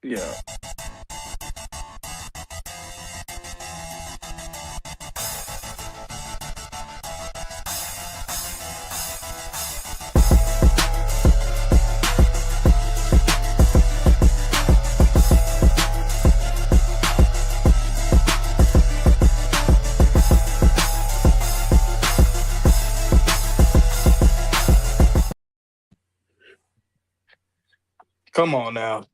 Yeah. Come on now.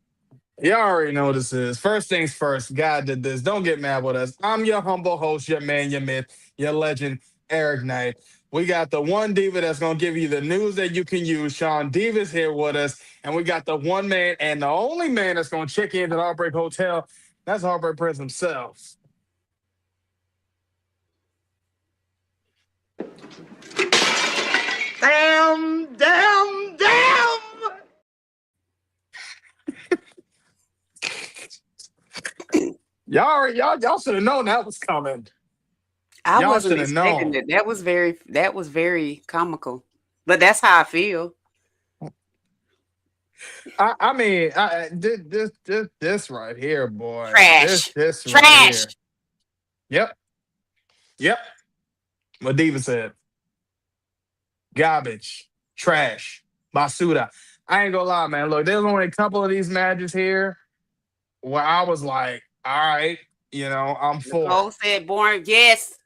Y'all already know what this is. First things first, God did this. Don't get mad with us. I'm your humble host, your man, your myth, your legend, Eric Knight. We got the one diva that's going to give you the news that you can use. Sean Diva's here with us. And we got the one man and the only man that's going to check into the Heartbreak Hotel. That's Heartbreak Prince himself. Damn. Y'all should have known that was coming. I Y'all wasn't should have expecting known. it. That was very comical. But that's how I feel. I mean, this right here, boy. Trash. This right Trash. here. Yep. What Diva said. Garbage. Trash. Basuda. I ain't gonna lie, man. Look, there's only a couple of these matches here where I was like, all right, I'm for Nicole it. said born. Yes.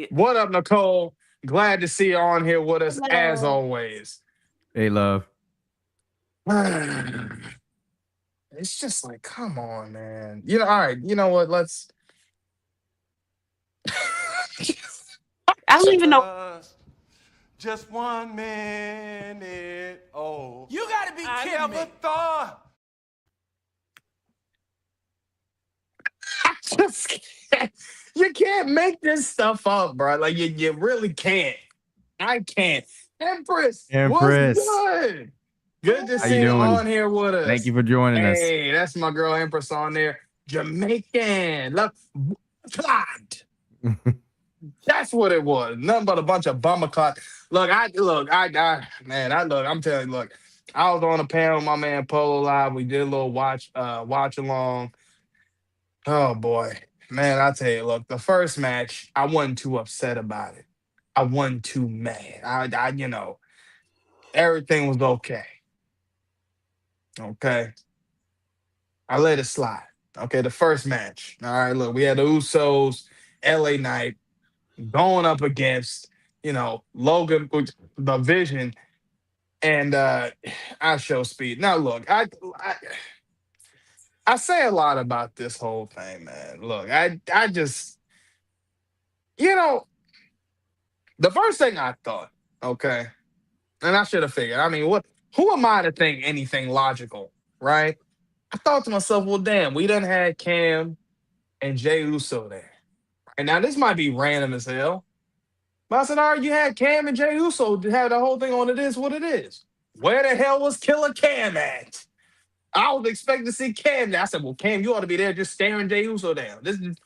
What up, Nicole? Glad to see you on here with us as Hello. always. Hey, love. It's just like, come on, man. All right, you know what? Let's I don't even know. Just 1 minute. Oh, You gotta be I kidding never me. thought. just can't. You can't make this stuff up, bro. Like you really can't. I can't. Empress, what's good? Good to How see you you doing? on here with us. Thank you for joining us. Hey, that's my girl Empress on there. Jamaican. Look, plot. That's what it was. Nothing but a bunch of bummer clock. Look, I'm telling you, look, I was on a panel with my man Polo Live. We did a little watch along. Oh boy. Man, I tell you, look, the first match, I wasn't too upset about it. I wasn't too mad. Everything was okay. Okay. I let it slide. Okay, the first match. All right, look, we had the Usos, LA Knight, going up against, Logan, the Vision, and I show speed. Now, look, I say a lot about this whole thing, man. Look, I just, you know, the first thing I thought, okay, and I should have figured. I mean, who am I to think anything logical, right? I thought to myself, well, damn, we done had Cam and Jay Uso there. And now this might be random as hell. But I said, all right, you had Cam and Jay Uso to have the whole thing on it is what it is. Where the hell was Killer Cam at? I was expecting to see Cam there. I said, well, Cam, you ought to be there just staring Jay Uso down. This is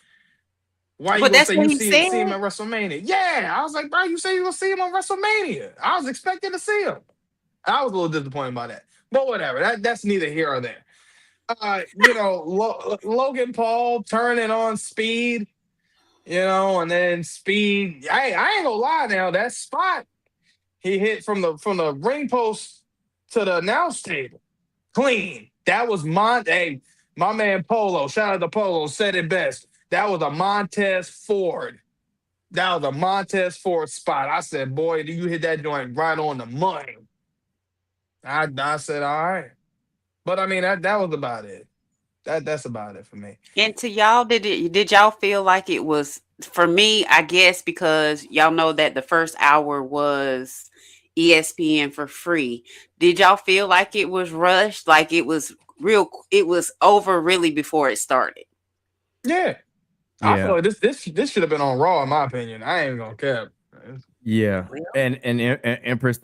why you But gonna that's say what you he see him said. at WrestleMania? Yeah. I was like, bro, you say you gonna see him on WrestleMania. I was expecting to see him. I was a little disappointed by that. But whatever. That's neither here or there. Logan Paul turning on Speed, and then Speed. I ain't gonna lie now. That spot he hit from the ring post to the announce table, clean. That was Hey, my man Polo. Shout out to Polo. Said it best. That was a Montez Ford. That was a Montez Ford spot. I said, boy, do you hit that joint right on the money? I said, all right. But I mean, that was about it. That's about it for me. And to y'all, did y'all feel like it was for me? I guess because y'all know that the first hour was ESPN for free. Did y'all feel like it was rushed? Like it was real? It was over really before it started. Yeah. I feel like this should have been on Raw, in my opinion. I ain't gonna care. Yeah, and Empress,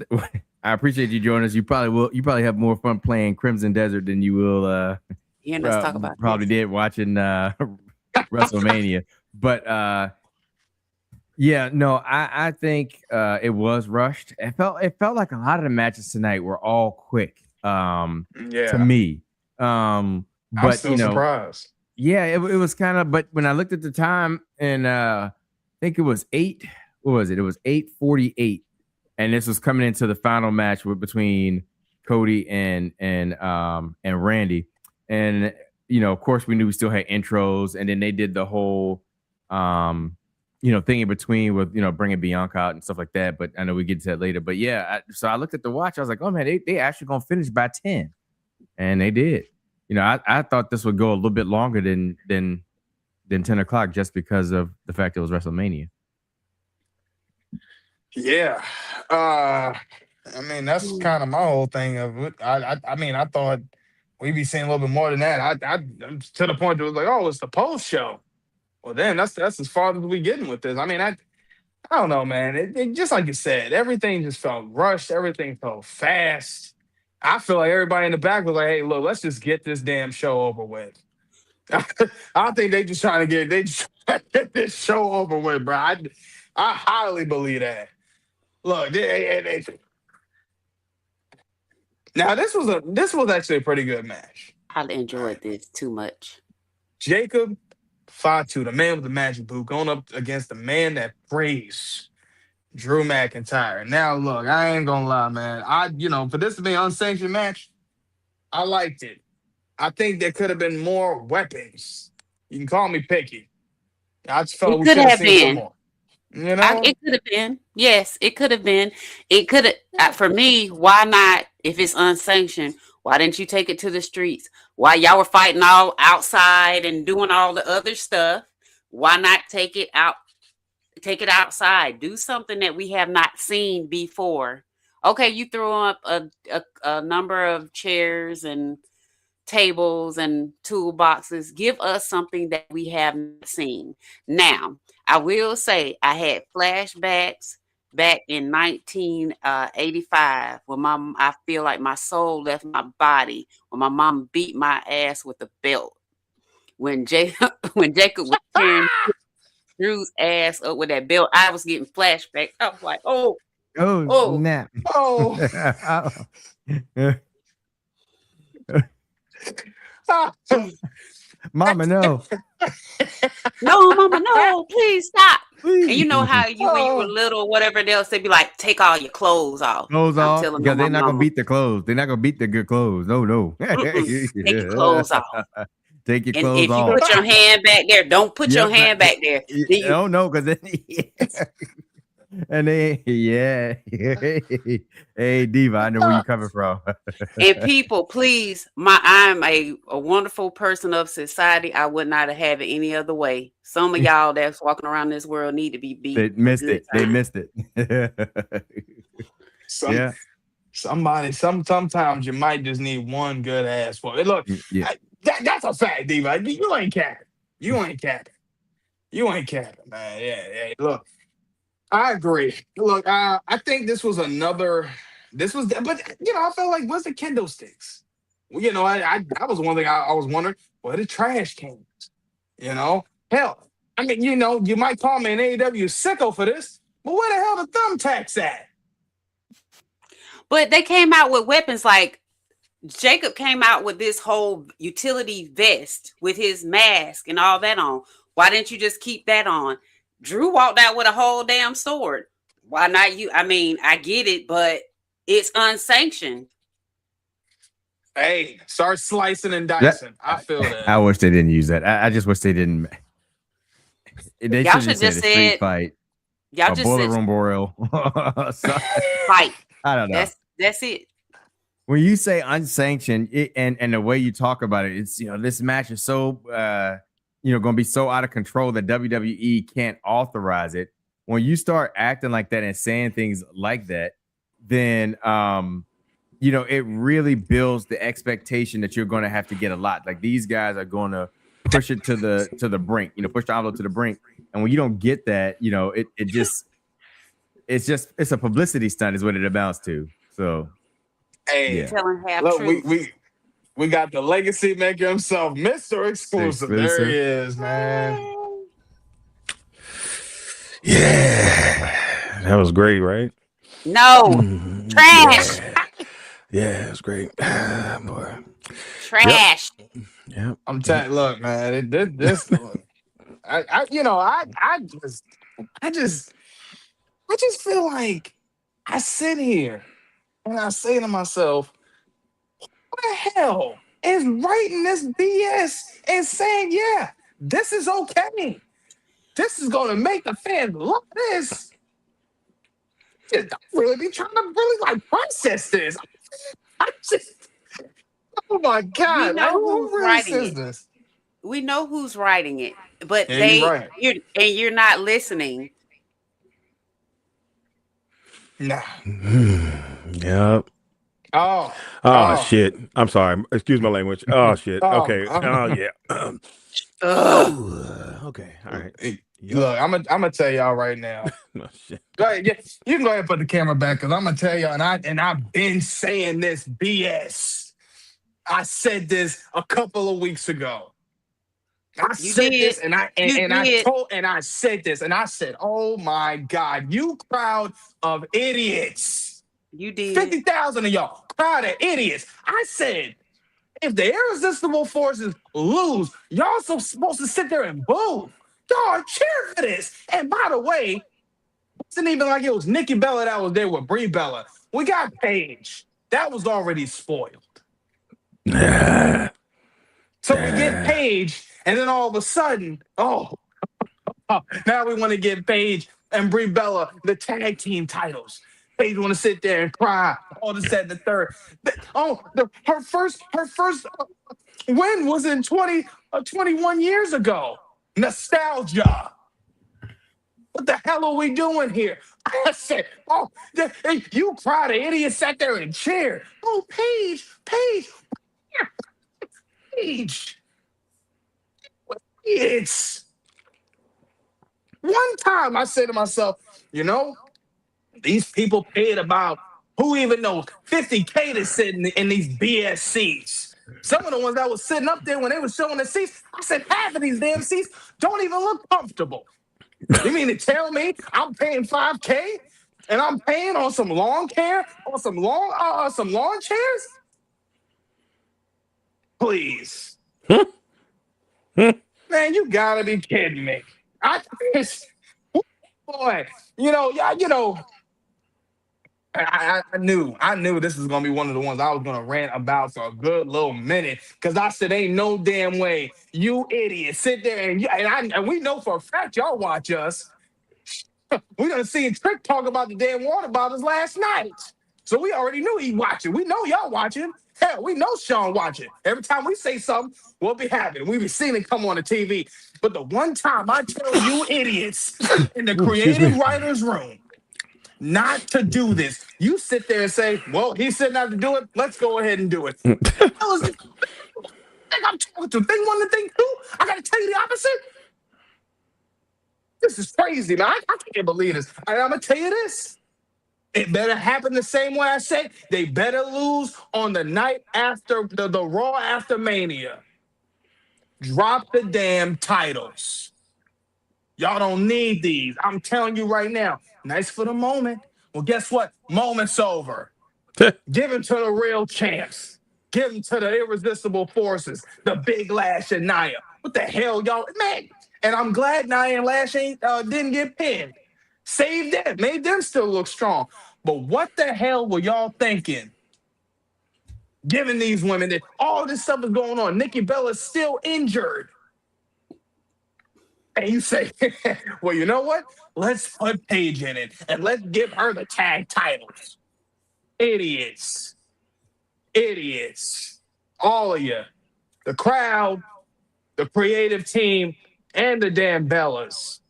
I appreciate you joining us. You probably have more fun playing Crimson Desert than you will. Let's talk about probably this. did watching WrestleMania, but I think it was rushed. It felt like a lot of the matches tonight were all quick. To me, I'm But still surprised. yeah, it was kind of. But when I looked at the time, and I think it was 8. What was it? It was 8:48, and this was coming into the final match between Cody and Randy. And of course, we knew we still had intros, and then they did the whole thing in between with bringing Bianca out and stuff like that. But I know we get to that later. But yeah, so I looked at the watch. I was like, oh man, they actually gonna finish by 10, and they did. I thought this would go a little bit longer than 10 o'clock just because of the fact it was WrestleMania. Yeah. I mean, that's kind of my whole thing of it. I mean, I thought we'd be seeing a little bit more than that. I to the point that it was like, oh, it's the post show. Well, then that's as far as we getting with this. I mean, I don't know, man. It just like you said, everything just felt rushed. Everything felt fast. I feel like everybody in the back was like, hey, look, let's just get this damn show over with. I think they just trying to get this show over with, bro. I highly believe that. Look, now this was actually a pretty good match. I enjoyed this too much. Jacob Fatu, the man with the magic boot, going up against the man that praised Drew McIntyre. Now, look, I ain't gonna lie, man. For this to be an unsanctioned match, I liked it. I think there could have been more weapons. You can call me picky. I just felt we should have seen some more. It could have been. Yes, it could have been. It could have. For me, why not? If it's unsanctioned, why didn't you take it to the streets? While y'all were fighting all outside and doing all the other stuff, why not take it out? Take it outside. Do something that we have not seen before. Okay, you threw up a number of chairs and tables and toolboxes. Give us something that we have not seen. Now, I will say I had flashbacks back in 1985 when I feel like my soul left my body when my mom beat my ass with a belt. When Jacob was tearing Drew's ass up with that belt, I was getting flashbacks. I was like, oh, snap. Oh. Mama, no. No, mama, no, please stop. Please. And you know how when you were little or whatever else, they'd be like, take all your clothes off. Clothes off? Because they're not going to beat the clothes. They're not going to beat the good clothes. No. Take your clothes off. Take your clothes off. If you put your hand back there, don't put your hand back there. No, because then... And hey, Diva, I know where you're coming from. And people, please, I'm a wonderful person of society. I would not have it any other way. Some of y'all that's walking around this world need to be beat. They missed it. Sometimes you might just need one good ass for it. Look, that's a fact, Diva. You ain't capping. You ain't capping, man. Yeah. Look. I agree. Look, I think this was, but I felt like, where's the kendo sticks? Well, that was one thing I was wondering, where the trash cans? Hell, I mean, you might call me an AEW sicko for this, but where the hell the thumbtacks at? But they came out with weapons. Like Jacob came out with this whole utility vest with his mask and all that on. Why didn't you just keep that on? Drew walked out with a whole damn sword. Why not you? I mean, I get it, but it's unsanctioned. Hey, start slicing and dicing. I feel that. I wish they didn't use that. I just wish they didn't. They y'all should just say street fight. Y'all just boiler room boreal. Fight. I don't know. That's it. When you say unsanctioned, and the way you talk about it, it's this match is so going to be so out of control that WWE can't authorize it. When you start acting like that and saying things like that, then it really builds the expectation that you're going to have to get a lot. Like these guys are going to push it to the brink, push the envelope to the brink. And when you don't get that, it's a publicity stunt is what it amounts to. So, hey, telling half look, truth. We got the legacy maker himself, Mr. Xclusive. There he is, man. Yeah, that was great, right? No, trash. Yeah, it was great, boy. Trash. Yep. Yeah. I'm telling. Look, man, this. I just, I just feel like I sit here and I say to myself, "What the hell is writing this BS and saying, yeah, this is okay. This is going to make the fans love this." Just don't really be trying to really like process this. I just, oh my We god, like know who who's really writing says it. this? We know who's writing it, but Yeah, you're right. you're not listening. Yeah. Oh, Oh oh, shit. I'm sorry. Excuse my language. Oh shit. oh. Okay. Oh yeah. Ugh. Okay. All right. Yep. Look, I'm gonna tell y'all right now. Oh shit. Go ahead, yeah, you can go ahead and put the camera back because I'm gonna tell y'all, and I've been saying this BS. I said this a couple of weeks ago. I You said did. this, and I You did. said this, and I said, "Oh my God, you crowd of idiots! You did. 50,000 of y'all, crowd of idiots!" I said, if the irresistible forces lose, y'all supposed to sit there and boo. Y'all are cheering for this. And by the way, it wasn't even like it was Nikki Bella that was there with Brie Bella. We got Paige. That was already spoiled. So we get Paige, and then all of a sudden, now we want to give Paige and Brie Bella the tag team titles. Paige want to sit there and cry. All this, that, and the third. Her first win was in 21 years ago. Nostalgia. What the hell are we doing here? I said, you cried, an idiot sat there and cheered. Oh, Paige, Paige. It's one time I said to myself, these people paid about, who even knows, 50K to sit in these BS seats. Some of the ones that was sitting up there when they were showing the seats, I said, half of these damn seats don't even look comfortable. You mean to tell me I'm paying 5K and I'm paying on some lawn care, on some lawn chairs? Please. Man, you gotta be kidding me. Boy, I knew this was gonna be one of the ones I was gonna rant about for a good little minute because I said, "Ain't no damn way, you idiot, sit there and we know for a fact y'all watch us. We done seen Trick talk about the damn water bottles last night, so we already knew he watching. We know y'all watching. Hell, we know Sean watching. Every time we say something, we'll be happening. We be seeing it come on the TV. But the one time I tell you idiots in the Ooh, excuse me. creative writers room not to do this. You sit there and say, "Well, he's sitting out to do it. Let's go ahead and do it." I was think I'm talking to thing one and thing two. I gotta tell you the opposite. This is crazy, man. I can't believe this. And I'm gonna tell you this. It better happen the same way I said. They better lose on the night after the Raw after Mania. Drop the damn titles. Y'all don't need these. I'm telling you right now. Nice for the moment. Well, guess what? Moment's over. Give him to the real champs. Give him to the irresistible forces, the Big Lash and Nia. What the hell, y'all? Man, and I'm glad Nia and Lash didn't get pinned. Saved them, made them still look strong. But what the hell were y'all thinking? Giving these women that all this stuff is going on. Nikki Bella's still injured. And you say, well, you know what? Let's put Paige in it and let's give her the tag titles. Idiots. Idiots. All of you. The crowd, the creative team, and the damn Bellas.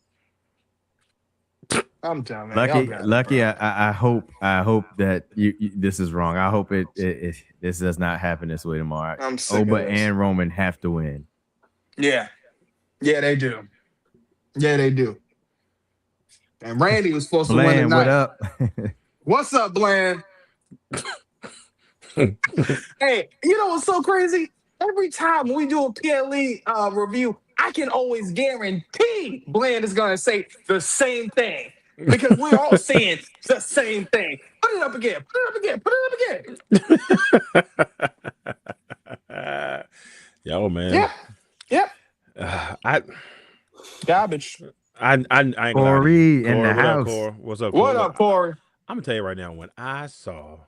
I'm telling you, y'all got it, Lucky. bro. I hope that you this is wrong. I hope this does not happen this way tomorrow. I'm sick of Oba this. and Roman have to win. Yeah. Yeah, they do. Yeah, they do. And Randy was supposed to win Bland, what tonight. up? What's up, Bland? Hey, you know what's so crazy? Every time we do a PLE review, I can always guarantee Bland is going to say the same thing because we're all saying the same thing. Put it up again. Put it up again. Put it up again. Yo, man. Yeah. Yep. I Garbage. I ain't gonna lie to Corey you. in the What up, house. Corey? What's up, What Corey? up, Corey? I'm gonna tell you right now. When I saw,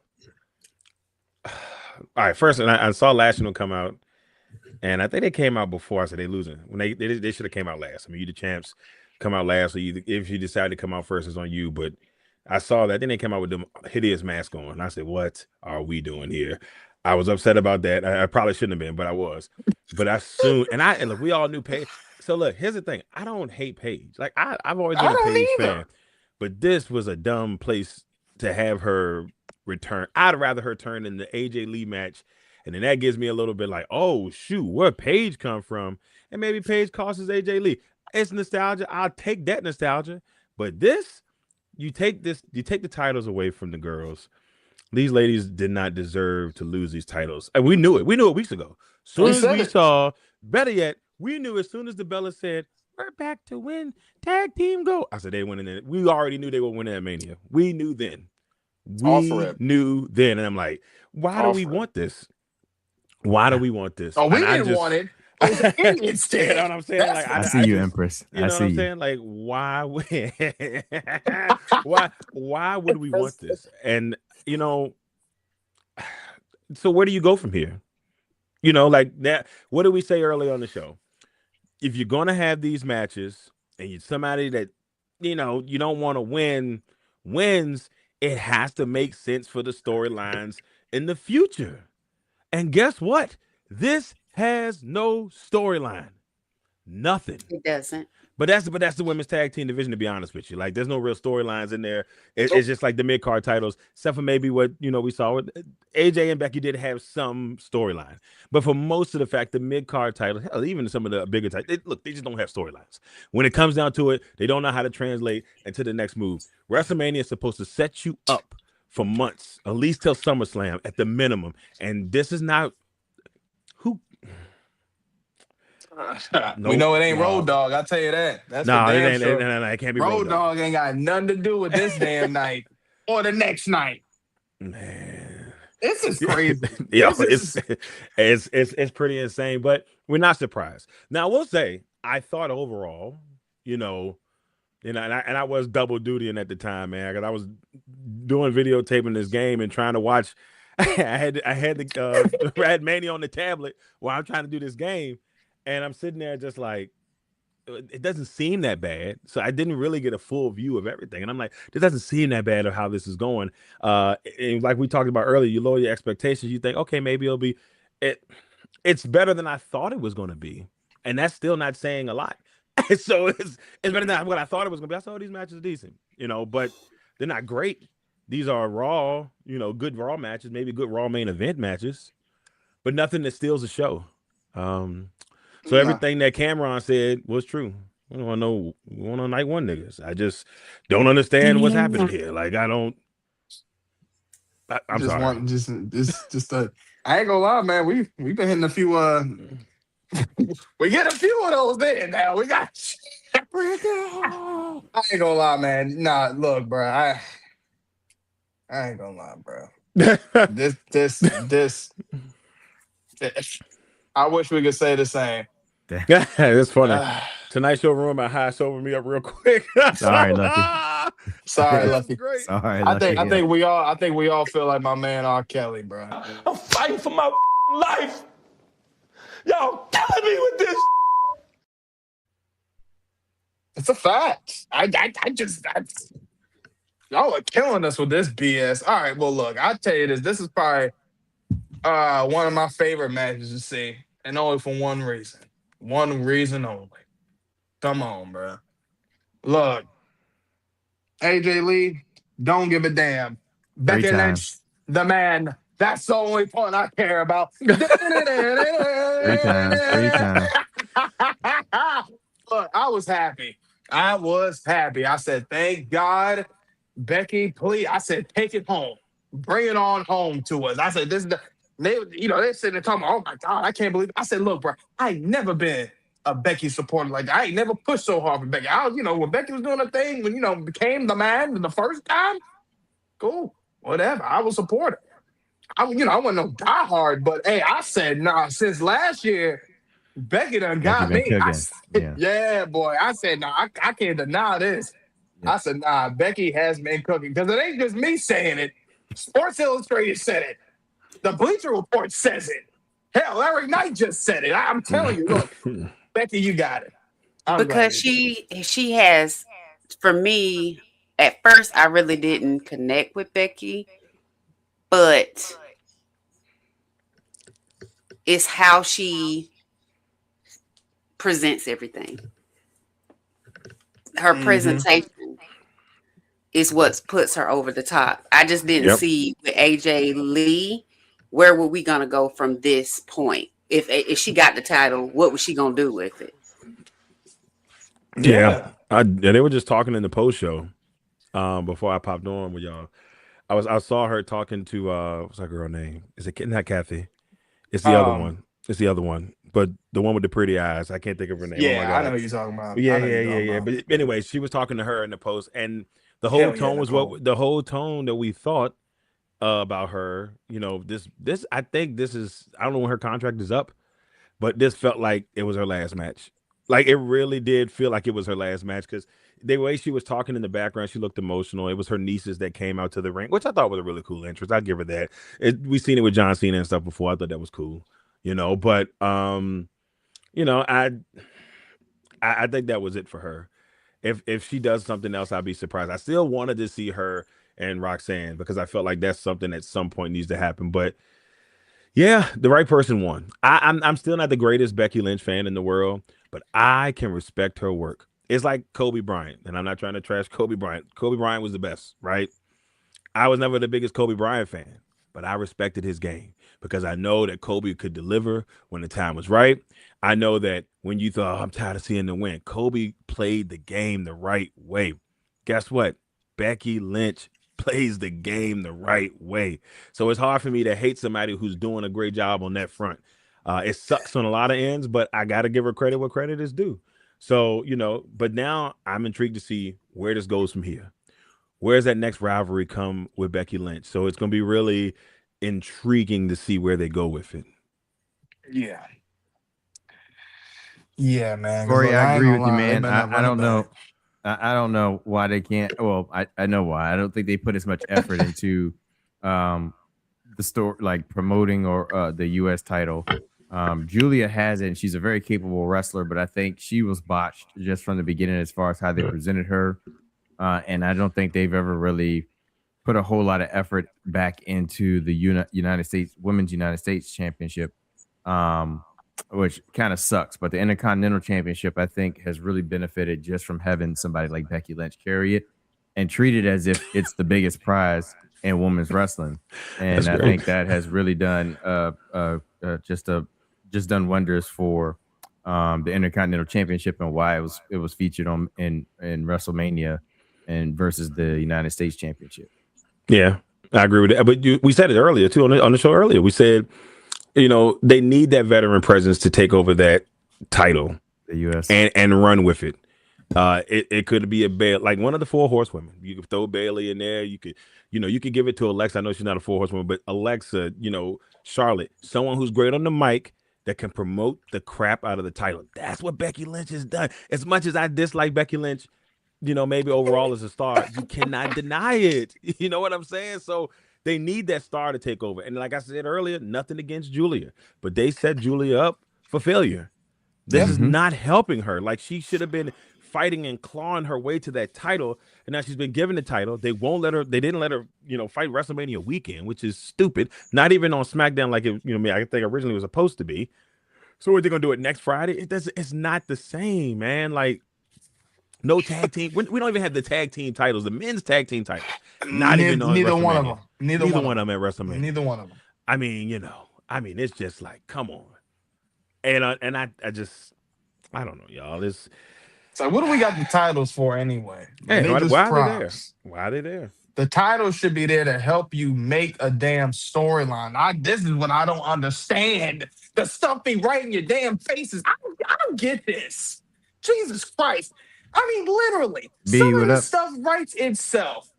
all right, first, and I saw Last One come out, and I think they came out before. I said they losing when they should have came out last. I mean, you the champs, come out last. So if you decide to come out first, it's on you. But I saw that. Then they came out with the hideous mask on. And I said, what are we doing here? I was upset about that. I probably shouldn't have been, but I was. But and look, we all knew Paige. So look, here's the thing. I don't hate Paige. Like I've always been a Paige fan, but this was a dumb place to have her return. I'd rather her turn in the AJ Lee match, and then that gives me a little bit like, oh shoot, where Paige come from? And maybe Paige causes AJ Lee. It's nostalgia. I'll take that nostalgia. But this, you take the titles away from the girls. These ladies did not deserve to lose these titles. And we knew it. We knew it weeks ago. Soon as we saw, better yet, we knew as soon as the Bella said, we're back to win. Tag team go. I said they winning it. We already knew they were winning at Mania. We knew then. Knew then. And I'm like, why do we want this? Why do we want this? Oh, we didn't want it. Idiots did. You know what I'm saying? Like, I see you, Empress. You know what I'm saying? Like, why would we want this? And you know, so where do you go from here? You know, like that. What did we say earlier on the show? If you're gonna have these matches and you're somebody that you don't want to wins, it has to make sense for the storylines in the future. And guess what? This has no storyline. Nothing. It doesn't. But that's the women's tag team division, to be honest with you. Like, there's no real storylines in there. It's just like the mid-card titles, except for maybe what we saw with AJ and Becky did have some storyline. But for most of the fact, the mid-card titles, hell, even some of the bigger titles, they just don't have storylines. When it comes down to it, they don't know how to translate into the next move. WrestleMania is supposed to set you up for months, at least till SummerSlam at the minimum. And this is not We know it ain't Road Dogg. I'll tell you that. That's no, it ain't. Sure. No, it can't be Road Dogg. Ain't got nothing to do with this damn night or the next night. Man, this is crazy. It's pretty insane, but we're not surprised. Now, I will say, I thought overall, and I was double dutying at the time, man, because I was doing videotaping this game and trying to watch. I had Mania on the tablet while I'm trying to do this game. And I'm sitting there just like, it doesn't seem that bad. So I didn't really get a full view of everything. And I'm like, this doesn't seem that bad of how this is going. And like we talked about earlier, you lower your expectations. You think, okay, maybe it'll be it's better than I thought it was going to be. And that's still not saying a lot. So it's better than what I thought it was going to be. I saw these matches are decent, but they're not great. These are Raw, good Raw matches, maybe good Raw main event matches, but nothing that steals the show. So everything that Cameron said was true. We don't know one on night one niggas. I just don't understand what's happening here. Like I'm just sorry. I ain't gonna lie, man. We've been hitting a few. We get a few of those there now. We got. I ain't gonna lie, man. Nah, look, bro. I ain't gonna lie, bro. This. I wish we could say the same. It's funny. Tonight's show room, my high sobered me up real quick. Sorry, Lucky. Sorry, Lucky. Sorry, Lucky. I think we all feel like my man R. Kelly, bro. I'm fighting for my life. Y'all killing me with this. It's a fact. Y'all are killing us with this BS. All right, well, look, I'll tell you this. This is probably one of my favorite matches to see, and only for one reason. One reason only. Come on, bro. Look, AJ Lee, don't give a damn. Becky Lynch, the man. That's the only point I care about. 3 times. Look, I was happy. I said, thank God, Becky, please. I said, take it home. Bring it on home to us. I said, this is the. They're sitting there talking about, oh my God, I can't believe it. I said, look, bro, I ain't never been a Becky supporter like that. I ain't never pushed so hard for Becky. When Becky was doing her thing, when, became the man the first time, cool, whatever. I was support her. I wasn't no diehard, but hey, I said, nah, since last year, Becky done Becky got been me. cooking. Yeah. Yeah, boy. I said, no, I can't deny this. Yeah. I said, nah, Becky has been cooking. Because it ain't just me saying it. Sports Illustrated said it. The Bleacher Report says it. Hell, Eric Knight just said it. I'm telling you, look, Becky, you got it. I'm glad Because you she has, for me, at first I really didn't connect with Becky, but it's how she presents everything. Her Mm-hmm. presentation is what puts her over the top. I just didn't Yep. see with AJ Lee, where were we gonna go from this point? If she got the title, what was she gonna do with it? Yeah. Yeah. And they were just talking in the post show before I popped on with y'all. I saw her talking to what's that girl name? Is it not Kathy? It's the other Um, one. It's the other one. But the one with the pretty eyes. I can't think of her name. Oh my yeah, I know God. who you're talking about. Yeah, I know who yeah, you're yeah, talking yeah. about. But anyway, she was talking to her in the post, and the whole Hell yeah, tone was Nicole. what the whole tone that we thought about her. This I think this is I don't know when her contract is up, but this felt like it was her last match. Like it really did feel like it was her last match because the way she was talking in the background, she looked emotional. It was her nieces that came out to the ring, which I thought was a really cool entrance. I'd give her that. We've seen it with John Cena and stuff before. I thought that was cool, But you know, I think that was it for her. If she does something else, I'd be surprised. I still wanted to see her and Roxanne because I felt like that's something at some point needs to happen. But yeah, the right person won. I'm still not the greatest Becky Lynch fan in the world, but I can respect her work. It's like Kobe Bryant, and I'm not trying to trash Kobe Bryant. Kobe Bryant was the best, right? I was never the biggest Kobe Bryant fan, but I respected his game because I know that Kobe could deliver when the time was right. I know that when you thought, oh, I'm tired of seeing them win, Kobe played the game the right way. Guess what? Becky Lynch plays the game the right way. So it's hard for me to hate somebody who's doing a great job on that front. It sucks on a lot of ends, but I got to give her credit where credit is due. So, but now I'm intrigued to see where this goes from here. Where's that next rivalry come with Becky Lynch? So it's going to be really intriguing to see where they go with it. Yeah. Yeah, man. Because Corey, look, I I ain't agree gonna with you, lie, they man. better not I run it don't know. back. I don't know why they can't. Well, I know why. I don't think they put as much effort into the store, like promoting or the U.S. title. Julia has it, and she's a very capable wrestler, but I think she was botched just from the beginning as far as how they presented her. And I don't think they've ever really put a whole lot of effort back into the United States Women's United States Championship, which kind of sucks. But the Intercontinental Championship, I think, has really benefited just from having somebody like Becky Lynch carry it and treat it as if it's the biggest prize in women's wrestling. And That's I great. think that has really done just done wonders for the Intercontinental Championship and why it was featured in WrestleMania and versus the United States Championship. Yeah, I agree with that. But we said it earlier too on the show earlier. We said, they need that veteran presence to take over that title The U.S. and run with it. It could be like one of the four horsewomen. You could throw Bailey in there. You could give it to Alexa. I know she's not a four horsewoman, but Alexa, Charlotte, someone who's great on the mic that can promote the crap out of the title. That's what Becky Lynch has done. As much as I dislike Becky Lynch, maybe overall as a star, you cannot deny it. You know what I'm saying? So they need that star to take over. And like I said earlier, nothing against Julia, but they set Julia up for failure. This Yeah. is not helping her. Like she should have been fighting and clawing her way to that title. And now she's been given the title. They didn't let her, fight WrestleMania weekend, which is stupid. Not even on SmackDown like it, I think originally was supposed to be. So are they gonna do it next Friday? It's not the same, man. Like no tag team. We don't even have the tag team titles. The men's tag team titles. Not even on Neither one of WrestleMania. them. Neither one of them at WrestleMania. Neither one of them. I mean, it's just like, come on. And I just, I don't know, y'all. So what do we got the titles for anyway? Hey, They why just are they there? props. Why are they there? The titles should be there to help you make a damn storyline. This is what I don't understand. The stuff be right in your damn faces. I don't get this. Jesus Christ. I mean, literally, B, some of what this up? stuff writes itself.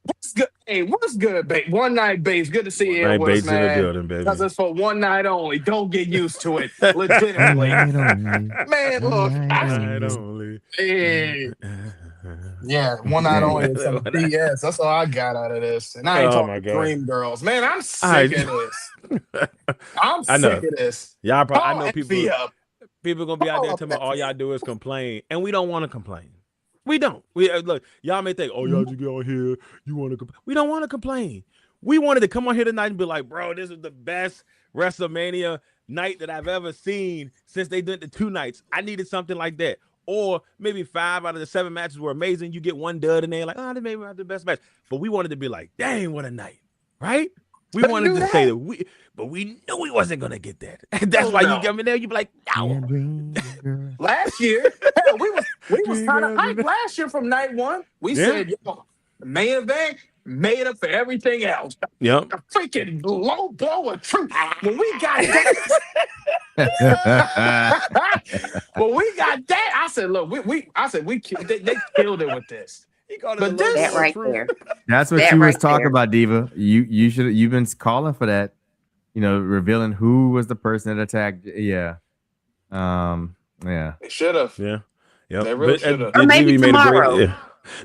What's good? Hey, what's good, babe? One night, babes. Good to see you One here night with us, Bates in the man. building, Because baby. it's for one night only. Don't get used to it. One Legitimately. night only. Man, One look, night I, Night only. only. hey, yeah, one night Hey, only is some BS. That's all I got out of this. And I ain't Oh my talking god. dream girls. Man, I'm All sick right. of this. I'm I sick know. of this. Y'all probably, I Call know Envy up. people gonna be out there Call up talking about all Envy. y'all do is complain, and we don't want to complain. We don't. We look. Y'all may think, oh, y'all just get on here. You want to complain? We don't want to complain. We wanted to come on here tonight and be like, bro, this is the best WrestleMania night that I've ever seen since they did the 2 nights. I needed something like that. Or maybe 5 out of the 7 matches were amazing. You get one dud and they're like, oh, this may not the best match. But we wanted to be like, dang, what a night, right? We Couldn't wanted do to say that. that but we knew we wasn't gonna get that. And that's Oh why you no. come in there, you be like, yeah, no. dream girl. Last year, hell, we was Dream kind of girls hyped last year from night one. We Yeah. said, yo, the main event made up for everything else. Yep. A freaking low blow of truth. When we got that, when we got that, I said, look, I said they killed it with this. He called it a But low That blow this, of right truth. there. That's what That you was right talking there. about, Diva. You've been calling for that. You know, revealing who was the person that attacked. Yeah. Yeah. they should have. Yeah. Yep. They really But should have. Or yeah, maybe Diva made a great tomorrow.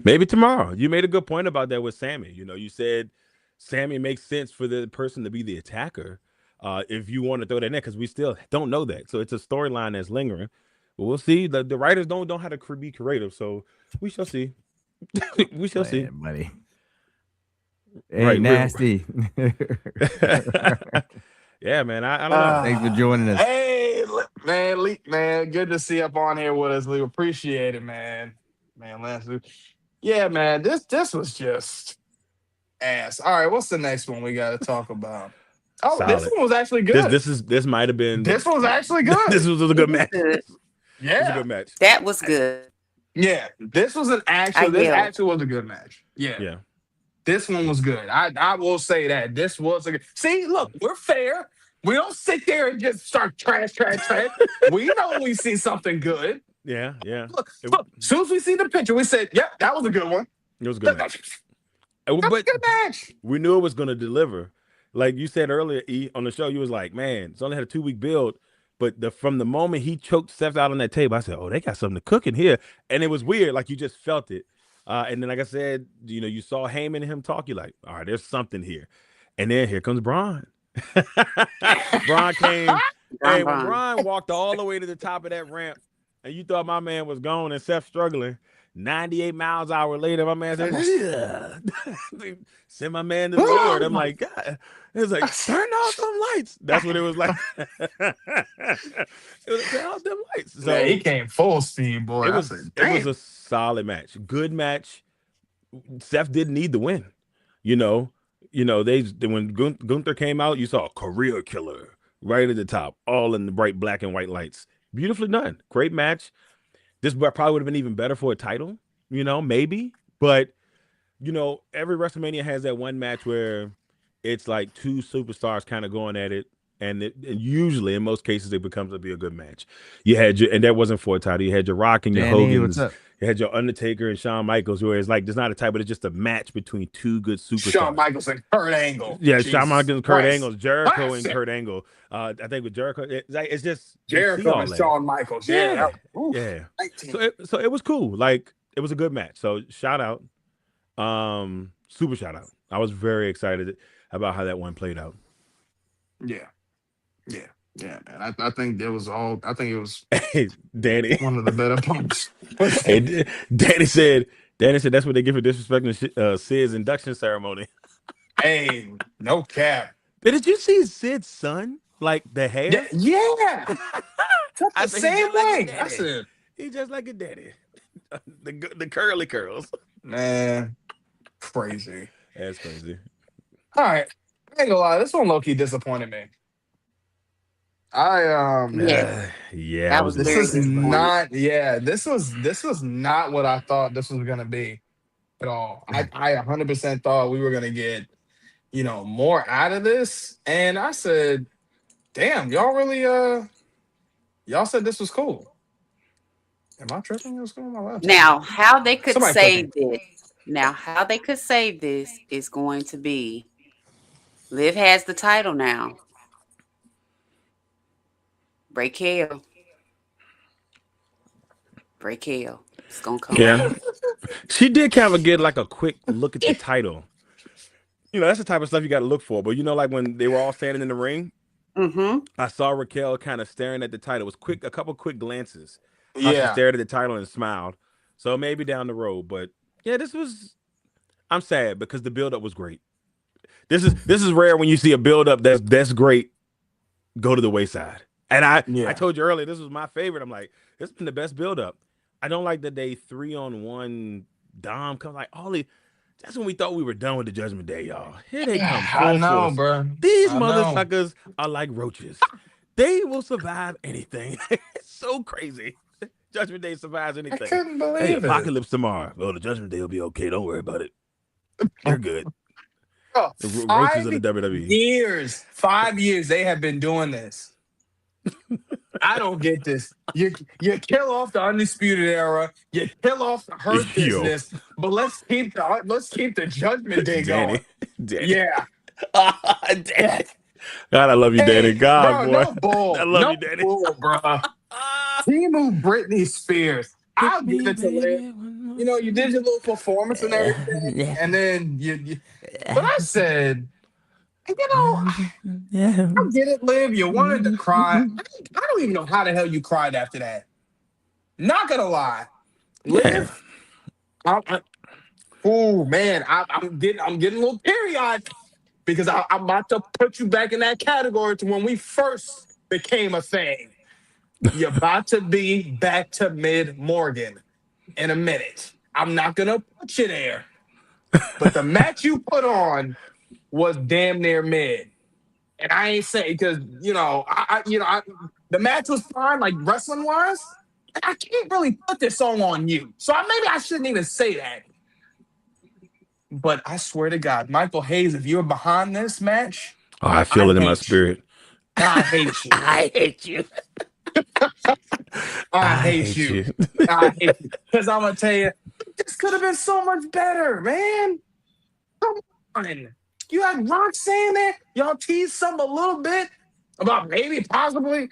maybe tomorrow. You made a good point about that with Sammy. You know, you said Sammy makes sense for the person to be the attacker. If you want to throw that in there, because we still don't know that. So it's a storyline that's lingering. But we'll see. The writers don't know how to be creative. So we shall see. We shall see. Man, buddy. Hey, Right. nasty. Yeah, man. I don't know. Thanks for joining us. Hey, man, good to see you up on here with us, Lou. Appreciate it, man. Man, Lance, Lou. Yeah, man, this was just ass. All right, what's the next one we got to talk about? Oh, this Solid. one was actually This good. this might have been This was actually this good. was a It good was match. good. It was a Yeah, good match. That was good. yeah. This was I this yelled. actually was a good match. Yeah, Yeah. this one was good. I will say that this was a good. See, look, we're fair. We don't sit there and just start trash. We know when we see something good. Yeah. Yeah. It, Look, as soon as we see the picture, we said, yep, that was a good one. it was a good That match. was a But good match. we knew it was going to deliver. Like you said earlier, E, on the show, you was like, man, it's only had a 2-week build. But from the moment he choked Seth out on that table, I said, oh, they got something to cook in here. And it was weird. Like you just felt it. And then, like I said, you know, you saw Heyman and him talk. You're like, all right, there's something here. And then here comes Braun. Braun came. Hey, when Bon. Braun walked all the way to the top of that ramp, and you thought my man was gone and Seth struggling, 98 miles an hour later, my man said, yeah. Send my man to the Lord. I'm like, God. It was like, turn off them lights. That's what it was like. It was turn off them lights. So Yeah, he came full speed, boy. it I was said, it was damn. a solid match. Good match. Seth didn't need the win. You know, when Gunther came out, you saw a career killer right at the top, all in the bright black and white lights. Beautifully done. Great match. This probably would have been even better for a title, you know, maybe. But, you know, every WrestleMania has that one match where it's like 2 superstars kind of going at it. And usually, in most cases, it becomes to be a good match. You had and that wasn't for a title. You had your Rock and your Danny, Hogan's. what's up? You had your Undertaker and Shawn Michaels, where it's like there's not a title, but it's just a match between 2 good superstars. Shawn Michaels and Kurt Angle. Yeah, Jesus Shawn Michaels and Kurt Christ. Angle, Jericho and Classic. Kurt Angle. I think with Jericho, it's just you see Jericho all and that. Shawn Michaels. Yeah, Oof, yeah. 19. So it was cool. Like it was a good match. So shout out, super shout out. I was very excited about how that one played out. Yeah, man. I think there was all. I think it was Hey, Danny. one of the better pumps. Hey, Danny said that's what they give for disrespecting Sid's induction ceremony. Hey, no cap. But did you see Sid's son? Like the hair? Yeah. Took I the said, he same just like way. his I daddy. said, He just like a daddy. The curly curls. man, crazy. That's crazy. All right, I ain't gonna lie. This one low key disappointed me. Yes. Yeah, That I was was This very is disappointing. not. Yeah, this was not what I thought this was gonna be at all. I 100% thought we were gonna get more out of this, and I said, damn, y'all really y'all said this was cool. Am I tripping? What's going on my laptop? Now, how they could Somebody say cooking. this Now, how they could save this is going to be Liv has the title now. Break hell. Break hell. It's gonna come Yeah, out. she did kind of get like a quick look at the title. That's the type of stuff you got to look for. But like when they were all standing in the ring, Mm-hmm. I saw Raquel kind of staring at the title. It was quick, a couple quick glances. How she Yeah. stared at the title and smiled. So maybe down the road, but yeah, I'm sad because the build up was great. This is rare when you see a build up that's great go to the wayside. And I Yeah. told you earlier this was my favorite. I'm like, this has been the best build up. I don't like that they 3-on-1 Dom come like all the. That's when we thought we were done with the Judgment Day, y'all. Here they come I full know, force. bro. These I know. motherfuckers are like roaches. They will survive anything. It's so crazy. Judgment Day survives I anything. couldn't Hey, believe it. apocalypse tomorrow. Oh, the Judgment Day will be okay. Don't worry about it. They're good. Bro, The roaches of the 5 WWE. years. 5 years they have been doing this. I don't get this. You kill off the Undisputed Era. You kill off the Hurt Yo. Business. But let's keep the Judgment Day going. Danny. Yeah. Danny. God, I love you, Danny. Hey, God, bro, boy. no bull. I love No you, Danny. bull, bro. Timu Britney Spears. I'll give it to Liv. You did your little performance and everything, and then you but I said, I get it, Liv. You wanted to cry. I don't even know how the hell you cried after that. Not gonna lie, Liv. Oh man, I'm getting a little teary-eyed because I'm about to put you back in that category to when we first became a thing. You're about to be back to Mid Morgan in a minute. I'm not gonna put you there, but the match you put on was damn near mid. And I ain't saying because the match was fine, like wrestling wise. I can't really put this song on you, so maybe I shouldn't even say that. But I swear to God, Michael Hayes, if you're behind this match, Oh, I feel it in my spirit. I hate you. I hate you. I hate you. I hate you. Because I'm gonna tell you, this could have been so much better, man. Come on. You had Roxanne there. Y'all teased something a little bit about maybe possibly,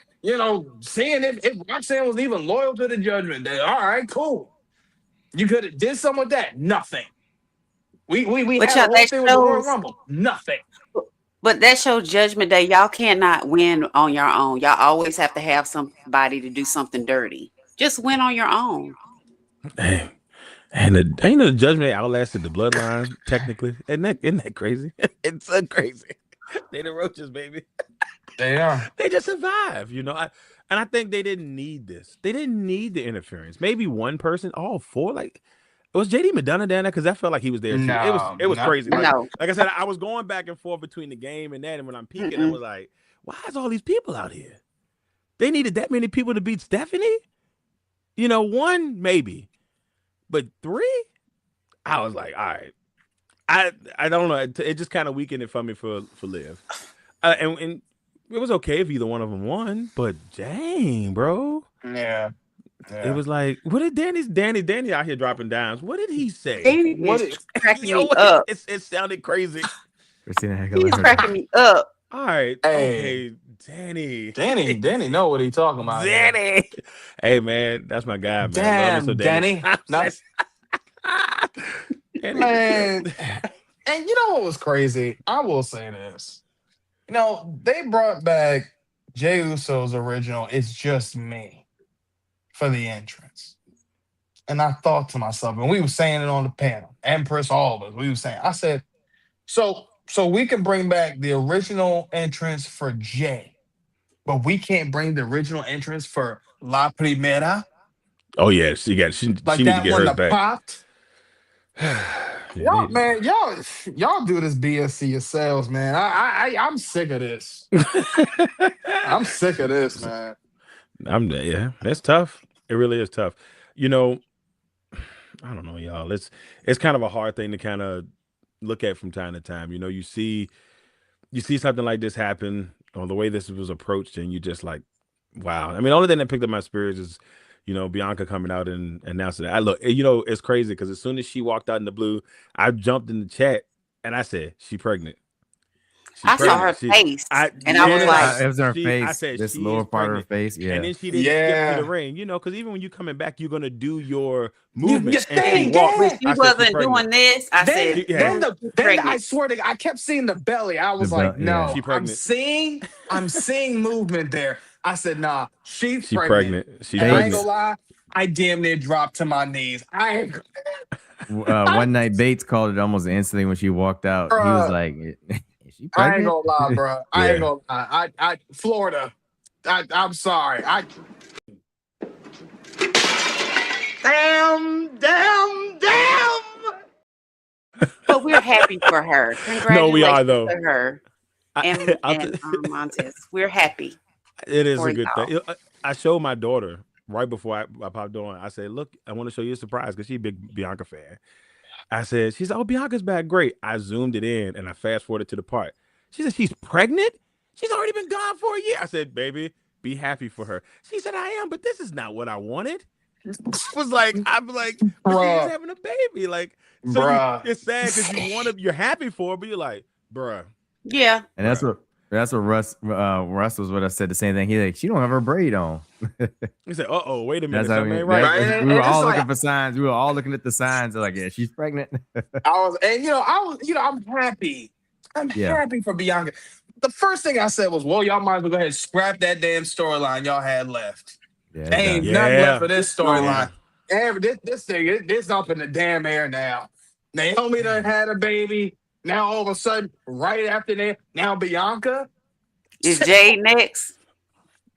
seeing if Roxanne was even loyal to the Judgment Day. All right, cool. You could have did something with that. Nothing. We But had a y'all, whole that thing with the Royal shows. Rumble. Nothing. But that shows Judgment Day. Y'all cannot win on your own. Y'all always have to have somebody to do something dirty. Just win on your own. Dang. And the Judgment Day outlasted the Bloodline, technically. Isn't that crazy? It's so crazy. They the roaches, baby. They are. They just survive, and I think they didn't need this. They didn't need the interference. Maybe one person, all four. Like, was JD Madonna down there? Because I felt like he was there too. No, It was not- crazy. Like, No. like I said, I was going back and forth between the game and that. And when I'm peeking, I was like, why is all these people out here? They needed that many people to beat Stephanie? One, maybe. But 3? I was like, all right. I don't know. It just kind of weakened it for me for Liv. And it was okay if either one of them won, but dang, bro. Yeah. It was like, what did Danny out here dropping dimes? What did he say? Danny is cracking me up. It sounded crazy. Christina He's cracking me up. All right. Hey. Okay, Danny. Danny know what he talking about. Danny. Hey, man, that's my guy, man. Damn, Love you so, Danny. Danny. Man. And you know what was crazy? I will say this. They brought back Jey Uso's original It's Just Me for the entrance. And I thought to myself, and we were saying it on the panel, Empress, all of us, we were saying, I said, so we can bring back the original entrance for Jay, but we can't bring the original entrance for La Primera. Oh, yeah. She needs to get hers back. Popped. Y'all do this BS to yourselves, man. I'm sick of this. I'm sick of this, man. Yeah, that's tough. It really is tough. I don't know, y'all. It's kind of a hard thing to kind of look at from time to time. You see something like this happen, or the way this was approached, and you just like, wow. I mean, the only thing that picked up my spirits is, Bianca coming out and announcing that. I look, it's crazy because as soon as she walked out in the blue, I jumped in the chat and I said, "She pregnant." She's I saw pregnant. her face, I and I was like, It was her I face. said This she lower is part of her pregnant. face. Yeah. And then she didn't skip to the Yeah. ring, because even when you coming back, you're gonna do your You movement. And she think, walked. when yeah. she I said she wasn't pregnant. doing this, I Then, said, Yeah. then she's I pregnant. swear to God, I kept seeing the belly. I was like, no, She pregnant. I'm seeing movement there. I said, nah, she's She pregnant. She's And I ain't pregnant. gonna lie, I damn near dropped to my knees. I ain't, One night Bates called it almost instantly when she walked out. He was Bruh. like, "Is she I ain't pregnant?" gonna lie, bro. I ain't Yeah. gonna lie. I Florida. I'm sorry. Damn. But we're happy for her. Congratulations No, we are though. to her and Montez. We're happy. It is for a good y'all. thing. I showed my daughter right before I popped on. I said, "Look, I want to show you a surprise because she's a big Bianca fan." I said, "She's oh, Bianca's back, great." I zoomed it in and I fast forwarded to the part. She said, "She's pregnant. She's already been gone for a year." I said, "Baby, be happy for her." She said, "I am, but this is not what I wanted." I'm like, but Bruh. she's having a baby. Like, so Bruh. it's sad because you're happy for her, but you're like, bruh. Yeah. And that's what Russ was what I said the same thing. He like, she don't have her braid on. He said, "Uh-oh, wait a minute, That's how something ain't right." Right. we were And all it's looking like- for signs. We were all looking at the signs. Like, yeah, she's pregnant. I'm happy. I'm happy for Bianca. The first thing I said was, well, y'all might as well go ahead and scrap that damn storyline y'all had left. Yeah, Ain't done. nothing Yeah. left of this storyline. This thing, this up in the damn air now. Naomi done had a baby. Now all of a sudden, right after that, now Bianca. Is Jade next?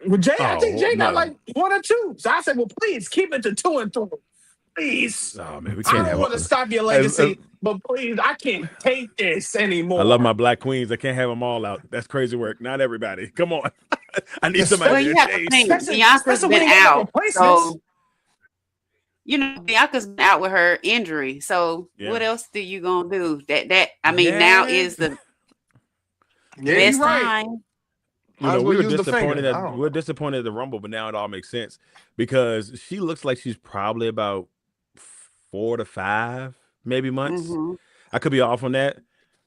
Well, Jay, I think Oh, Jay got no. like 1 or 2. So I said, well, please keep it to 2 and 3. Please. Oh man, we I can't don't want to have. stop your legacy, but please, I can't take this anymore. I love my black queens. I can't have them all out. That's crazy work. Not everybody. Come on. I need somebody Well, to you have to chase. think Especially- Bianca's especially when been you got no out, replacements. so Bianca's been out with her injury. So Yeah. what else do you gonna do? Now is the Yeah, best you're right. time. Might as We well were use the disappointed finger. I at don't we're know. disappointed at the Rumble, but now it all makes sense because she looks like she's probably about 4 to 5 maybe months. Mhm. I could be off on that,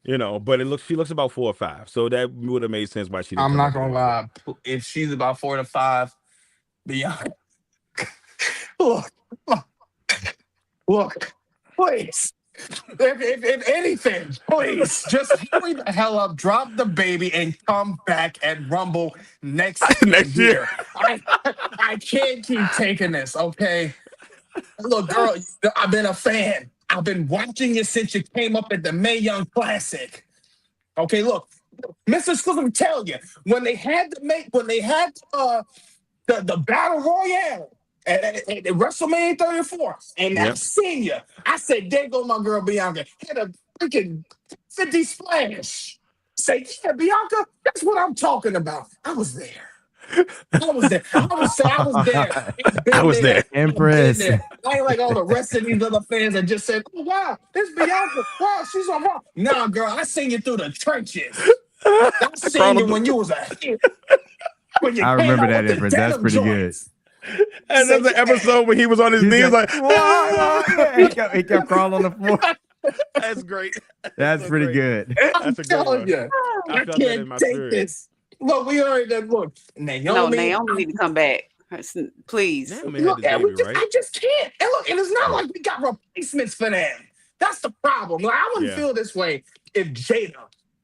but she looks about 4 or 5. So that would have made sense why she didn't I'm come not out gonna the Rumble. lie. If she's about 4 to 5, Bianca. Look, please. If anything, please just hurry the hell up, drop the baby, and come back and Rumble next year. I can't keep taking this, okay? Look, girl, I've been a fan. I've been watching you since you came up at the Mae Young Classic. Okay, look, Mr. Xclusive tell you when they had the Battle Royale at WrestleMania 34, and I Yep. seen you. I said, there go my girl Bianca. Hit a freaking 50 splash. Say, yeah, Bianca, that's what I'm talking about. I was there. I was there. I was there. Empress. I ain't like all the rest of these other fans that just said, oh, wow, this Bianca. Wow, she's on Raw. Nah, girl, I seen you through the trenches. I seen you when you was a hit. When you I came remember out that, with the Empress. That's denim pretty joints. And there's an episode when he was on his knees like, he kept crawling on the floor. that's great. That's so pretty great. good. I'm That's a good telling one. you, I I felt that in can't my take spirit. this. Look, we already done. Look, No, Naomi need to come back. Please. Naomi had Look, this and baby, right? I just can't. And look, and it's not like we got replacements for them. That's the problem. Like, I wouldn't Yeah. feel this way if Jada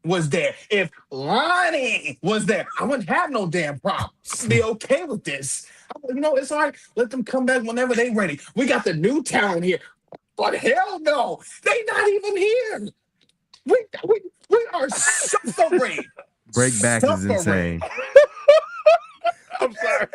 was there. If Lonnie was there, I wouldn't have no damn problem. I'd be okay with this. It's all right. Let them come back whenever they ready. We got the new talent here. But hell no, they not even here. We are suffering. Breakbacks is insane. I'm sorry.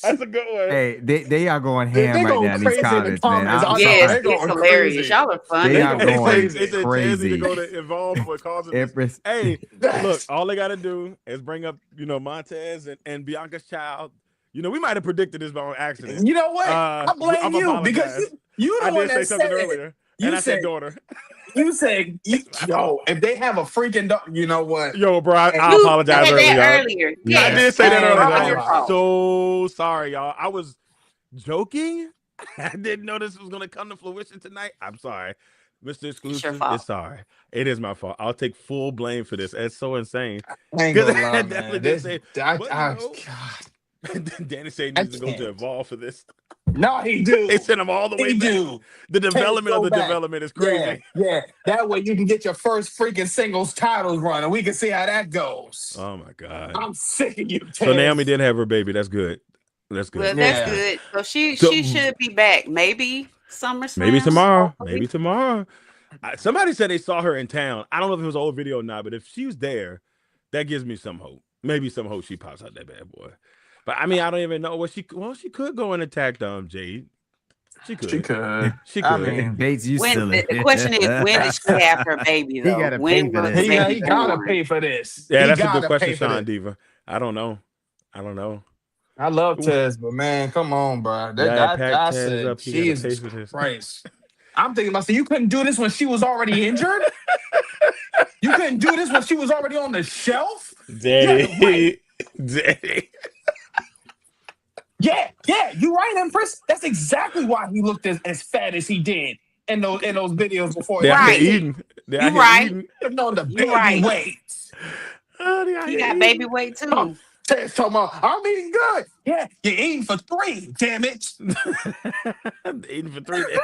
That's a good one. Hey, they are going They ham right go now in crazy these in the comments, man. comments. I'm I Yes, They sorry. going it's hilarious. crazy. Y'all are funny. They are going They said Chaz need crazy. to go to Evolve for causing this. Empress. Hey, look, all they got to do is bring up, Montez and Bianca's child. We might have predicted this by accident. You know what? I blame I'm you apologize. because you the I one did say that something said it. earlier, You and I said said- daughter. You said, if they have a freaking dog, you know what? Yo, bro, I You apologize said earlier, that y'all. earlier. Yeah. I did say that Hey, earlier. all I am right. so sorry, y'all. joking. I didn't know this was going to come to fruition tonight. I'm sorry, Mr. It's your Exclusive. fault. It's sorry. It is my fault. I'll take full blame for this. It's so insane I ain't because gonna I lie, definitely man. did say, but God, Danny said I needs to go to can't. Evolve for this. No, he They do. sent him all the way He back. do. The Tez, development of go the back. development is Yeah, crazy. yeah. That way you can get your first freaking singles titles run, and we can see how that goes. Oh my God. I'm sick of you, So Naomi Tez. did have her baby. That's good. That's good. Well, That's that's Yeah. good. good. So she So should be back. Maybe maybe SummerSlam. tomorrow. Maybe Hopefully. tomorrow. Somebody said they saw her in town. I don't know if it was an old video or not, but if she was there, that gives me some hope. Maybe some hope she pops out that bad boy. But I mean, I don't even know what she. Well, she could go and attack Jade. She could. She could. She I could. mean, Bates, you When silly. the question is, when did she have her baby He though? gotta When pay for was this. the he baby gotta born? pay for this. Yeah, He that's a good gotta question, pay for Sean this. Diva. I don't know. I don't know. I love Tez, but man, come on, bro. Yeah, Pac I Taz is said, up. He got to pay Jesus for this. Christ. I'm thinking about, so you couldn't do this when she was already injured? You couldn't do this when she was already on the shelf? Yeah, right. Daddy. Yeah, you right, Empress. That's exactly why he looked as fat as he did in those videos before. They're out here Right. eating. They're out You here right. eating. Putting on the You baby right. weight. Oh, they're out He here got eating. baby weight too. Tez talking about, I'm eating good. Yeah, you're eating for 3, damn it. Eating for 3 days.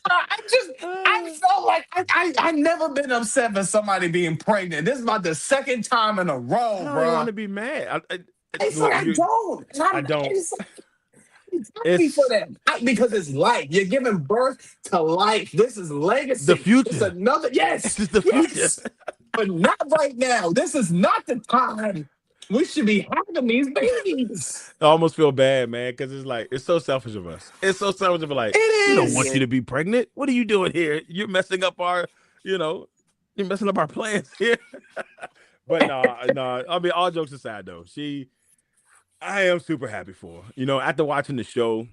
I felt like I never been upset for somebody being pregnant. This is about the second time in a row, I don't bro. want to be mad. It's like I don't. I don't. It's like, I'm happy for them because it's life. You're giving birth to life. This is legacy. The future. It's another. Yes. This is the yes. future. But not right now. This is not the time. We should be having these babies. I almost feel bad, man, because it's like it's so selfish of us. It's so selfish of like It we don't is. want you to be pregnant. What are you doing here? You're messing up our, you're messing up our plans here. But no. I mean, all jokes aside, though, I am super happy for her. After watching the show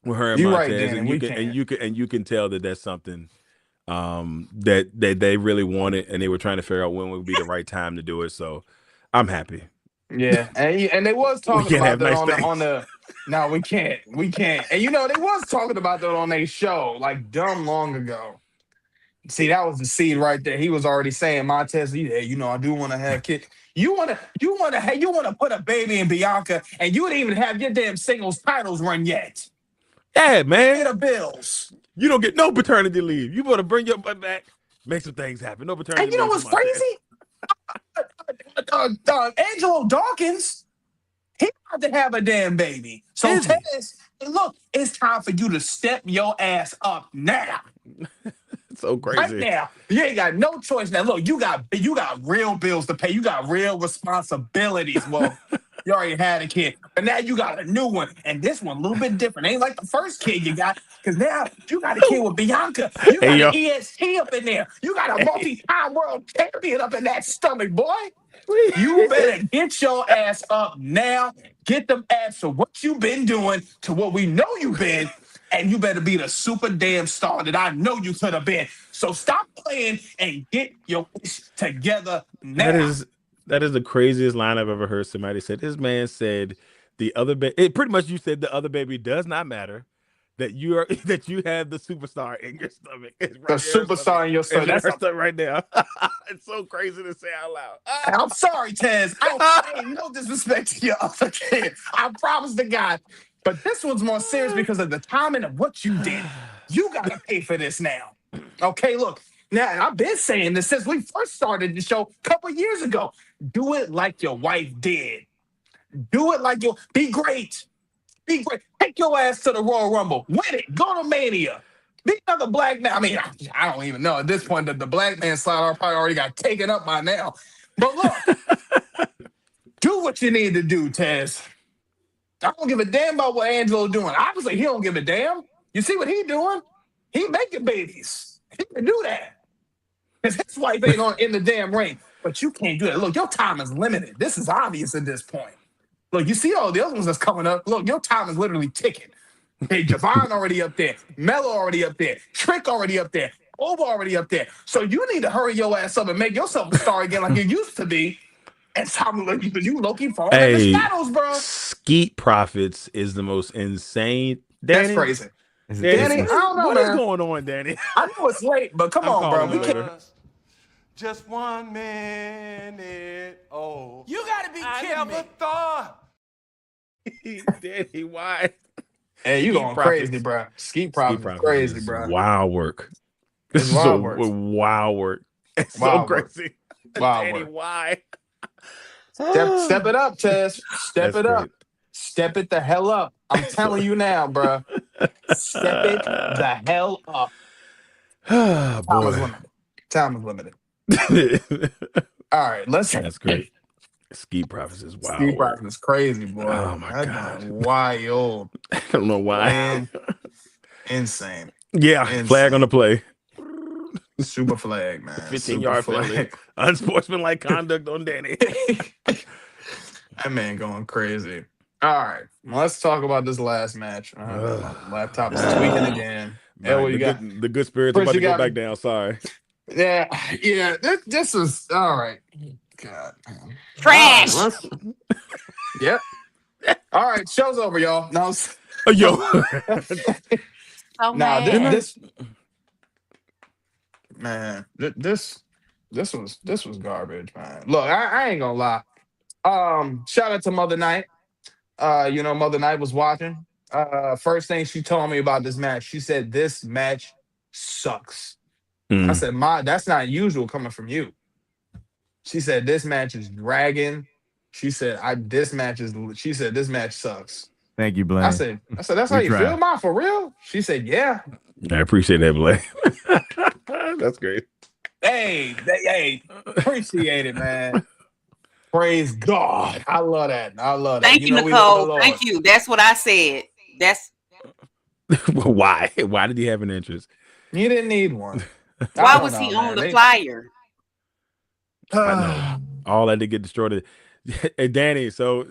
with her and You Montez, right, Danny, and you can tell that that's something that they really wanted, and they were trying to figure out when would be the right time to do it. So I'm happy. Yeah, and they was talking about that nice on the. No, we can't. And they was talking about that on their show like dumb long ago. See, that was the seed right there. He was already saying, Montez, yeah, I do want to have kids. You want to put a baby in Bianca, and you didn't even have your damn singles titles run yet. Yeah, man. Pay the bills. You don't get no paternity leave. You better bring your butt back, make some things happen. No paternity leave. And you know what's crazy? Angelo Dawkins, he about to have a damn baby. So Tez, look, it's time for you to step your ass up now. So crazy. Right now, you ain't got no choice now. Look, you got real bills to pay. You got real responsibilities. Well, you already had a kid, but now you got a new one, and this one a little bit different. Ain't like the first kid you got, because now you got a kid with Bianca. You got an EST up in there. You got a multi-time world champion up in that stomach, boy. You better get your ass up now. Get them ass to what you been doing, to what we know you been. And you better be the super damn star that I know you could have been. So stop playing and get your together now. That is the craziest line I've ever heard somebody say. This man said the other baby. Pretty much you said the other baby does not matter. That you have the superstar in your stomach. It's right the superstar in your stomach. That's her right now. It's so crazy to say out loud. I'm sorry, Tez. I ain't no disrespect to your other kid. I promise to God. But this one's more serious because of the timing of what you did. You got to pay for this now. Okay, look. Now, I've been saying this since we first started the show a couple years ago. Do it like your wife did. Do it like be great. Be great. Take your ass to the Royal Rumble. Win it. Go to Mania. Be another black man. I mean, I don't even know at this point that the black man slot probably already got taken up by now. But look, do what you need to do, Tez. I don't give a damn about what Angelo's doing. Obviously, he don't give a damn. You see what he doing? He making babies. He can do that. Because his wife ain't in the damn ring. But you can't do that. Look, your time is limited. This is obvious at this point. Look, you see all the other ones that's coming up. Look, your time is literally ticking. Okay, Javon already up there. Mello already up there. Trick already up there. Ova already up there. So you need to hurry your ass up and make yourself a star again like you used to be. And Tommy, you low-key falling in the Hey, shadows, bro. Skeet Profits is the most insane. That's Danny, crazy. Danny, Danny, I don't know, what is man. going on, Danny? I know it's late, but come I'm on, bro. calling We him can't. later. Just 1 minute. Oh, You gotta be I kidding never me. thought. Danny, why? Hey, you Skeet going Profits. crazy, bro. Ski Skeet Profits is Profits crazy, is bro. wild work. It's This is wild work. wild work. It's so Wild work. crazy. Wild Danny, work. why? Step it up, Tess. Step That's it up. great. Step it the hell up. I'm telling you now, bro. Step it the hell up. Oh, Time is boy. limited. Time is limited. All right, let's. That's great. Skeet Profits is wild Steve work. Profits is crazy, boy. Oh, my That's God. wild. I don't know why. Man, insane. Yeah, flag on the play. Super flag, man. 15-yard penalty. Unsportsmanlike conduct on Danny. That man going crazy. All right, let's talk about this last match. My laptop is tweaking again. Hey, what you got? The good spirits are Chris, about to you go got back me? down. Sorry. Yeah. This was all right. God. Trash. All right, yep. All right, show's over, y'all. No, Oh, yo. So nah, mad. this man, this was garbage, man. Look, I ain't gonna lie. Shout out to Mother Night. Mother Night was watching. First thing she told me about this match, she said this match sucks. I said, Ma, that's not usual coming from you. She said this match is dragging. She said, she said this match sucks. Thank you, Blaine. I said, that's how We you try. feel, Ma, for real? She said, yeah. I appreciate that, Blaine. That's great. Hey, appreciate it, man. Praise God. I love that. Thank you, We love the Nicole. Lord. Thank you. That's what I said. That's Why? Why did he have an interest? You didn't need one. why was he on the flyer? I know. All that to get destroyed. Hey, Danny, so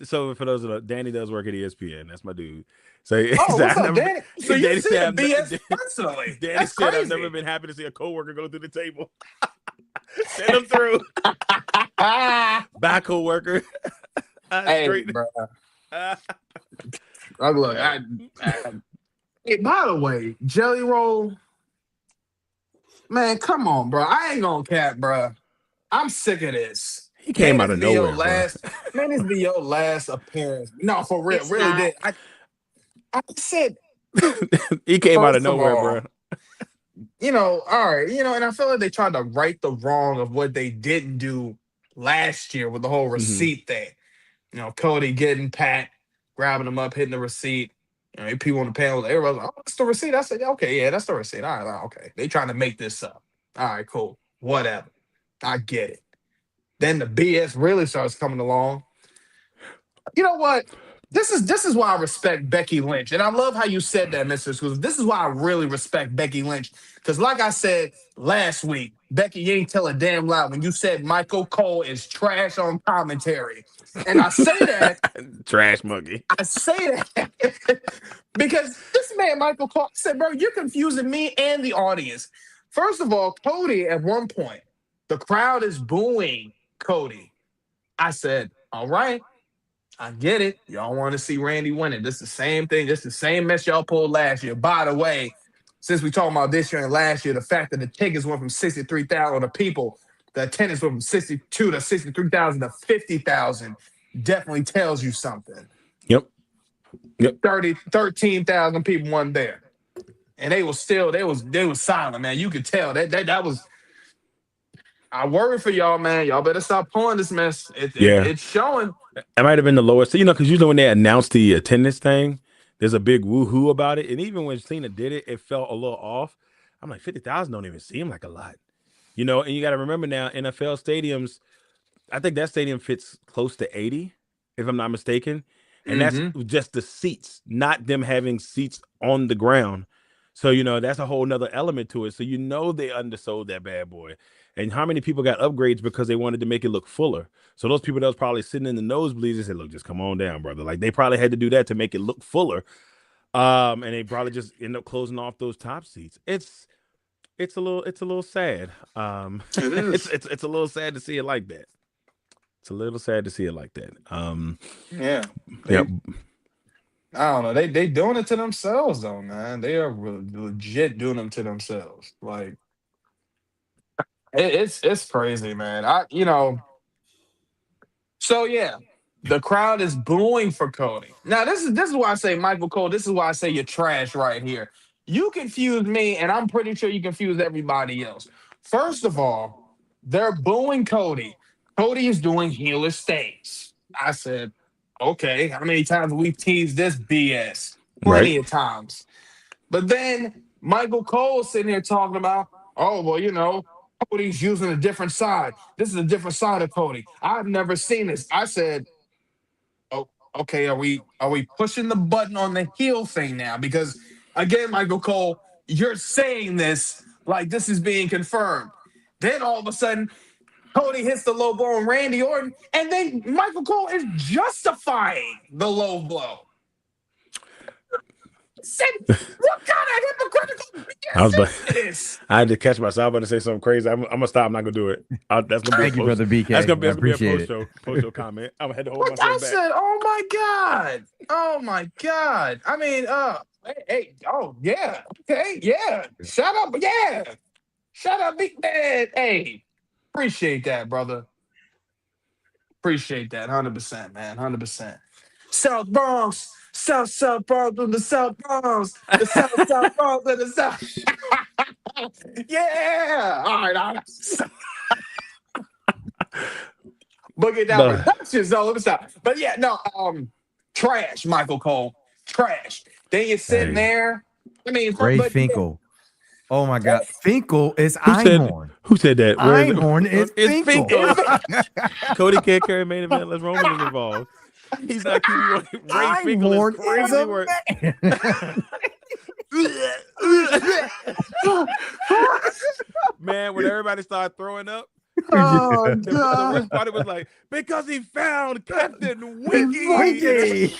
for those that Danny does work at ESPN. That's my dude. So what's up, Danny? So you see the BS personally. Danny That's said, crazy. I've never been happy to see a coworker go through the table. Send him through. Bye, coworker. Hey, bro. Look, hey, by the way, Jelly Roll, man, come on, bro. I ain't gonna cap, bro. I'm sick of this. He came out of nowhere, Man, this be your last appearance. No, for real, It's really not. did. I said, bro. He came out of First of nowhere, all, bro. all right, and I feel like they tried to right the wrong of what they didn't do last year with the whole receipt thing. Cody getting Pat, grabbing him up, hitting the receipt. People on the panel, everybody was like, oh, that's the receipt. I said, okay, yeah, that's the receipt. All right, okay. They trying to make this up. All right, cool. Whatever. I get it. Then the BS really starts coming along. You know what? This is why I respect Becky Lynch. And I love how you said that, Mr. Exclusive. This is why I really respect Becky Lynch. Because like I said last week, Becky, you ain't tell a damn lie when you said Michael Cole is trash on commentary. And I say that Trash monkey. I say that because this man, Michael Cole, said, bro, you're confusing me and the audience. First of all, Cody, at one point, the crowd is booing Cody. I said, all right, I get it. Y'all want to see Randy winning. This is the same thing. This is the same mess y'all pulled last year. By the way, since we talking about this year and last year, the fact that the tickets went from 63,000 to people, the attendance went from 62 to 63,000 to 50,000 definitely tells you something. Yep. 13,000 people weren't there. And they was silent, man. You could tell that was. I worry for y'all, man. Y'all better stop pulling this mess. It's showing. It might have been the lowest. Because usually when they announce the attendance thing, there's a big woohoo about it. And even when Cena did it, it felt a little off. I'm like, 50,000 don't even seem like a lot. And you got to remember now, NFL stadiums, I think that stadium fits close to 80, if I'm not mistaken. And that's just the seats, not them having seats on the ground. So, that's a whole nother element to it. So, they undersold that bad boy. And how many people got upgrades because they wanted to make it look fuller? So those people that was probably sitting in the nosebleeds and said, look, just come on down, brother. Like they probably had to do that to make it look fuller. And they probably just end up closing off those top seats. It's a little sad. It is. It's a little sad to see it like that. It's a little sad to see it like that. Yeah. Yeah. I don't know. They doing it to themselves though, man. They are legit doing them to themselves. Like it's crazy, man. So yeah, the crowd is booing for Cody. Now this is why I say Michael Cole. This is why I say you're trash right here. You confuse me, and I'm pretty sure you confuse everybody else. First of all, they're booing Cody. Cody is doing heelish things. I said, okay, how many times have we teased this BS? Right. Plenty of times. But then Michael Cole sitting here talking about, oh, well, Cody's using a different side. This is a different side of Cody. I've never seen this. I said, oh, okay, are we pushing the button on the heel thing now? Because again, Michael Cole, you're saying this like this is being confirmed. Then all of a sudden, Cody hits the low blow on Randy Orton, and then Michael Cole is justifying the low blow. Said, what kind of hypocritical I was BS like, is this? I had to catch myself. I'm about to say something crazy. I'm gonna stop. I'm not gonna do it. That's gonna be Thank you, brother BK. That's gonna be a appreciate post show comment. I'm gonna have to hold What I myself back. said, oh my god. I mean, hey, oh yeah, okay, yeah. Shut up, yeah. Shut up, big man. Hey, appreciate that, brother. Appreciate that, 100%, man, 100%. South Bronx, South Bronx to the South Bronx, the South Bronx to the South. Yeah, all right. Boogie down No. productions, though. Let me stop. But yeah, no, trash, Michael Cole, trash. Then you're sitting Hey. there. I mean, Ray but- Finkel. Oh my God, Finkel is Who said, Einhorn. who said that? Where is it? Einhorn is It's Finkel. Cody can't carry main event unless Roman is involved. He's not keeping Ray Finkel is Einhorn is crazy a work. Man, when everybody started throwing up, Oh, the God. worst part was like, because he found Captain Wiki. Wiki.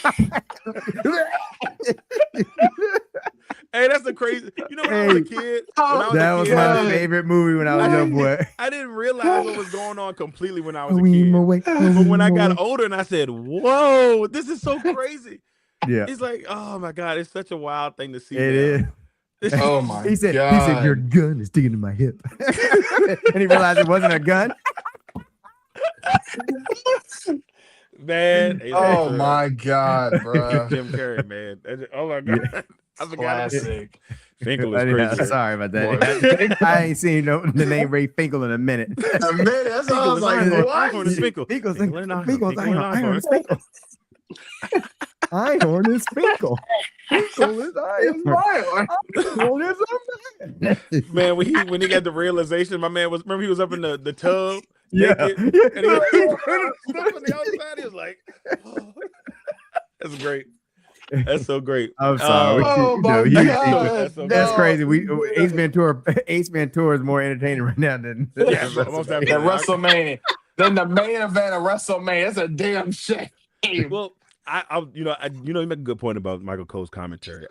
Hey, that's a crazy. You know, when I was a kid, That was my favorite movie when I was a young boy. I didn't realize what was going on completely when I was a We kid. my way, But when I got older and I said, whoa, this is so crazy. Yeah, It's like, oh my God, it's such a wild thing to see. it is. Oh my He said, God. your gun is digging in my hip. And he realized it wasn't a gun. Man. it's Oh like, my God, bro. Jim Carrey, man. Oh my God. Yeah. I forgot. Classic. Finkel is Yeah, crazy. sorry about that. I ain't seen the name Ray Finkel in a minute. A minute. That's what I was like, Einhorn is what? Finkel. Finkel's Finkel and Einhorn. Einhorn is Finkel. Einhorn is Finkel. Finkel is It's Einhorn. wild. Einhorn is a man. Man, when he got the realization, my man was, remember he was up in the tub Yeah. naked, and he was stuff on the outside. He was like, oh. That's great. That's so great. I'm sorry. Oh my you- God. That's No. crazy. Ace Ventura is more entertaining right now than Yeah, most The definitely. WrestleMania. Then the main event of WrestleMania. That's a damn shame. Well, you make a good point about Michael Cole's commentary.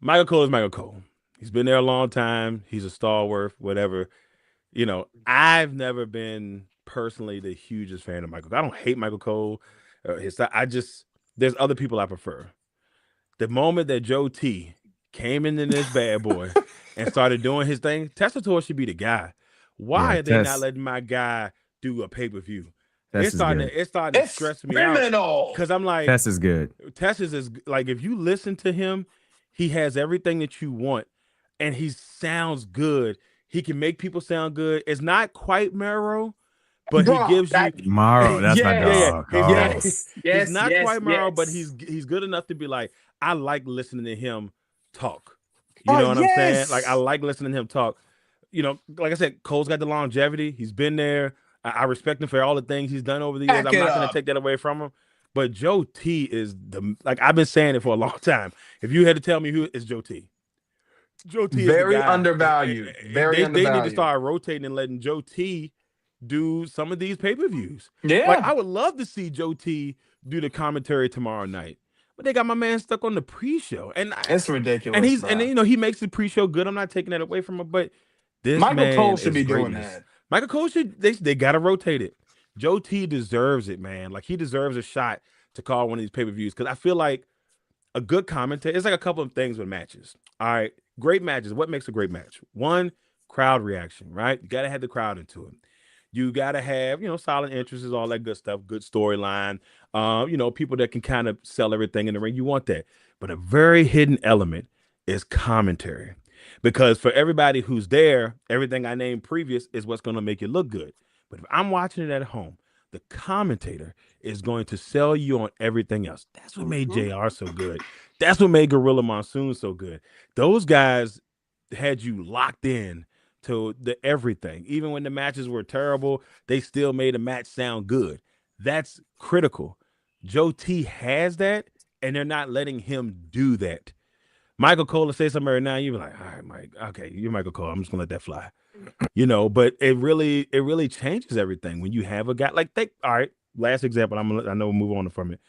Michael Cole is Michael Cole. He's been there a long time. He's a stalwart, whatever. I've never been personally the hugest fan of Michael Cole. I don't hate Michael Cole. There's other people I prefer. The moment that Joe T came into this bad boy and started doing his thing, Testator should be the guy. Why are they not letting my guy do a pay-per-view? It's starting to stress me out. Criminal. Because I'm like, Tess is good. Tessa's is like, if you listen to him, he has everything that you want, and he sounds good. He can make people sound good. It's not quite Mero, but Bro, he gives you Morrow, that's my dog. Yes. Oh. He's not quite Mero, but he's good enough to be like, I like listening to him talk. You know what I'm saying? Like, I like listening to him talk. Like I said, Cole's got the longevity. He's been there. I respect him for all the things he's done over the years. I'm not going to take that away from him. But Joe T is I've been saying it for a long time. If you had to tell me who is Joe T. Joe T Very is the guy. undervalued. Very undervalued. They need to start rotating and letting Joe T do some of these pay-per-views. Yeah. Like, I would love to see Joe T do the commentary tomorrow night. But they got my man stuck on the pre-show. And it's ridiculous. And he makes the pre-show good. I'm not taking that away from him, but this Michael man Cole should is be doing greatness. that. Michael Cole they got to rotate it. Joe T deserves it, man. Like, he deserves a shot to call one of these pay-per-views, because I feel like a good commentator, it's like a couple of things with matches. All right, great matches. What makes a great match? One, crowd reaction, right? You got to have the crowd into it. You got to have, solid entrances, all that good stuff, good storyline, people that can kind of sell everything in the ring. You want that. But a very hidden element is commentary. Because for everybody who's there, everything I named previous is what's going to make it look good. But if I'm watching it at home, the commentator is going to sell you on everything else. That's what made JR so good. That's what made Gorilla Monsoon so good. Those guys had you locked in to the everything. Even when the matches were terrible, they still made a match sound good. That's critical. Joe T has that, and they're not letting him do that. Michael Cole will say something right now, you're like, all right, Mike, okay, you're Michael Cole. I'm just gonna let that fly. But it really changes everything when you have a guy like all right, last example, I know we'll move on from it.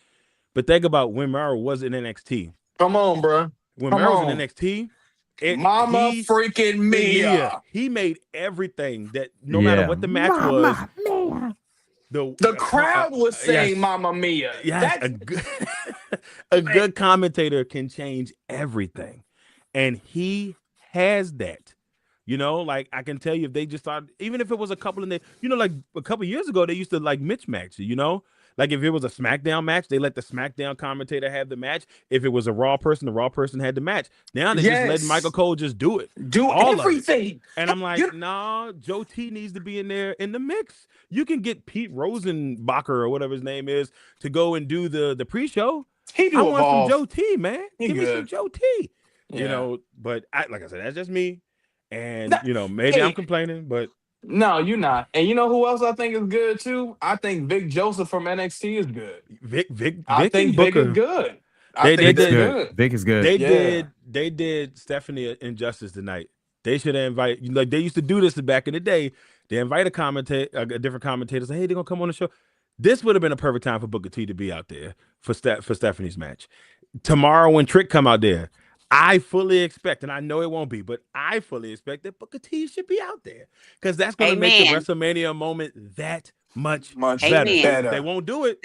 But think about when Mara was in NXT. Come on, bro. When Come Mara was on. in NXT, Mama freaking Mia. He made everything that no matter what the match was. The crowd was saying yes, Mama Mia. Yes, a good commentator can change everything. And he has that. Like, I can tell you, if they just started, even if it was a couple of days, like a couple of years ago, they used to like mismatch it, like if it was a SmackDown match, they let the SmackDown commentator have the match. If it was a Raw person, the Raw person had the match. Now they just let Michael Cole just do it. Do all everything. And I'm like, nah, Joe T needs to be in there in the mix. You can get Pete Rosenbacher or whatever his name is to go and do the pre-show. I want some Joe T, man. Give me some Joe T. But like I said, that's just me. And maybe I'm complaining, but no, you're not. And you know who else I think is good too? I think Vic Joseph from NXT is good. Vic I think Vic is good. Vic is good. They did Stephanie an injustice tonight. They should invite, like they used to do this back in the day. They invite a different commentator, say, hey, they're gonna come on the show. This would have been a perfect time for Booker T to be out there for Stephanie's match. Tomorrow when Trick come out there, I fully expect, and I know it won't be, but I fully expect that Booker T should be out there, because that's going to make the WrestleMania moment that much better. They won't do it.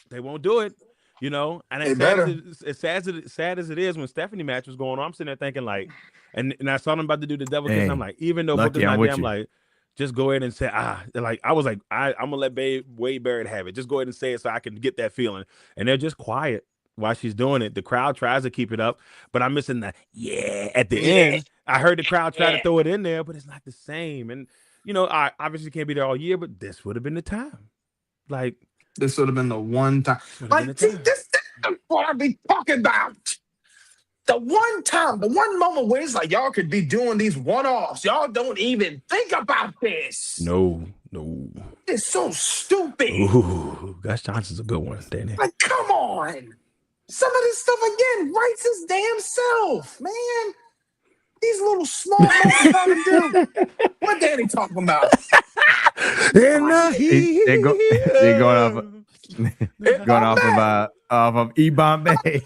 They won't do it. And as sad as it is, when Stephanie match was going on, I'm sitting there thinking like, and I saw them about to do the devil kiss, and I'm like, even though Booker's not there, I'm like, just go ahead and say, like I was like, I'm gonna let Wade Barrett have it. Just go ahead and say it so I can get that feeling. And they're just quiet while she's doing it. The crowd tries to keep it up, but I'm missing the at the end. I heard the crowd try to throw it in there, but it's not the same. And I obviously can't be there all year, but this would have been the time. Like, this would have been the one time. Like, this is what I be talking about. The one time, the one moment where it's like y'all could be doing these one-offs. Y'all don't even think about this. No. It's so stupid. Ooh, Gus Johnson's a good one, Danny. Like, come on. Some of this stuff again writes his damn self, man. These little small moments gotta do. What Danny talking about? They're going off of E Bombay.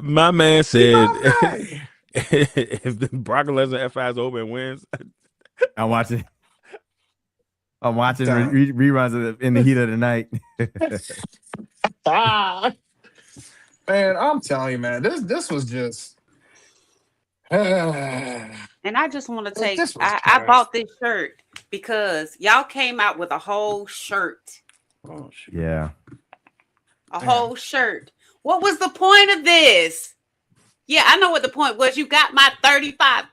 My man said, if the Brock Lesnar F5's over and wins, I'm watching reruns of in the heat of the night. Man, I'm telling you, man, this was just. And I just want to take. I bought this shirt because y'all came out with a whole shirt. Oh, shoot. Yeah. A whole shirt. What was the point of this? Yeah, I know what the point was. You got my $35.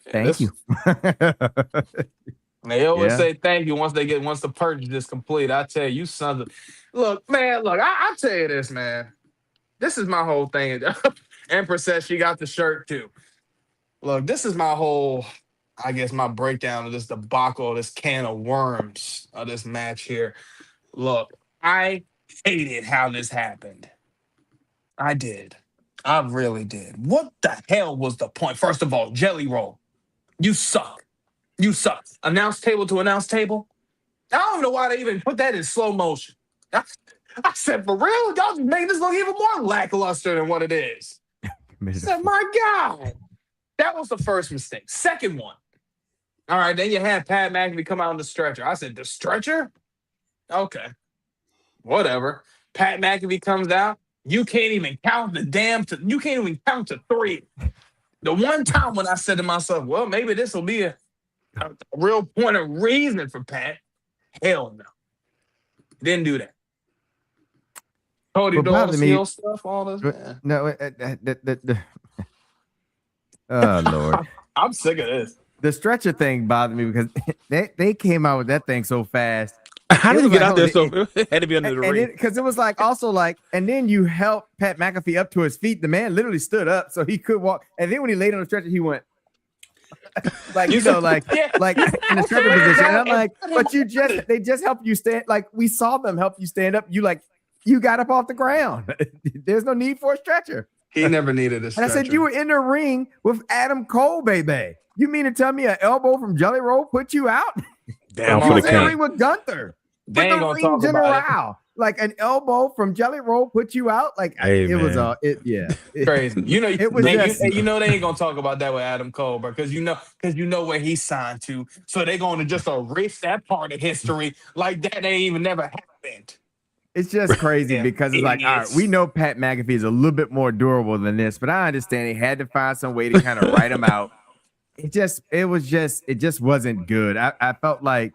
Thank you. They always say thank you once the purchase is complete. I tell you, sons of, look, I tell you this, man. This is my whole thing. Empress says she got the shirt too. Look, this is my whole, I guess, my breakdown of this debacle, this can of worms of this match here. Look, I hated how this happened. I did. I really did. What the hell was the point? First of all, Jelly Roll, you suck. You suck. Announce table to announce table. I don't know why they even put that in slow motion. I said, for real? Y'all just making this look even more lackluster than what it is. I said, my God. That was the first mistake. Second one. All right, then you had Pat McAfee come out on the stretcher. I said, the stretcher? Okay, whatever. Pat McAfee comes out. You can't even count you can't even count to three. The one time when I said to myself, well, maybe this will be a real point of reason for Pat. Hell no. Didn't do that. Cody What do all bothered the me- skill stuff, all this. Man. No, oh Lord. I'm sick of this. The stretcher thing bothered me because they came out with that thing so fast. How did It he was get like, out there? oh, So it had to be under the ring. Because it was like also like, and then you helped Pat McAfee up to his feet. The man literally stood up so he could walk. And then when he laid on the stretcher, he went like, you know, like Yeah. like in the stretcher position. And I'm like, but they just helped you stand. Like we saw them help you stand up. You got up off the ground. There's no need for a stretcher. He never needed a And stretcher. I said, you were in the ring with Adam Cole, baby. You mean to tell me an elbow from Jelly Roll put you out? Down You for You the was in the ring count. with Gunther. They ain't With the gonna ring talk about it. general. Like an elbow from Jelly Roll put you out. Like Hey, it was man. Crazy. You know, It was just- you know they ain't gonna talk about that with Adam Cole, bro, because you know where he's signed to. So they're gonna just erase that part of history like that ain't even never happened. It's just crazy Yeah, because it's like, all right, idiots. we know Pat McAfee is a little bit more durable than this, but I understand they had to find some way to kind of write him out. It just wasn't good. I felt like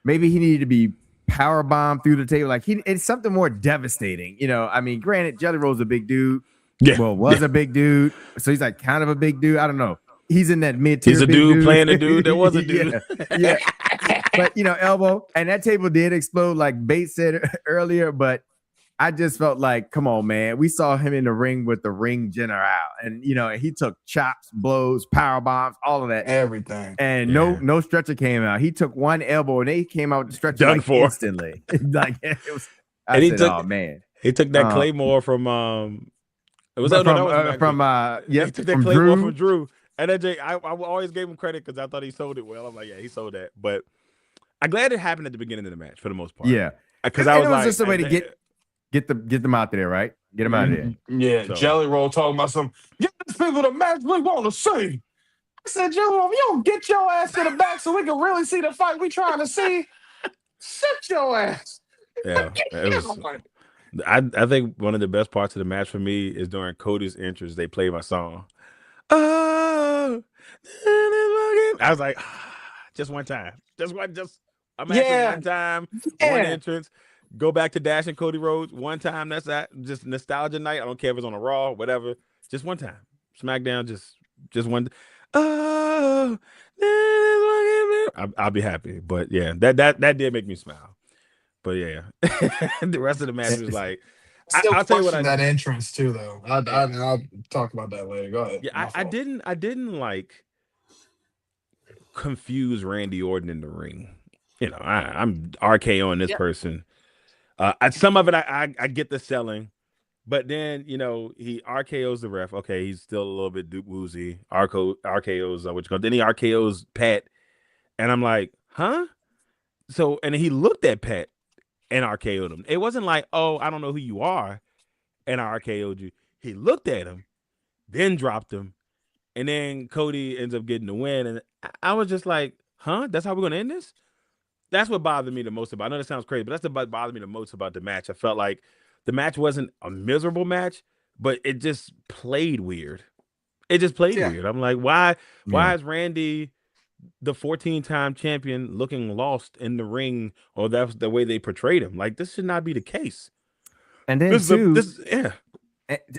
maybe he needed to be power bombed through the table. Like it's something more devastating. You know, I mean, granted, Jelly Roll's a big dude. Yeah. Well, was a big dude. So he's like kind of a big dude. I don't know. He's in that mid-tier. He's a big dude playing a dude that was a dude. yeah. But you know, elbow, and that table did explode, like Bates said earlier. But I just felt like, come on, man. We saw him in the ring with the ring general, and you know, he took chops, blows, power bombs, all of that, Everything. and Yeah. no stretcher came out. He took one elbow, and they came out with the stretcher Done like for. instantly. Like it was. I And he said, took- oh man. He took that Uh, Claymore from it was But that was from McAfee. yeah, He took that from Claymore Drew. from Drew. And then I always gave him credit because I thought he sold it well. I'm like, yeah, he sold that. But I'm glad it happened at the beginning of the match for the most part. Yeah, Because And I was it was like, just a way to get them out there, right? Get them out of there. Yeah, So- Jelly Roll talking about some get these people the match we want to see. I said, Jelly Roll, if you don't get your ass to the back so we can really see the fight we trying to see, sit your ass. Yeah, it was. I think one of the best parts of the match for me is during Cody's entrance. They play my song. Oh, I was like, just one time, just I'm Yeah. one time, Yeah. one entrance. Go back to Dash and Cody Rhodes one time. That's that. Just nostalgia night. I don't care if it's on a Raw, whatever. Just one time. SmackDown. Just one. Oh, I'll be happy. But yeah, that did make me smile. But yeah, the rest of the match was like. I'll tell you what that entrance too, though. I'll talk about that later. Go ahead. Yeah, I didn't like confuse Randy Orton in the ring. You know, I'm RKOing this person. Some of it I get the selling, but then you know he RKO's the ref. Okay, he's still a little bit woozy. RKO's what you call. Then he RKO's Pat, and I'm like, huh? So and he looked at Pat and RKO'd him. It wasn't like, oh, I don't know who you are, and I RKO'd you. He looked at him, then dropped him, and then Cody ends up getting the win. And I was just like, huh? That's how we're gonna end this? That's what bothered me the most about. I know that sounds crazy, but that's what bothered me the most about the match. I felt like the match wasn't a miserable match, but it just played weird. It just played weird. I'm like, why is Randy, the 14-time champion, looking lost in the ring? Or that's the way they portrayed him. Like, this should not be the case. And then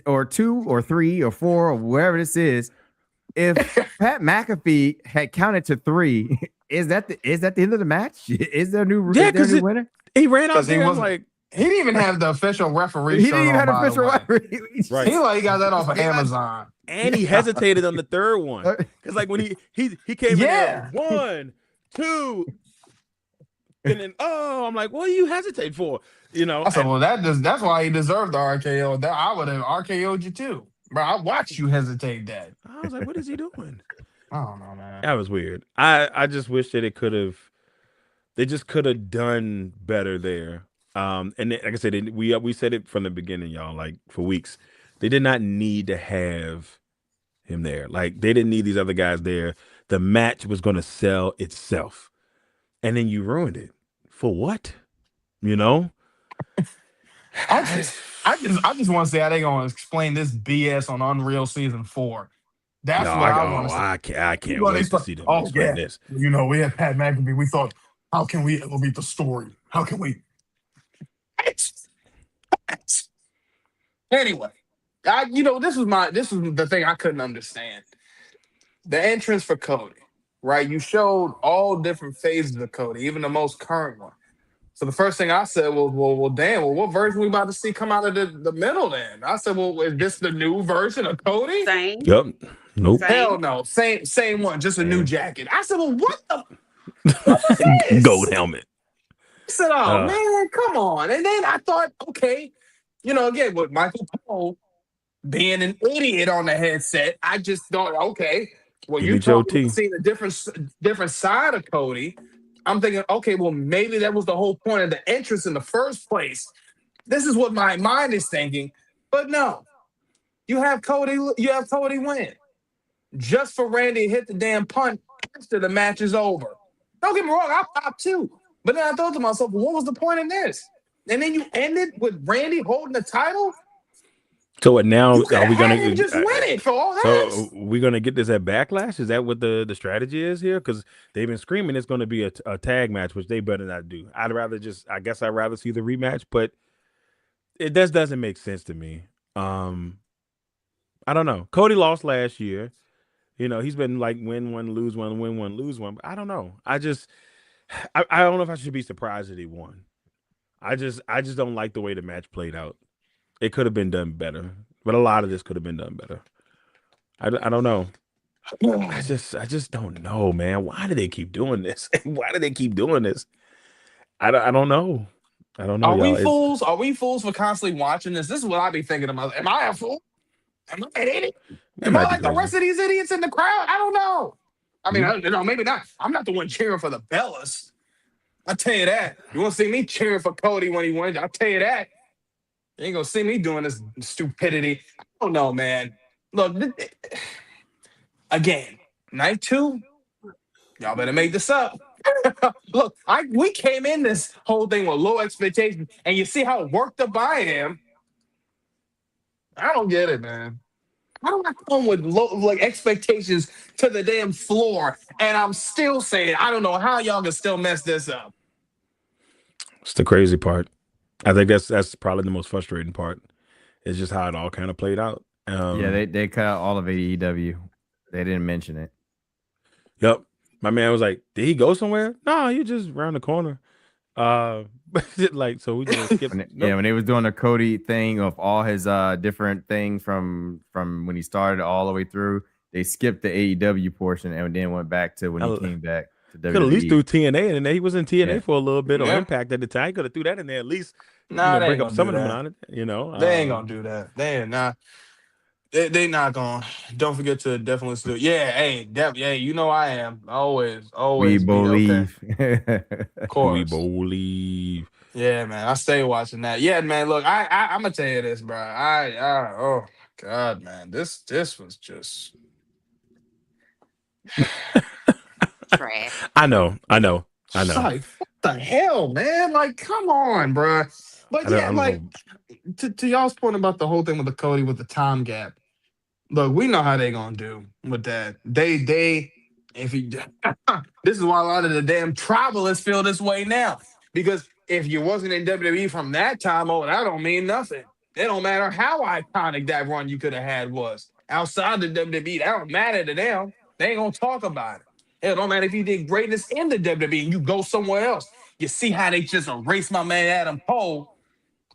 or 2 or 3 or 4 or wherever this is, if Pat McAfee had counted to 3, is that the end of the match? Is there a new winner? He ran out there like he didn't even have the official referee. He didn't even have the official referee. Right. He got that off of Amazon. And he hesitated on the third one. Because like when he came in there, 1, 2, and then I'm like, what do you hesitate for? You know, I said, well, that's why he deserved the RKO. I would have RKO'd you too. Bro, I watched you hesitate that. I was like, what is he doing? I don't know, man. That was weird. I just wish that they just could have done better there. And then, like I said, we said it from the beginning, y'all, like for weeks. They did not need to have him there. Like they didn't need these other guys there. The match was going to sell itself, and then you ruined it for what? You know? I just want to see how they gonna explain this BS on Unreal Season 4. No, That's what I want to see. I You can't know, they wait to start, see them oh explain yeah, this. you know, we had Pat McAfee. We thought, how can we elevate the story? How can we? Anyway, this was the thing I couldn't understand. The entrance for Cody, right? You showed all different phases of Cody, even the most current one. So the first thing I said was, well, damn, well, what version we about to see come out of the middle then? I said, well, is this the new version of Cody? Same. Yep. Nope. Hell Same. no. Same one, just a new Same. jacket. I said, well, what the fuck is Gold this? helmet. I said, oh Uh, man, come on. And then I thought, okay, again, with Michael Cole being an idiot on the headset, I just thought, okay, well, give you me Joe talking about T. seeing a different side of Cody. I'm thinking, okay, well, maybe that was the whole point of the entrance in the first place. This is what my mind is thinking. But no, you have Cody win. Just for Randy to hit the damn punt after the match is over. Don't get me wrong, I popped too. But then I thought to myself, well, what was the point in this? And then you ended with Randy holding the title? So what now? You could Are have we had gonna? him just win it for all that. So we gonna get this at Backlash? Is that what the strategy is here? Because they've been screaming it's going to be a tag match, which they better not do. I guess I'd rather see the rematch, but it just doesn't make sense to me. I don't know. Cody lost last year. He's been like win one, lose one, win one, lose one. But I don't know. I don't know if I should be surprised that he won. I just don't like the way the match played out. It could have been done better, but a lot of this could have been done better. I don't know. I just don't know, man. Why do they keep doing this? Why do they keep doing this? I don't know. I don't know, Are we y'all. It's fools? Are we fools for constantly watching this? This is what I be thinking to myself. Am I a fool? Am I an idiot? We Am I might be like the crazy. rest of these idiots in the crowd? I don't know. I mean, Hmm? maybe not. I'm not the one cheering for the Bellas. I'll tell you that. You want to see me cheering for Cody when he wins? I'll tell you that. You ain't gonna see me doing this stupidity. I don't know, man. Look, again, night 2, y'all better make this up. Look, we came in this whole thing with low expectations, and you see how worked up I am. I don't get it, man. How do I come with low expectations to the damn floor, and I'm still saying I don't know how y'all can still mess this up. It's the crazy part. I think that's probably the most frustrating part. It's just how it all kind of played out. Yeah, they cut out all of AEW. They didn't mention it. Yep. My man was like, "Did he go somewhere?" No, you just around the corner. Like so we just skip. Yeah, when they was doing the Cody thing of all his different things from when he started all the way through, they skipped the AEW portion and then went back to when he came back to Could at least WWE. do TNA, and then he was in TNA Yeah. for a little bit or Yeah. Impact at the time. Could have threw that in there at least. Nah, they Break ain't up gonna some do of them that. on it. They ain't gonna do that. They ain't not. They not gonna. Don't forget to definitely still. Yeah, hey, hey, I am We always be okay. believe. Of We course. believe. Yeah, man. I stay watching that. Yeah, man. Look, I'm gonna tell you this, bro. Oh God, man. This was just. Trash. I know. Like, what the hell, man? Like, come on, bro. But I yeah, don't like know. to y'all's point about the whole thing with the Cody with the time gap. Look, we know how they gonna do with that. If you this is why a lot of the damn tribalists feel this way now. Because if you wasn't in WWE from that time on, that don't mean nothing. It don't matter how iconic that run you could have had was. Outside the WWE, that don't matter to them. They ain't gonna talk about it. It don't matter if you did greatness in the WWE and you go somewhere else. You see how they just erased my man Adam Cole.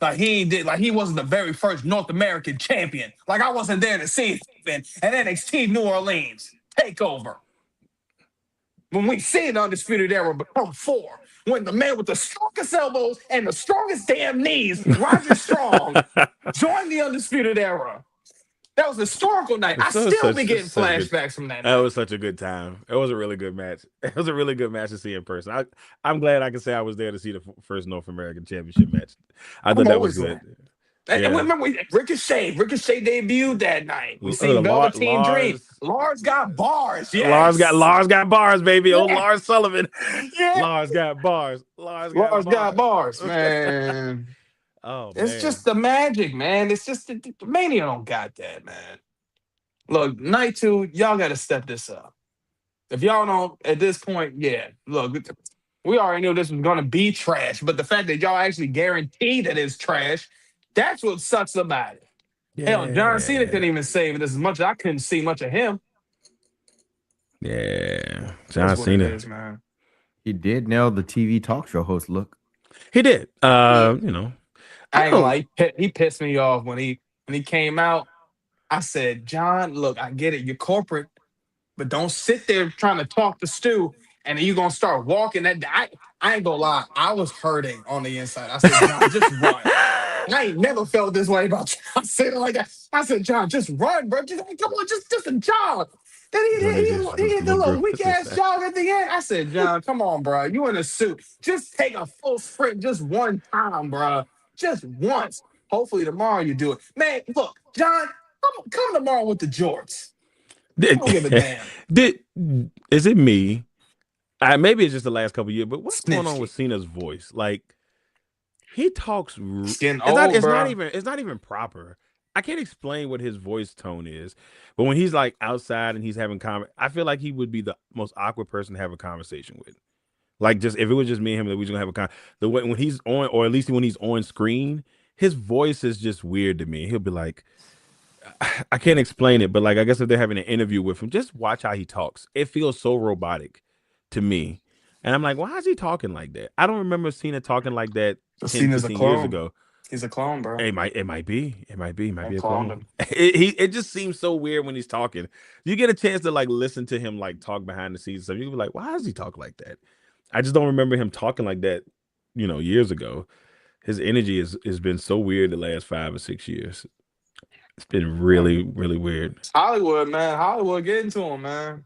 Like he wasn't the very first North American champion. Like I wasn't there to see it happen. And NXT New Orleans takeover. When we see the Undisputed Era become 4, when the man with the strongest elbows and the strongest damn knees, Roger Strong, joined the Undisputed Era. That was a historical night. I still be getting such good. flashbacks from that That night. was such a good time. It was a really good match. It was a really good match to see in person. I'm glad I can say I was there to see the first North American Championship match. I I'm thought that was always good. there. And Yeah. remember, Ricochet debuted that night. We L- seen Lar- Velveteen Dream. Lars Lars got bars. Lars Yes. got bars, baby. Oh, Yeah. Lars Sullivan. Yeah. Lars got bars. Lars got Lars got bars. bars, man. Oh It's man. just the magic, man. It's just the Mania don't got that, man. Look, night 2, y'all got to step this up. If y'all don't, at this point, yeah. Look, we already knew this was gonna be trash, but the fact that y'all actually guarantee that it's trash, that's what sucks about it. Hell, John Cena couldn't even save it as much. I couldn't see much of him. Yeah. John That's what it Cena. is, man. He did nail the TV talk show host look. He did. Yeah. You know. I ain't don't- gonna lie, he pissed me off when he came out. I said, John, look, I get it, you're corporate, but don't sit there trying to talk to Stu, and then you're gonna start walking that. I ain't gonna lie, I was hurting on the inside. I said, John, just run. I ain't never felt this way about John Cena like that. I said, John, just run, bro. Just come on, just a jog. Then he hit the little weak ass jog at the end. I said, John, come on, bro. You in a suit. Just take a full sprint just one time, bro. Just once. Hopefully tomorrow you do it. Man, look, John, come tomorrow with the jorts. I don't give a damn. Is it me? Maybe it's just the last couple of years, but what's going on Snitchy. with Cena's voice? Like, he talks. It's getting It's not, old, it's bro. not even. It's not even proper. I can't explain what his voice tone is, but when he's like outside and he's having I feel like he would be the most awkward person to have a conversation with. Like, just if it was just me and him that we was gonna have the way when he's on, or at least when he's on screen, his voice is just weird to me. He'll be like, I can't explain it, but like, I guess if they're having an interview with him, just watch how he talks. It feels so robotic to me. And I'm like, why is he talking like that? I don't remember Cena talking like that 10, Cena's a 15 clone. years ago. He's a clone, bro. It might be a cloned clone. him. It just seems so weird when he's talking. You get a chance to like listen to him like talk behind the scenes, so you can be like, why does he talk like that? I just don't remember him talking like that, years ago. His energy has been so weird the last 5 or 6 years. It's been really, really weird. It's Hollywood, man. Hollywood getting to him, man.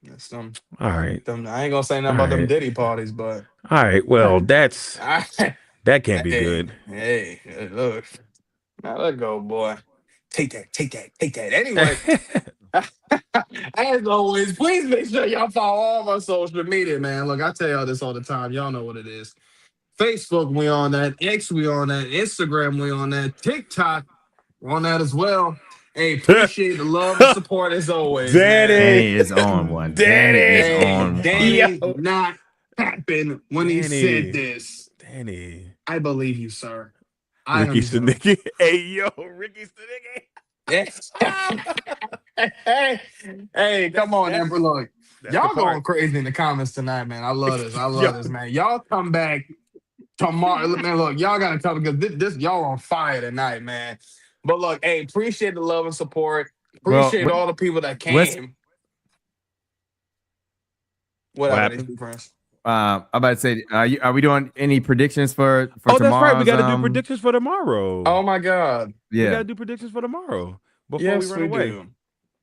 That's All right. I ain't gonna say nothing about them Diddy parties, but All right. Well, that can't be hey, good. Hey, look. Now let go, boy. Take that. Anyway, as always, please make sure y'all follow all of our social media, man. Look, I tell y'all this all the time. Y'all know what it is. Facebook, we on that. X, we on that. Instagram, we on that. TikTok, we're on that as well. Hey, appreciate the love and support as always. Daddy. Man. Danny is on one. Danny is on one. Danny not happen when he Danny. said this. Danny. I believe you, sir. Ricky Stenicki. Hey, yo, Ricky Stenicki. Hey, come on, Emperor. Look, That's y'all the part. going crazy in the comments tonight, man. I love this. I love this, man. Y'all come back tomorrow. Man, look, y'all gotta come because this y'all on fire tonight, man. But look, hey, appreciate the love and support. Appreciate all the people that came. What happened, Prince? I'm about to say, are we doing any predictions for Oh, tomorrow? that's right. We got to do predictions for tomorrow. Oh my God. We got Yeah. to do predictions for tomorrow before Yes, we run we away. do.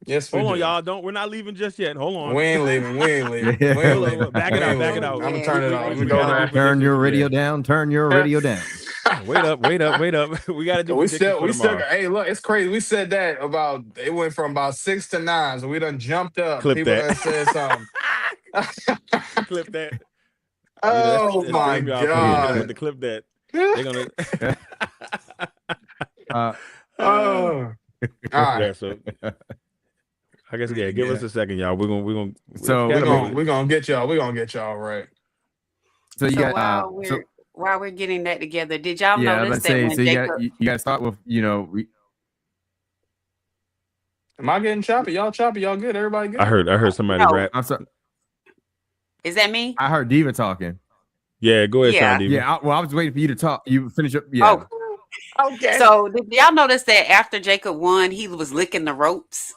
Yes, we Hold on, do. y'all. We're not leaving just yet. Hold on. We ain't leaving. We ain't leaving. Yeah. We ain't Hold on, leaving. back it We out, ain't back it leaving. out. I'm gonna turn it off. We We go gotta back. do Turn your predictions, radio down. Turn your radio down. Wait up. We got to do We predictions still, for tomorrow. hey, look, it's crazy. We said that about, it went from about 6 to 9, so we done jumped up. Clip People that. done said something. Clip that. Oh That's my StreamYard for you. God. With the clip that. They're going to. Oh. All right. Yeah, so I guess give us a second, y'all. We're gonna So We're gonna get y'all. We're gonna get y'all right. So you So got while we're getting that together, did y'all yeah. notice Let's that say when so. Jacob? You got to start with Am I getting choppy? Y'all choppy? Y'all good? Everybody good? I heard somebody No. rap. I'm sorry. Is that me? I heard Diva talking. Yeah, go ahead, Yeah. Sean Diva. Yeah. I was waiting for you to talk. You finish up. Yeah. Oh, Okay. so did y'all notice that after Jacob won, he was licking the ropes?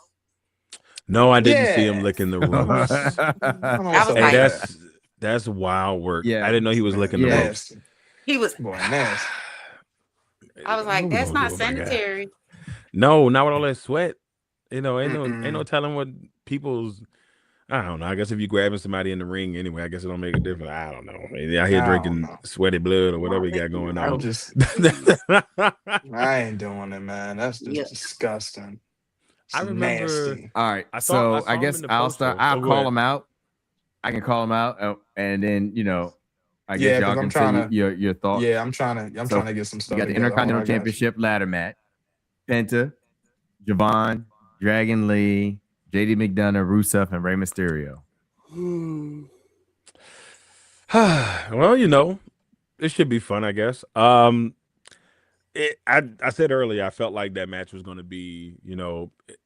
No, I didn't see Yeah. him licking the ropes. I was Hey, like- that's wild work. Yeah. I didn't know he was licking the Yeah. ropes. He was. Boy, nasty. I was like, What we that's gonna not do about that? sanitary. No, not with all that sweat. Ain't Mm-mm. no telling what people's I don't know. I guess if you grabbing somebody in the ring anyway, I guess it don't make a difference. I don't know. Maybe out here I don't drinking know. sweaty blood or whatever you got going I'm on. just, I ain't doing it, man. That's Yeah. just disgusting. It's I remember nasty. All right, I so I saw him in guess the I'll post start. show. I'll Oh, go call ahead. him out. I can call him out, and then I guess Yeah, y'all because I'm can trying say to. your thoughts. Yeah, I'm So trying to get some we stuff got the together. Hold on, I Intercontinental got you. Championship ladder match: Penta, Javon, Dragon Lee, JD McDonough, Rusev, and Rey Mysterio. Hmm. Well, it should be fun, I guess. I said earlier, I felt like that match was going to be,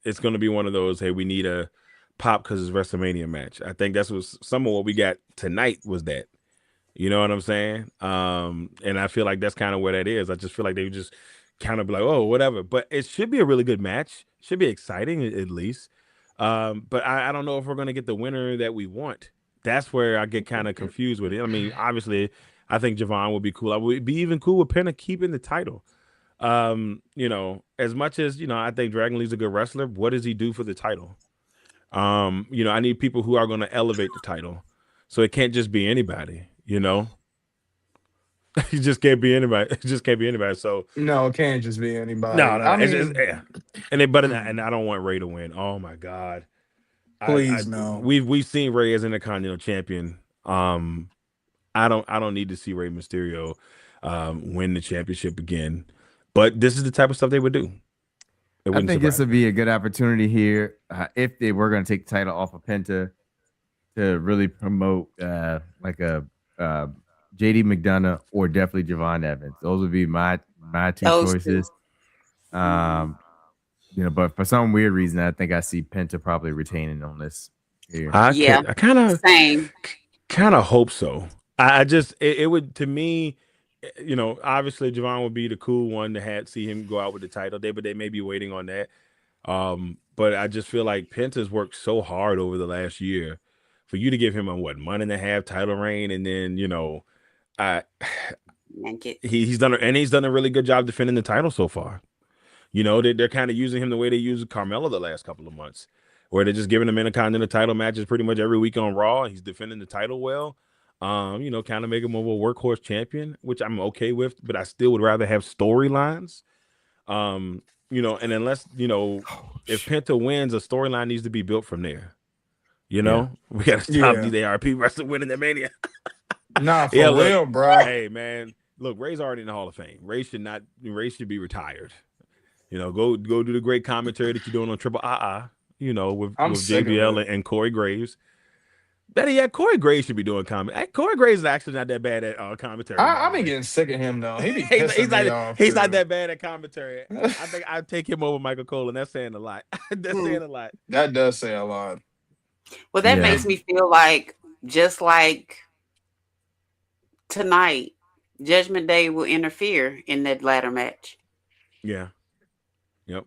it's going to be one of those, hey, we need a pop because it's WrestleMania match. I think that's what some of what we got tonight was that. You know what I'm saying? And I feel like that's kind of where that is. I just feel like they would just kind of be like, oh, whatever. But it should be a really good match. Should be exciting at least. But I don't know if we're going to get the winner that we want. That's where I get kind of confused with it. I mean, obviously, I think Javon would be cool. I would be even cool with Penta keeping the title. As much as I think Dragon Lee's a good wrestler, what does he do for the title? I need people who are going to elevate the title, so it can't just be anybody. He just can't be anybody. It just can't be anybody. So No, it can't just be no, anybody. no, I it's just mean, yeah. And I don't want Ray to win. Oh my god, I please no. we've seen Ray as an Intercontinental Champion. I don't need to see Ray Mysterio win the championship again. But this is the type of stuff they would do. It I wouldn't think this surprise would me. be a good opportunity here if they were going to take the title off of Penta to really promote like a JD McDonough or definitely Javon Evans. Those would be my two Those two. choices. Um, but for some weird reason, I think I see Penta probably retaining on this here. Yeah. I kind of Same. hope so. I just it would to me, obviously Javon would be the cool one to see him go out with the title. But they may be waiting on that. But I just feel like Penta's worked so hard over the last year for you to give him a month and a half title reign, and then I Yank it. he's done a really good job defending the title so far. They're kind of using him the way they use Carmelo the last couple of months, where they're just giving him Intercontinental title matches pretty much every week on Raw. He's defending the title well. Kind of make him more of a workhorse champion, which I'm okay with, but I still would rather have storylines. And unless, if Penta wins, a storyline needs to be built from there. Yeah. We got to stop Yeah. these ARP wrestlers winning the Mania. Nah, Yeah, for look, real, bro. hey man, look, Ray's already in the Hall of Fame. Ray should be retired. Go do the great commentary that you're doing on Triple I'm with sick of JBL it. and Corey Graves. Better yet, Corey Graves should be doing commentary. Corey Graves is actually not that bad at commentary, by I've the been way. getting sick of him though. He be he's, pissing he's me not off he's not too. that bad at commentary. I think I'd take him over Michael Cole, and that's saying a lot. That's saying a lot. That does say a lot. Well, that Yeah. makes me feel like just like tonight, Judgment Day will interfere in that ladder match. Yeah. Yep.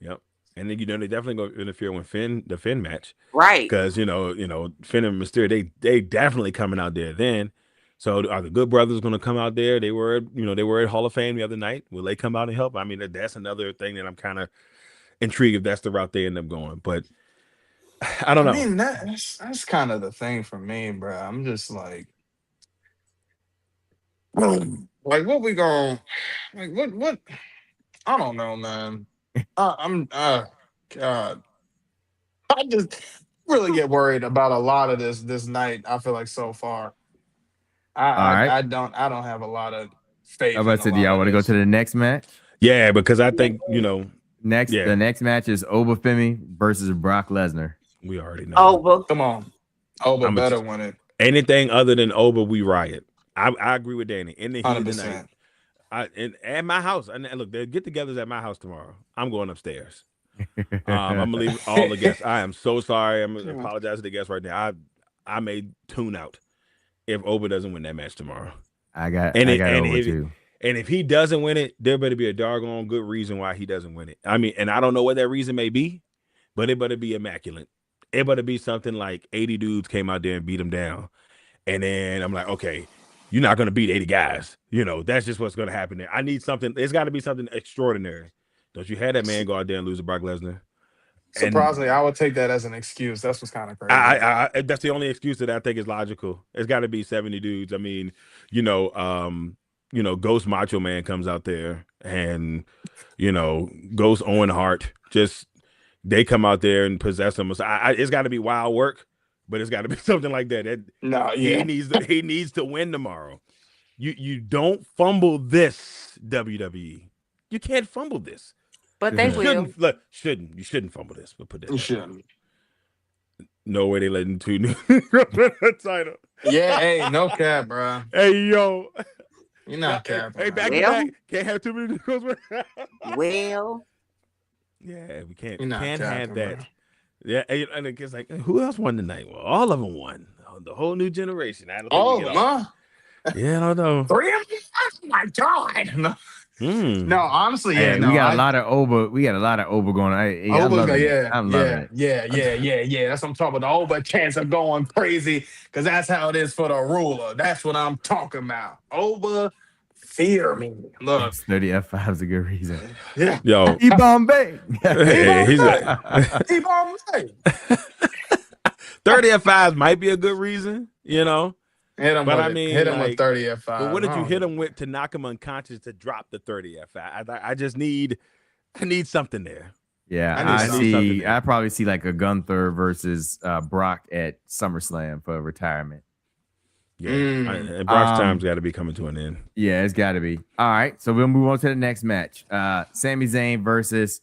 Yep. And then they definitely go interfere with the Finn match. Right. Because Finn and Mysterio, they definitely coming out there then. So are the Good Brothers going to come out there? They were at Hall of Fame the other night. Will they come out and help? I mean, that's another thing that I'm kind of intrigued if that's the route they end up going. But I don't I know. mean, that's kind of the thing for me, bro. I'm just like what we going like what I don't know, man. I'm God. I just really get worried about a lot of this night. I feel like so far, I All I, right. I don't have a lot of I faith about in to a say, do lot y'all of want to go this. to the next match? Yeah, because I think, The yeah, next match is Obafemi versus Brock Lesnar. we already know. Oh, well, Come on, Oba I'm better win it. anything other than Oba, we riot. I agree with Danny. In the heat of the night. 100%. At my house, and look, the get-togethers at my house tomorrow. I'm going upstairs. I'm gonna leave all the guests. I am so sorry. I'm gonna apologize to the guests right now. I may tune out if Oba doesn't win that match tomorrow. I got And over too. if he doesn't win it, there better be a doggone good reason why he doesn't win it. I mean, and I don't know what that reason may be, but it better be immaculate. It better be something like 80 dudes came out there and beat him down, and then I'm like, okay, you're not gonna beat 80 guys. That's just what's gonna happen there. I need something. It's got to be something extraordinary. Don't you have that man go out there and lose to Brock Lesnar? Surprisingly, I would take that as an excuse. That's what's kind of crazy. That's the only excuse that I think is logical. It's got to be 70 dudes. I mean, Ghost Macho Man comes out there, and Ghost Owen Hart, just they come out there and possess him. So it's got to be wild work, but it's got to be something like that. He needs to win tomorrow. You don't fumble this, WWE. You can't fumble this. But they will. You shouldn't fumble this. But put that. You shouldn't. No way they letting two new title. Yeah, hey, no cap, bro. Hey, yo. You're not capping. Hey, back to back. Can't have too many girls. Well. Yeah, we can't. Can't have that. Bro. Yeah, and it's like, who else won tonight? Well, all of them won. The whole new generation. All of them, huh? Yeah, I don't know. 3 of them? Oh my God. No. No, honestly, yeah. We got a lot of Oba. We got a lot of Oba going. I'm loving it. Yeah. That's what I'm talking about. The Oba chants are going crazy because that's how it is for the ruler. That's what I'm talking about. Oba, fear me. Look, 30 F5 is a good reason. Yeah. Yo, E-Bombay. He's E-Bombay. 30 F5 might be a good reason, Hit him, but hit him with 30 F5. But what did you hit him with to knock him unconscious to drop the 30 F5? I just need something there. Yeah, I probably see like a Gunther versus Brock at SummerSlam for retirement. Yeah, and Brock's time's got to be coming to an end. Yeah, it's got to be. All right, so we'll move on to the next match. Sami Zayn versus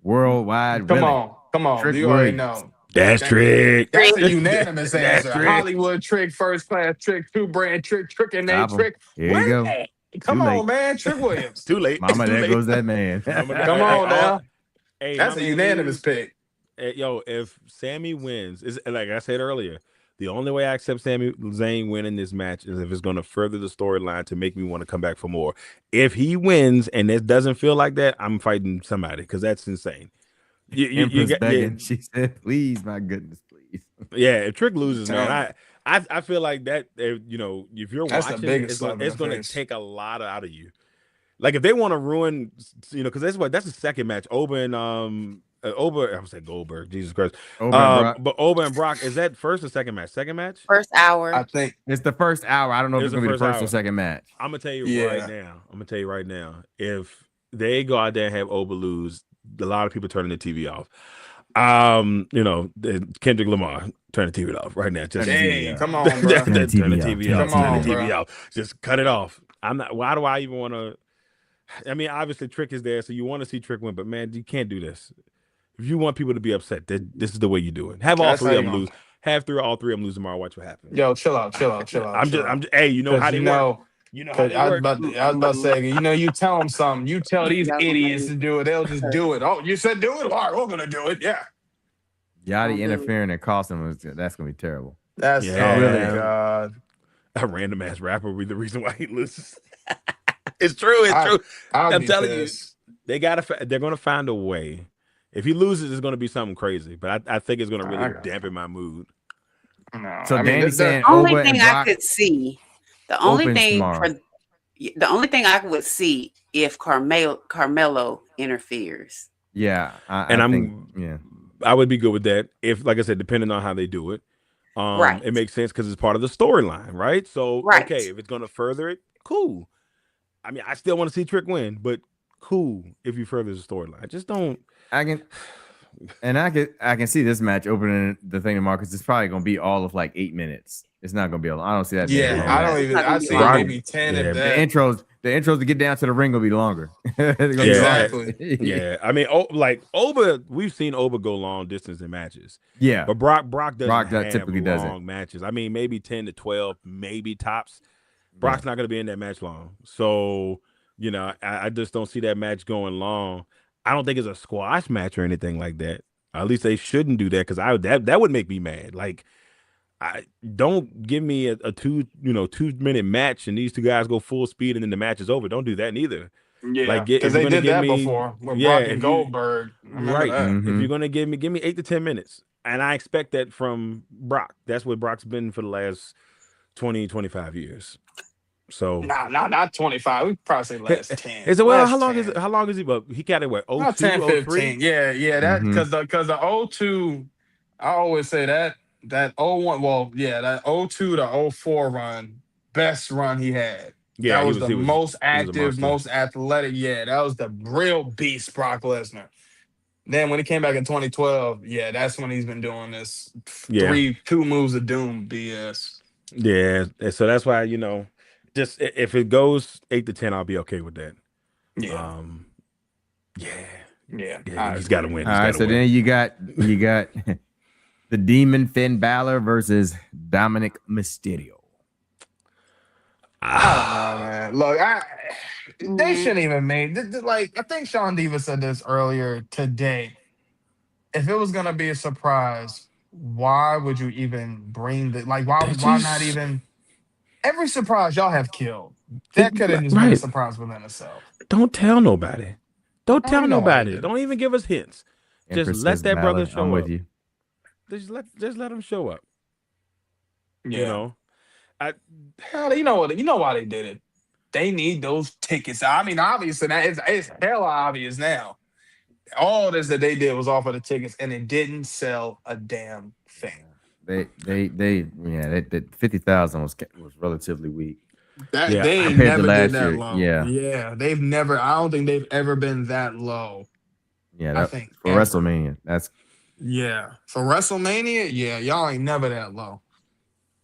Worldwide. Come on. Trick you already Williams. know. That's Trick. That's a unanimous answer. Trick. Hollywood Trick, first class Trick, two brand Trick, and name Trick. Here you go. Come on, man. Trick Williams. Too late. Mama, there goes that man. Come on now. Hey, that's a unanimous pick. Yo, if Sami wins, is like I said earlier, the only way I accept Sami Zayn winning this match is if it's going to further the storyline to make me want to come back for more. If he wins and it doesn't feel like that, I'm fighting somebody because that's insane. She said, "Please, my goodness, please." Yeah, if Trick loses, man, I feel like that. If you're watching, it's going to take a lot out of you. Like if they want to ruin, because that's the second match. Oba and Oba, I said Goldberg, Jesus Christ. But Oba and Brock, is that first or second match? Second match? First hour. I think it's the first hour. I don't know if it's gonna be the first or second match. I'm gonna tell you right now. If they go out there and have Oba lose, a lot of people turning the TV off. Kendrick Lamar turn the TV off right now. Just come on, bro. Turn the TV off. Come on, turn the TV off. Just cut it off. I'm not. Why do I even want to? I mean, obviously Trick is there, so you want to see Trick win, but man, you can't do this. If you want people to be upset, this is the way you do it. Have all three of them lose. Have all three of them lose tomorrow. Watch what happens. Yo, chill out. I'm just. Hey, you know how they work. You know how they work. I was about to say, you tell them something. You tell these idiots to do it, they'll just do it. Oh, you said do it? All right, we're gonna do it. Yeah. Yachty interfering and costing that's gonna be terrible. That's really God. A random ass rapper will be the reason why he loses. It's true. It's true. I'm telling you, they're gonna find a way. If he loses, it's gonna be something crazy. But I think it's gonna really dampen my mood. No, so Danny saying the only thing I could see. The only thing I would see if Carmelo interferes. Yeah, I would be good with that if, like I said, depending on how they do it. Right. It makes sense because it's part of the storyline, right? So, okay, if it's going to further it, cool. I mean, I still want to see Trick win, but cool if you further the storyline. Just don't. I can see this match opening the thing tomorrow because it's probably going to be all of like 8 minutes. It's not going to be I don't see that. Yeah, I see maybe 10 of that. The intros to get down to the ring will be longer. Exactly. Yeah. I mean, like Oba, we've seen Oba go long distance in matches. Yeah. But Brock typically long doesn't. matches. I mean, maybe 10 to 12, maybe tops. Brock's not going to be in that match long. So, I just don't see that match going long. I don't think it's a squash match or anything like that. At least they shouldn't do that because that would make me mad. Like, I don't give me a 2-minute match and these two guys go full speed and then the match is over. Don't do that neither. Yeah, because they did that before with Brock and Goldberg. Right. If you're gonna give me 8 to 10 minutes, and I expect that from Brock. That's what Brock's been for the last 20, 25 years. So not 25. We probably say last 10. is it well? Last How long is he? But he got it. What? About 02, 10, 03? 15. Yeah, that Mhm. because the '02. I always say that '01. Well, yeah, that '02 to '04 run, best run he had. That Yeah, was the most he was a active, monster. most athletic. Yeah, that was the real beast, Brock Lesnar. Then when he came back in 2012, yeah, that's when he's been doing this Yeah, two moves of doom BS. yeah. And so that's why just if it goes 8 to 10, I'll be okay with that. Yeah, Um, yeah, yeah, yeah. I He's got to agree, win. All He's right, got to so win. then you got the Demon Finn Balor versus Dominic Mysterio. I don't know, man. Look, they Mhm. shouldn't even make like I think Sean Diva said this earlier today. If it was gonna be a surprise, why would you even bring the like? They Why not just even every surprise y'all have killed? That could have just been a right. surprise within itself. Don't tell nobody. Don't I already tell know why they nobody. did it. Don't even give us hints. Just Empress let says that brother Balor. I'm show with up. you. Just let him show up. You Yeah. know. I You know what? You know why they did it. They need those tickets. I mean, obviously, that it's hella obvious now. All this that they did was offer the tickets, and it didn't sell a damn thing. That 50,000 was relatively weak That yeah. they ain't compared to never did last that year. low. Yeah, Yeah, they've never. I don't think they've ever been that low. yeah. I That think for ever. WrestleMania. That's Yeah, for WrestleMania, yeah, y'all ain't never that low.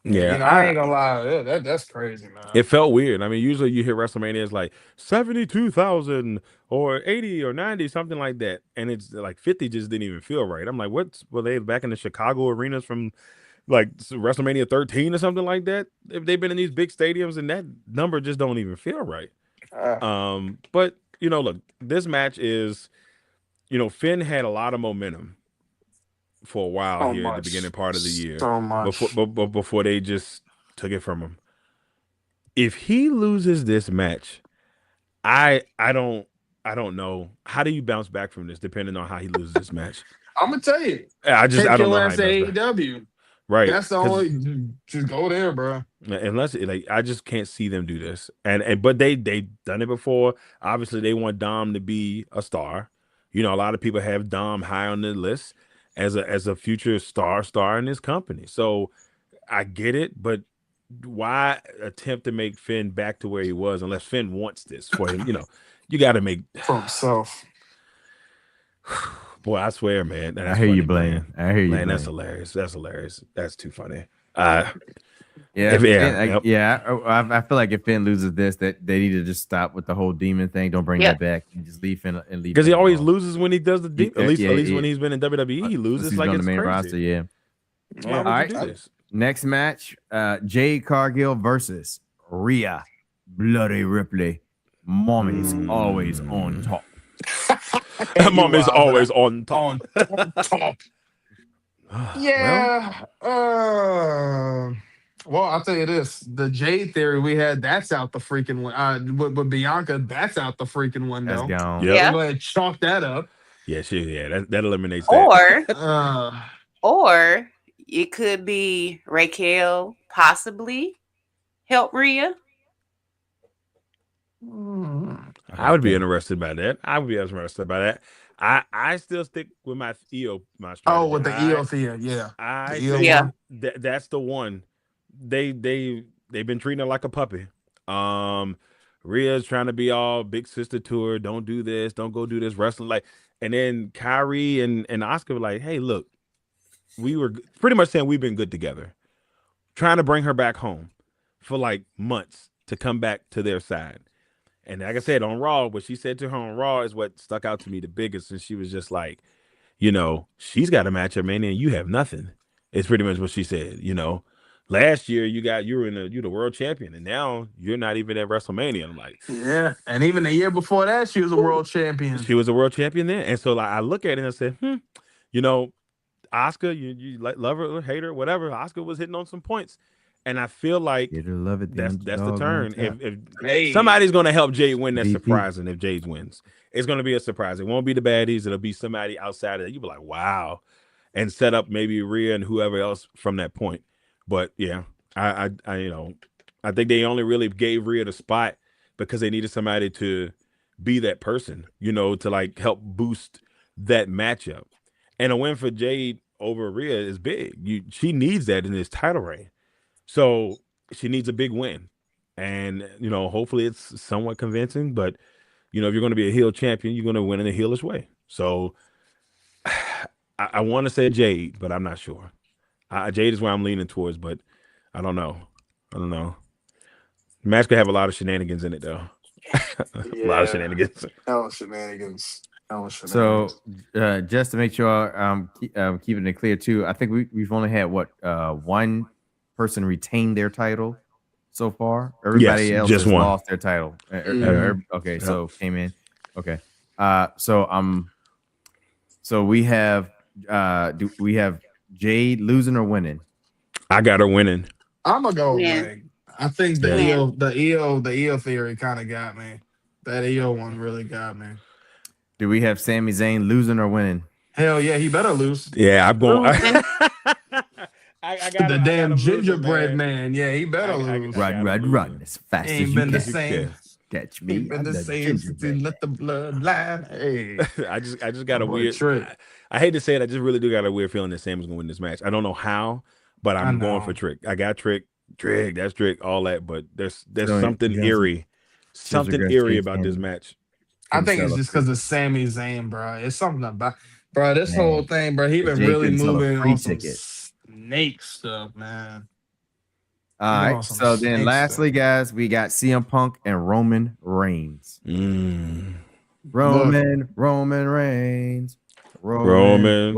Yeah, Yeah. I ain't gonna lie. That's crazy, man. It felt weird. I mean, usually you hear WrestleMania is like 72,000 or 80 or 90, something like that. And it's like 50 just didn't even feel right. I'm like, were they back in the Chicago arenas from like WrestleMania 13 or something like that? If they've been in these big stadiums and that number just don't even feel right. Uh, But look, this match is, Finn had a lot of momentum for a while so here at the much, beginning part of the year so before much. before they just took it from him. If he loses this match, I don't know. How do you bounce back from this depending on how he loses this match? I'm gonna tell you, I take don't know your how ass he to bounce back. AEW. Right. That's the Because only. Just go there, bro. unless like I just can't see them do this. And but they done it before. Obviously they want Dom to be a star. A lot of people have Dom high on the list as a future star in this company. So I get it, but why attempt to make Finn back to where he was unless Finn wants this for him? You got to make. For himself. Boy, I swear, man, I that's hear you, funny, Blaine. man. I hear you, Blaine, that's Blaine. hilarious. That's hilarious. That's too funny. Uh, Yeah, if Finn, yeah, yep. I feel like if Finn loses this, that they need to just stop with the whole demon thing. Don't bring Yep. that back and just leave Finn and leave Because he Finn always alone. loses when he does the deep. Yeah, At least when he's been in WWE, he since loses he's like been on the it's main crazy. roster. Yeah. Why Yeah. would All you right. do this? Next match, Jade Cargill versus Rhea Bloody Ripley. Mom is always on top. And you Mom is wild for always that. on top. On top. Well, Yeah. Well, I'll tell you this: the Jade theory we had, that's out the freaking one. With Bianca, that's out the freaking That's window. gone. yep. We Yeah. go ahead and chalk that up. Yeah, that eliminates that. Or Uh, or it could be Raquel possibly help Rhea. I would be interested by that. I would be interested by that. I still stick with my oh, strategy. with the EO Thea, yeah, the I EO say Yeah. one. that's the one. They've been treating her like a puppy. Um, Rhea's trying to be all big sister to her. Don't do this. Don't go do this wrestling. And then Kyrie and Oscar were like, hey, look, we were pretty much saying we've been good together, trying to bring her back home for like months to come back to their side. And like I said on Raw, what she said to her on Raw is what stuck out to me the biggest. And she was just like, she's got a match at Mania and you have nothing. It's pretty much what she said. Last year you're the world champion and now you're not even at WrestleMania. I'm like, Yeah, and even the year before that, she was a world champion. she was a world champion then. And so like I look at it and I said, you know, Oscar, you love her or hate her, whatever. Oscar was hitting on some points. And I feel like Get her love it. that's the Underdog on turn. top. If Hey, somebody's gonna help Jade win, that's VP. surprising. If Jade wins, it's gonna be a surprise. It won't be the baddies. It'll be somebody outside of it. You'll be like, wow, and set up maybe Rhea and whoever else from that point. But yeah, I I think they only really gave Rhea the spot because they needed somebody to be that person, to like help boost that matchup. And a win for Jade over Rhea is big. She needs that in this title reign. So she needs a big win. And, hopefully it's somewhat convincing. But, if you're going to be a heel champion, you're going to win in a heelish way. So I want to say Jade, but I'm not sure. Jade is where I'm leaning towards, but I don't know. The match could have a lot of shenanigans in it, though. A lot of shenanigans. Hell shenanigans. So, just to make sure keeping it clear too, I think we've only had one person retain their title so far. Everybody else just has one. lost their title. Okay, so came in. Okay, so we have do we have Jade losing or winning? I got her winning. I'm gonna go Yeah. away. I think the EO theory kind of got me. That EO one really got me. Do we have Sami Zayn losing or winning? Hell yeah, he better lose. Yeah, I'm going. Losing. I got The damn gingerbread man. Yeah, he better lose. Run as fast Ain't as been you the can. same. Catch me. Ain't been the same since he let the blood line. Hey, I just got a boy, weird Trick. I hate to say it, I just really do got a weird feeling that Sam is gonna win this match. I don't know how, but I'm going for Trick. I got Trick, that's Trick, all that, but there's something eerie. Something eerie about this match. I think it's just because of Sami Zayn, bro. It's something about, bro. This whole thing, bro. He been Jake really can sell a moving free on some ticket. snake stuff, man. All right. So then, lastly, guys, we got CM Punk and Roman Reigns. Roman Reigns. Roman Reigns. Roman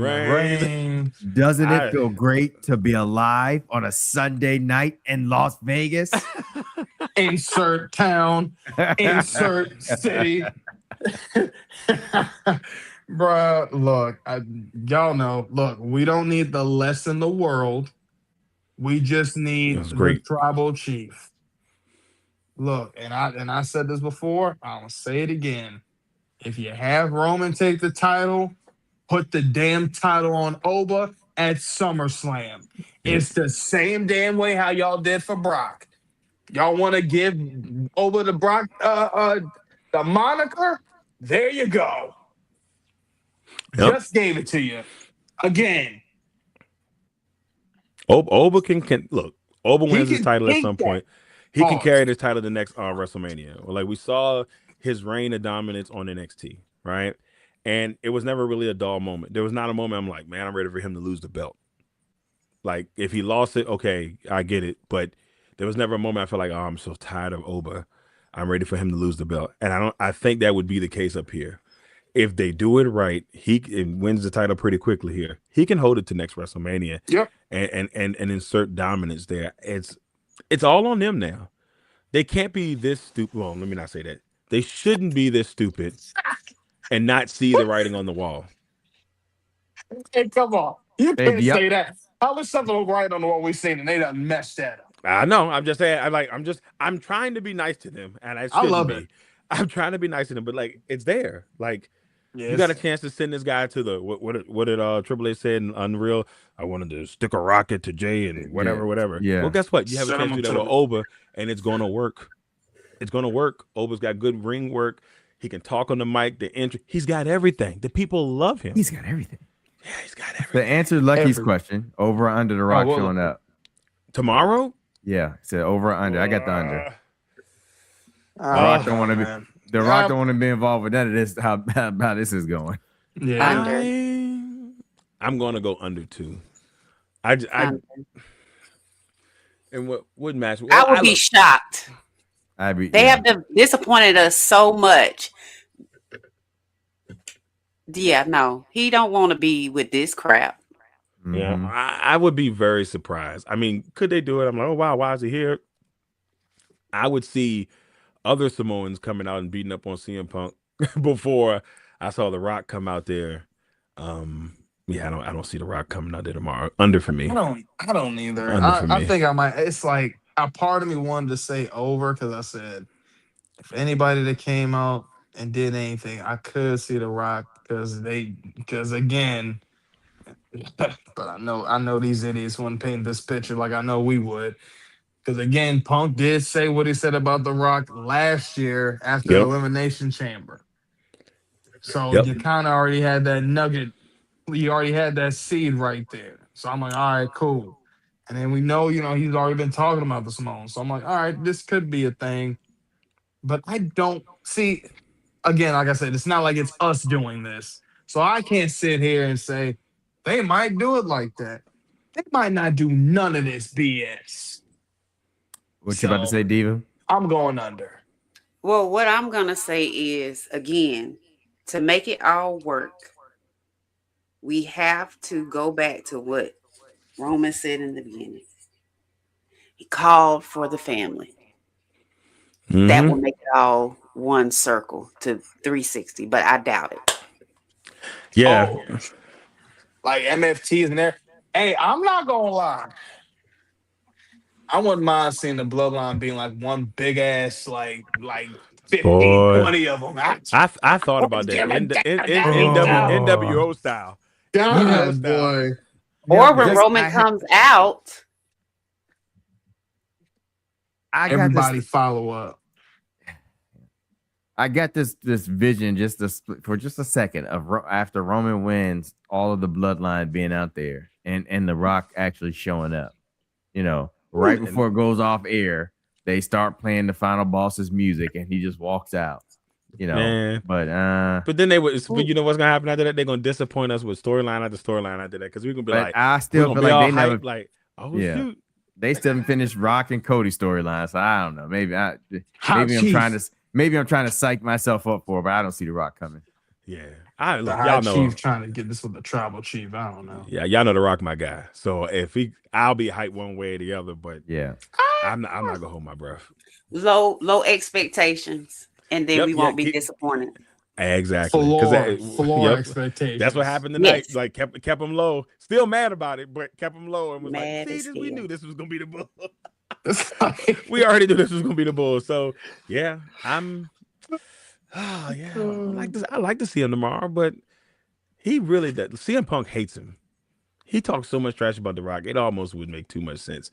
Reigns. Doesn't it feel great to be alive on a Sunday night in Las Vegas? Insert town, insert city. Bruh, look, y'all know, look, we don't need the less in the world. We just need the tribal chief. Look, and I said this before, I'll say it again. If you have Roman take the title, put the damn title on Oba at SummerSlam. It's the same damn way how y'all did for Brock. Y'all want to give Oba the Brock the moniker? There you go. Yep. Just gave it to you again. Oba can look. Oba wins his title at some point. He can carry this title to the next WrestleMania. Like we saw his reign of dominance on NXT, right? And it was never really a dull moment. There was not a moment I'm like, man, I'm ready for him to lose the belt. Like if he lost it, okay, I get it. But there was never a moment I felt like, oh, I'm so tired of Oba. I'm ready for him to lose the belt. And I think that would be the case up here. If they do it right, he wins the title pretty quickly here. He can hold it to next WrestleMania. Yep. And insert dominance there. It's all on them now. They can't be this stupid. Well, let me not say that. They shouldn't be this stupid and not see the writing on the wall. Hey, come on. You can't say that. How was something right on the wall we seen and they done messed that up? I know. I'm just saying. I'm trying to be nice to them, and I love it. I'm trying to be nice to them, but like it's there. Like you got a chance to send this guy to the what did Triple H said in Unreal? I wanted to stick a rocket to Jay and whatever. Yeah. Well, guess what? You have a chance to do that with Oba, and it's gonna work. It's gonna work. Oba's got good ring work. He can talk on the mic. The entry. He's got everything. The people love him. He's got everything. Yeah, he's got everything. To answer Lucky's question, over or under The Rock showing up tomorrow? Yeah, said over or under. I got the under. The Rock don't want to be. The Rock don't want to be involved with that. It is how this is going. Yeah, I'm going to go under 2. And what match? Well, I would be shocked. They have disappointed us so much. Yeah, no, he don't want to be with this crap. Yeah, I would be very surprised. I mean, could they do it? I'm like, oh wow, why is he here? I would see other Samoans coming out and beating up on CM Punk before I saw The Rock come out there. Yeah, I don't see The Rock coming out there tomorrow. Under for me. I don't either. I think I might. It's like a part of me wanted to say over because I said if anybody that came out and did anything, I could see The Rock because again, but I know these idiots wouldn't paint this picture like I know we would. Because again, Punk did say what he said about The Rock last year after the Yep. Elimination Chamber. So Yep. you kind of already had that nugget. You already had that seed right there. So I'm like, all right, cool. And then we know, he's already been talking about the Simone. So I'm like, all right, this could be a thing. But I don't see, again, like I said, it's not like it's us doing this. So I can't sit here and say they might do it like that. They might not do none of this BS. What you about to So say, Diva? I'm going under. Well, what I'm gonna say is again, to make it all work, we have to go back to what Roman said in the beginning. He called for the family. That will Mm-hmm. make it all one circle to 360, but I doubt it. Yeah. Oh, like MFTs and there. Hey, I'm not gonna lie. I wouldn't mind seeing the bloodline being like one big ass like 15, Boy. 20 of them. I thought about that Oh, NWO style. you know, NWO God, style. boy. Or when just Roman comes out, I got this. Everybody follow up. I got this vision for just a second of after Roman wins, all of the bloodline being out there and The Rock actually showing up. Right before it goes off air, they start playing the final boss's music and he just walks out. Man. But then but you know what's gonna happen after that? They're gonna disappoint us with storyline after storyline after that because we're gonna be like, I we're still gonna feel be like all they never. hyped, like, oh Yeah. shoot. They still haven't finished Rock and Cody storyline, so I don't know. Maybe Hot I'm trying to psych myself up for it, but I don't see The Rock coming. Yeah, the look, high y'all know. chief trying to get this with the tribal chief. I don't know. Yeah, y'all know The Rock, my guy. So I'll be hyped one way or the other, but Yeah. I'm not gonna hold my breath. low expectations, and then Yep, we yeah, won't be disappointed. exactly. Floor Yep, expectations. that's what happened tonight. Yes. Like kept them low. Still mad about it, but kept them low and was like, Mad "See, as we hell. knew this was gonna be the bull. It's like- We already knew this was gonna be the bull." So yeah, I'm. Oh yeah, I like to see him tomorrow, but he really does. CM Punk hates him. He talks so much trash about The Rock, it almost would make too much sense,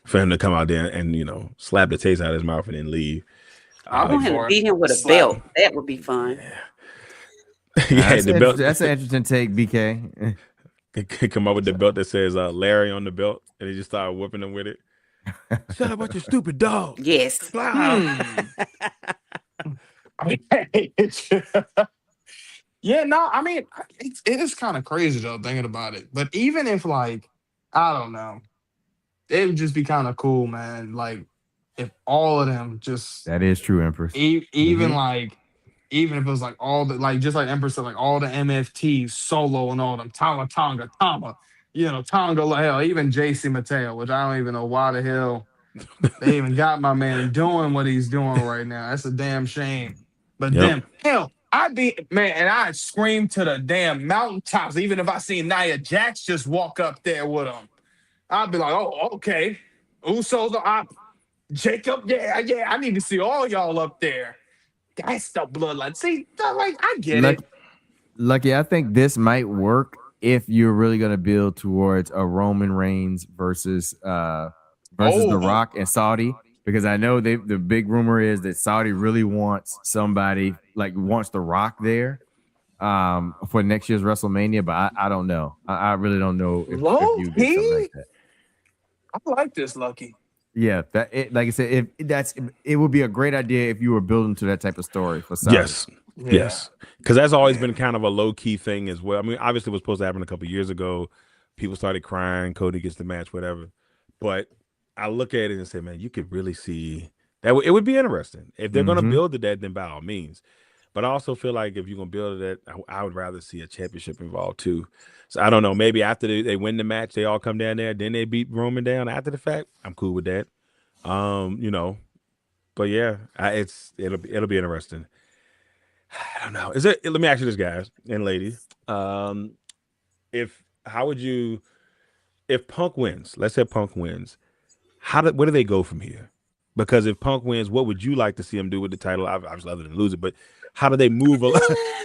for him to come out there and slap the taste out of his mouth and then leave. I I'll be want him to for it. beat him with a Slap belt. That would be fun. Yeah, the belt. That's an interesting take, BK. Come up with the belt that says Larry on the belt, and he just started whipping him with it. Shut up, about your stupid dog. Yes. Wow. Yeah, no, I mean, it is kind of crazy though, thinking about it. But even if, like, I don't know, it would just be kind of cool, man. Like, if all of them just, That is true, Empress. even like, even if it was like all the, like, just like Empress said, like all the MFTs, Solo and all them, Tonga, Tonga, like, hell, even JC Mateo, which I don't even know why the hell they even got my man doing what he's doing right now. That's a damn shame. But Yep. them, hell, I'd be, man, and I'd scream to the damn mountaintops, even if I seen Nia Jax just walk up there with him. I'd be like, oh, okay. Usos, Jacob, yeah, I need to see all y'all up there. That's the bloodline. See, like, I get it. Lucky, I think this might work if you're really going to build towards a Roman Reigns versus The Rock and Saudi, because I know the big rumor is that Saudi really wants somebody, like, wants The Rock there for next year's WrestleMania, but I don't know. I really don't know if you get something like that. I like this, Lucky. Yeah, like I said, it would be a great idea if you were building to that type of story for Saudi. Yes, because that's always been kind of a low key thing as well. I mean, obviously, it was supposed to happen a couple years ago. People started crying. Cody gets the match, whatever. But I look at it and say, man, you could really see that. It would be interesting if they're going to build to that. Then by all means. But I also feel like if you're going to build it, I would rather see a championship involved too. So I don't know. Maybe after they win the match, they all come down there. Then they beat Roman down after the fact. I'm cool with that. But yeah, it'll be interesting. I don't know. Let me ask you this, guys and ladies. If Punk wins, let's say Punk wins, where do they go from here? Because if Punk wins, what would you like to see him do with the title? Obviously, other than lose it, but how do they move?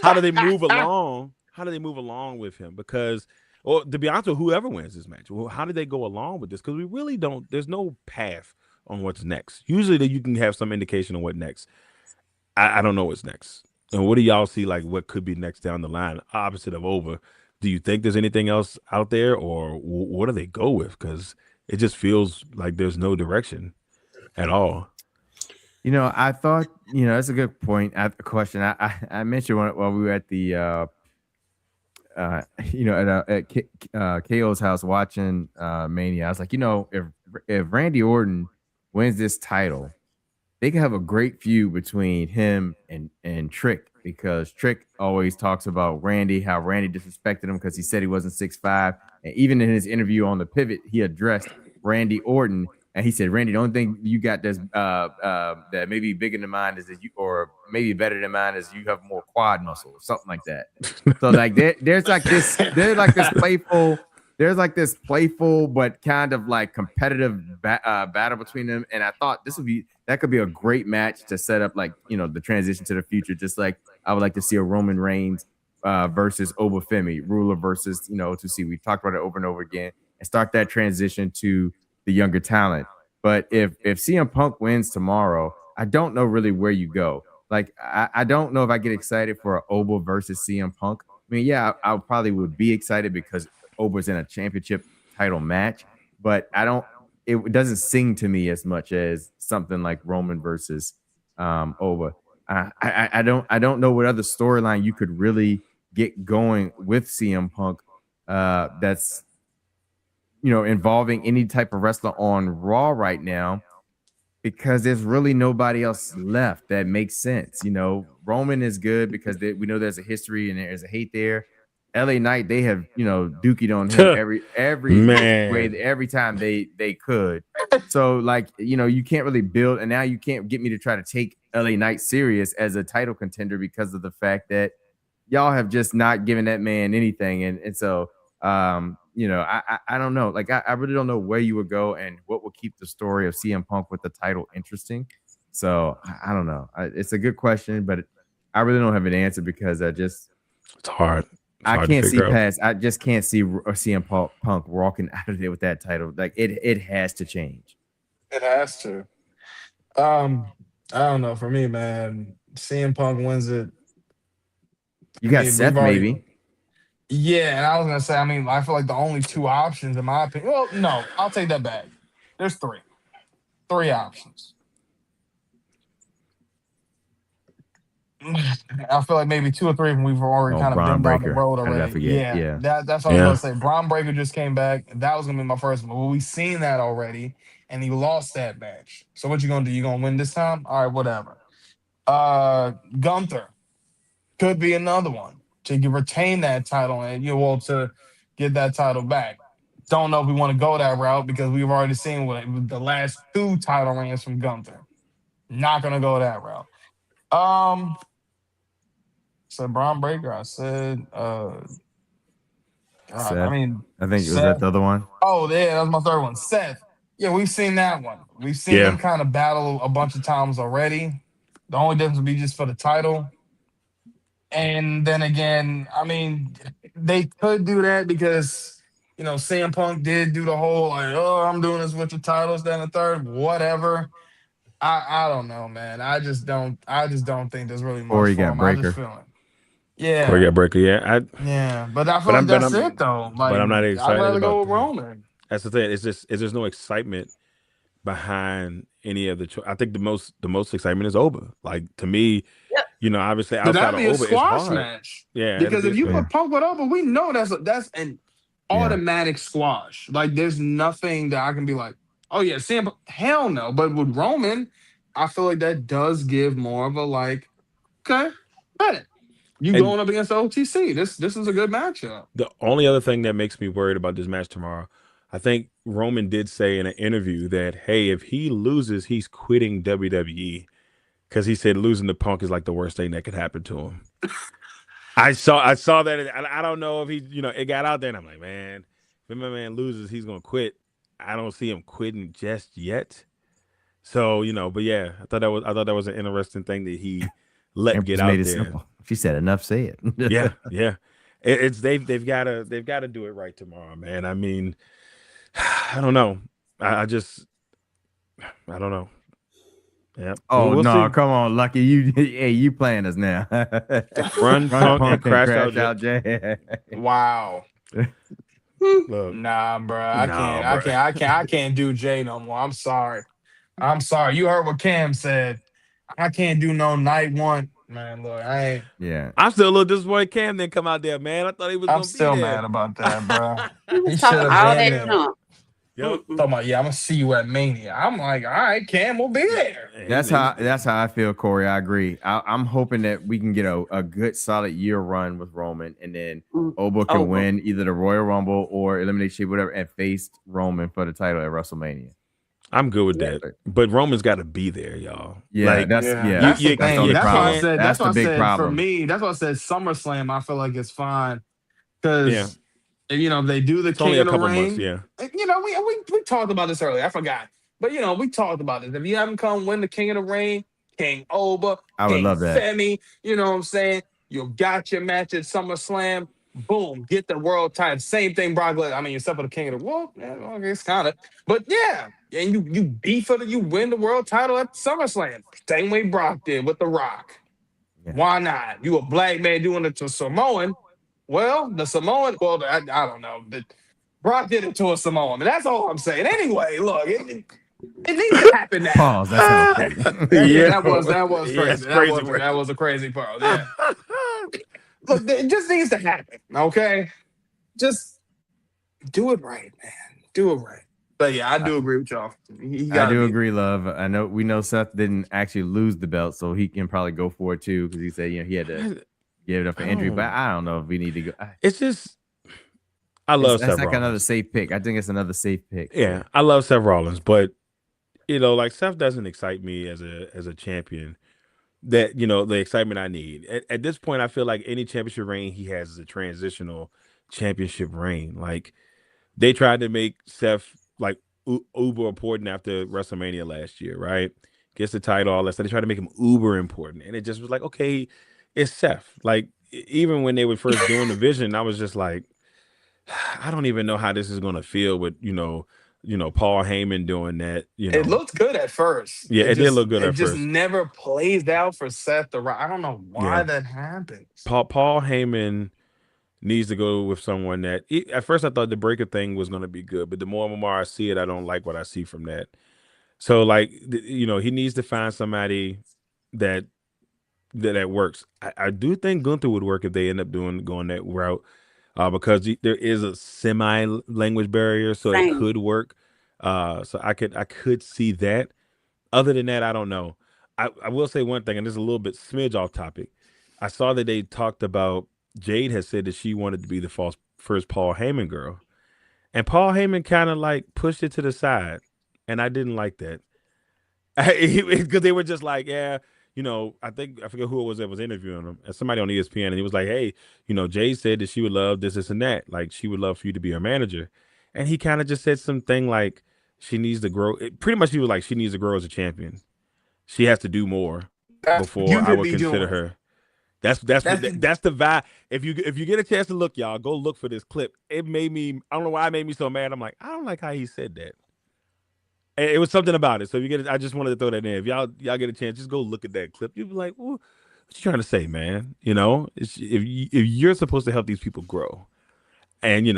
How do they move along? How do they move along with him? Because, or to be honest with whoever wins this match, well, how do they go along with this? Because we really don't. There's no path on what's next. Usually, that you can have some indication on what next. I don't know what's next. And what do y'all see like what could be next down the line, opposite of over? Do you think there's anything else out there, or what do they go with? Because it just feels like there's no direction at all. I thought, that's a good point. Question. I mentioned while we were at the, at KO's house watching Mania. I was like, if Randy Orton wins this title, they could have a great feud between him and Trick, because Trick always talks about Randy, how Randy disrespected him because he said he wasn't 6'5". And even in his interview on the Pivot, he addressed Randy Orton. And he said, Randy, the only thing you got that's that maybe bigger than mine is that you, or maybe better than mine, is you have more quad muscle or something like that. So like there's like this playful but kind of like competitive battle between them. And I thought that could be a great match to set up, like, the transition to the future. Just like I would like to see a Roman Reigns versus Obafemi, ruler versus, to see, we talked about it over and over again, and start that transition to the younger talent. But if CM Punk wins tomorrow, I don't know really where you go. Like, I don't know if I get excited for an Oba versus CM Punk. I mean, yeah, I probably would be excited because Oba's in a championship title match, but it doesn't sing to me as much as something like Roman versus Oba. I don't know what other storyline you could really get going with CM Punk that's involving any type of wrestler on Raw right now, because there's really nobody else left that makes sense. Roman is good because we know there's a history and there's a hate there. LA Knight, they have, dookied on him every Man. way, every time they could. So like, you can't really build, and now you can't get me to try to take LA Knight serious as a title contender because of the fact that y'all have just not given that man anything. And so I don't know. Like, I really don't know where you would go and what would keep the story of CM Punk with the title interesting. So I don't know. It's a good question, but I really don't have an answer because it's hard. I can't see past. I just can't see CM Punk walking out of there with that title. Like, it has to change. It has to. I don't know. For me, man, CM Punk wins it. You got Seth, maybe. Yeah, and I was gonna say, I mean, I feel like the only two options, in my opinion. Well, no, I'll take that back. There's three options. I feel like maybe two or three of them we've already kind of Braun been down the Breaker. road How did I already. forget? Yeah, Yeah. that's what I was gonna say. Braun Breaker just came back. That was gonna be my first one. Well, we seen that already, and he lost that match. So what you gonna do? You gonna win this time? All right, whatever. Gunther could be another one to retain that title and to get that title back. Don't know if we want to go that route because we've already seen the last two title reigns from Gunther. Not gonna go that route. So Braun Breaker, I said Seth. I mean, I think Seth. Was that the other one? Oh yeah, that was my third one. Seth. Yeah, we've seen that one. We've seen them kind of battle a bunch of times already. The only difference would be just for the title. And then again, I mean, they could do that because CM Punk did do the whole like, oh, I'm doing this with the titles, then the third, whatever. I don't know, man. I just don't think there's really much for him. I just feel it. Yeah. Corey got Breaker, yeah. But I feel like that's it though. Like, but I'm not excited. I'd rather go with Roman. That's the thing. There's no excitement behind any of the. I think the most excitement is Oba. Like, to me, obviously outside of Oba, it's hard. Match. Yeah, because if you put Punk with Oba, we know that's an automatic squash. Like, there's nothing that I can be like, oh yeah, Sam. Hell no. But with Roman, I feel like that does give more of a like, okay, bet you going up against OTC. This is a good matchup. The only other thing that makes me worried about this match tomorrow, I think Roman did say in an interview that, hey, if he loses, he's quitting WWE, because he said losing to Punk is like the worst thing that could happen to him. I saw that. I don't know if he, it got out there, and I'm like, man, if my man loses, he's gonna quit. I don't see him quitting just yet. So, but yeah, I thought that was an interesting thing that he let get Empress out made it there. simple. She said, "Enough said." Yeah, yeah. It's they've got to do it right tomorrow, man. I mean, I don't know. I just I don't know. Yeah, Oh we'll no, see. come on, Lucky. You playing us now. Run, Run, punk, and punk, and crash crash out. out, Jay. Wow. Look, Nah, bro. I nah, can't. I bro. can't. I can't. I can't do Jay no more. I'm sorry. I'm sorry. You heard what Cam said. I can't do no night one. Man, look, I ain't. Yeah. I'm still a little disappointed Cam didn't come out there, man. I thought he was I'm gonna be still there. mad about that, bro. He was He should talking have all been that there. junk. Yep. Talking about, yeah, I'm gonna see you at Mania. I'm like, all right, Cam will be there. That's how I feel, Corey. I agree. I'm hoping that we can get a good solid year run with Roman, and then Oba can win either the Royal Rumble or Elimination, whatever, and face Roman for the title at WrestleMania. I'm good with that, but Roman's got to be there, y'all. Yeah, like, that's That's the thing. the That's why I problem. said. That's That's why the I big said for problem. me. That's why I said SummerSlam. I feel like it's fine yeah, because they do the it's King only a of the couple months. Ring. Yeah, We talked about this earlier. I forgot, but we talked about this. If you haven't come win the King of the Ring, King Oba, I would King love that. Femi, you know what I'm saying? You got your match at SummerSlam. Boom, get the world title. Same thing, Brock Lesnar. I mean, except for the King of the World, yeah, okay, it's kind of, but yeah, and you beat for you win the world title at SummerSlam. Same way Brock did with The Rock. Yeah. Why not? You a black man doing it to Samoan. Well, the Samoan, I don't know. Brock did it to a Samoan. That's all I'm saying. Anyway, look, it needs to happen now. Pause. That's how crazy. That was crazy. It's crazy. That was a crazy part. Yeah. Look, it just needs to happen. Okay, just do it right, man. Do it right. But yeah, I do agree with y'all. I do agree, love. We know Seth didn't actually lose the belt, so he can probably go for it too because he said he had to give it up for injury. But I don't know if we need to go. It's just I love Seth That's like Rollins. another safe pick. I think it's another safe pick. Yeah, I love Seth Rollins, but like Seth doesn't excite me as a champion. That the excitement I need at this point. I feel like any championship reign he has is a transitional championship reign. Like they tried to make Seth like uber important after WrestleMania last year, right? Gets the title, all that stuff. They tried to make him uber important, and it just was like, okay, it's Seth. Like even when they were first doing the vision, I was just like, I don't even know how this is going to feel with Paul Heyman doing that. It looked good at first. Yeah, it did look good at first. It just never plays out for Seth. I don't know why that happens. Paul Heyman needs to go with someone that at first I thought the Breaker thing was going to be good, but the more and more I see it, I don't like what I see from that. So like, he needs to find somebody that works. I do think Gunther would work if they end up going that route. Because there is a semi-language barrier, so it could work. So I could see that. Other than that, I don't know. I will say one thing, and this is a little bit smidge off topic. I saw that they talked about Jade has said that she wanted to be the first Paul Heyman girl, and Paul Heyman kind of like pushed it to the side, and I didn't like that because they were just like, yeah. I forget who it was that was interviewing him, and somebody on ESPN, and he was like, hey, Jay said that she would love this and that. Like, she would love for you to be her manager. And he kind of just said something like she needs to grow. Pretty much he was like, she needs to grow as a champion. She has to do more before I would consider her. That's the vibe. If you get a chance to look, y'all, go look for this clip. It made me, I don't know why it made me so mad. I'm like, I don't like how he said that. It was something about it. So if you get it, I just wanted to throw that in. If y'all get a chance, just go look at that clip. You'll be like, well, what you trying to say, man? If you're supposed to help these people grow, and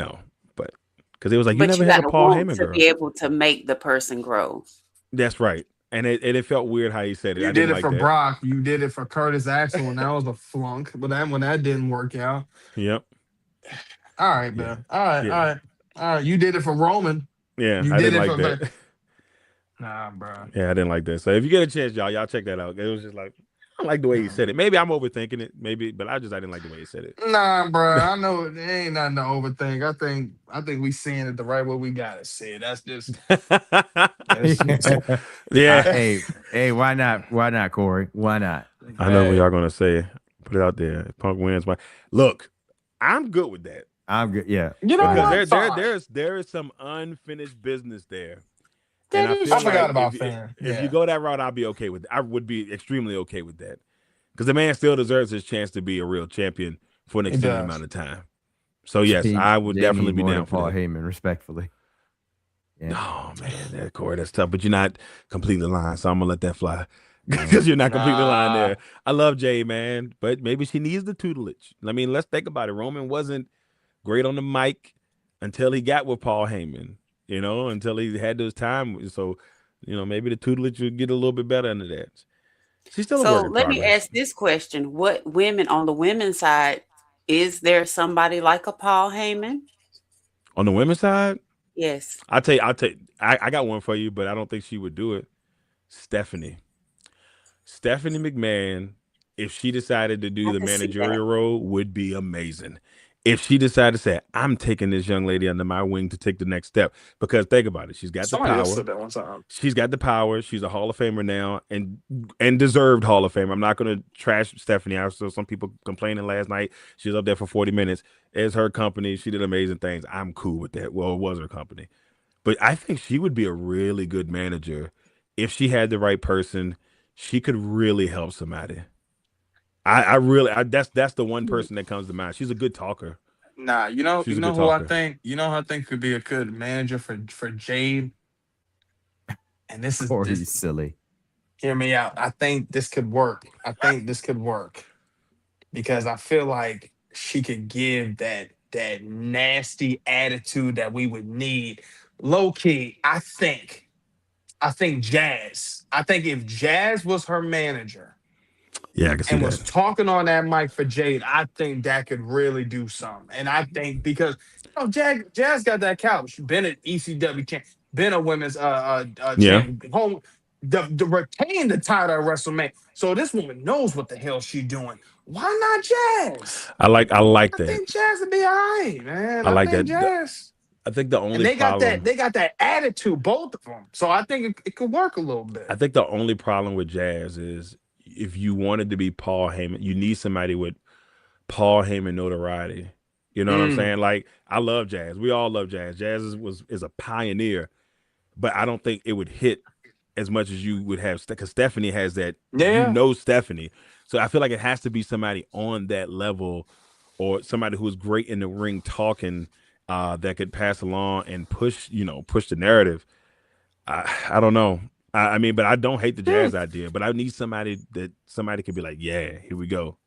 but because it was like you never had a Paul Heyman girl. Be able to make the person grow. That's right, and it felt weird how he said it. You did it for Brock. You did it for Curtis Axel, and that was a flunk. But then when that didn't work out, yep. All right, man. All right. You did it for Roman. Yeah, I didn't like that. Nah, bro. Yeah, I didn't like that. So if you get a chance, y'all check that out. It was just like, I don't like the way he said it. Maybe I'm overthinking it. Maybe, but I didn't like the way he said it. Nah, bro. I know it ain't nothing to overthink. I think we seeing it the right way we gotta see it. That's just. Yeah. Hey, why not? Why not, Corey? Why not? I know what y'all gonna say. Put it out there. Punk wins. Look, I'm good with that. I'm good. Yeah. Because there is some unfinished business there. And I forgot about Fan. If you go that route, I'll be okay with it. I would be extremely okay with that. because the man still deserves his chance to be a real champion for an He extended does. amount of time. So yes, I would Jay definitely need be more down than for Paul that. Heyman, respectfully. Yeah. Oh man, that Corey, that's tough. But you're not completely lying, so I'm gonna let that fly because you're not completely lying Nah. there. I love Jay, man, but maybe she needs the tutelage. I mean, let's think about it. Roman wasn't great on the mic until he got with Paul Heyman. Until he had those time. So, maybe the tutelage would get a little bit better under that. She's still a So work in let me progress. ask this question: what women on the women's side, is there somebody like a Paul Heyman? On the women's side, Yes. I got one for you, but I don't think she would do it. Stephanie McMahon, if she decided to do I the can see that. managerial role, would be amazing. If she decided to say, I'm taking this young lady under my wing to take the next step, because think about it, she's got the Somebody else power. said that one time. She's got the power. She's a Hall of Famer now, and deserved Hall of Fame. I'm not going to trash Stephanie. I saw some people complaining last night. She was up there for 40 minutes. It's her company. She did amazing things. I'm cool with that. Well, it was her company. But I think she would be a really good manager if she had the right person. She could really help somebody. That's the one person that comes to mind. She's a good talker. Nah, She's a good who I talker. think, who I think could be a good manager for Jade. And this is Corey's this. silly. Hear me out. I think this could work. Because I feel like she could give that nasty attitude that we would need. Low key, I think Jazz. I think if Jazz was her manager Yeah, I can see and was that. talking on that mic for Jade, I think that could really do something. And I think because Jazz got that caliber. She been an ECW champ, been a women's Yeah, champ, home the retain the title at WrestleMania. So this woman knows what the hell she doing. Why not Jazz? I like I that. think Jazz would be all right, man. I I like think that. Jazz. I think the And only problem. they got that attitude, both of them. So I think it could work a little bit. I think the only problem with Jazz is if you wanted to be Paul Heyman, you need somebody with Paul Heyman notoriety. You know what I'm saying? Like, I love Jazz. We all love Jazz. Jazz is a pioneer, but I don't think it would hit as much as you would have, because Stephanie has that. Yeah. Stephanie. So I feel like it has to be somebody on that level, or somebody who is great in the ring talking, that could pass along and push the narrative. I don't know. I mean, but I don't hate the Jazz idea, but I need somebody could be like, yeah, here we go.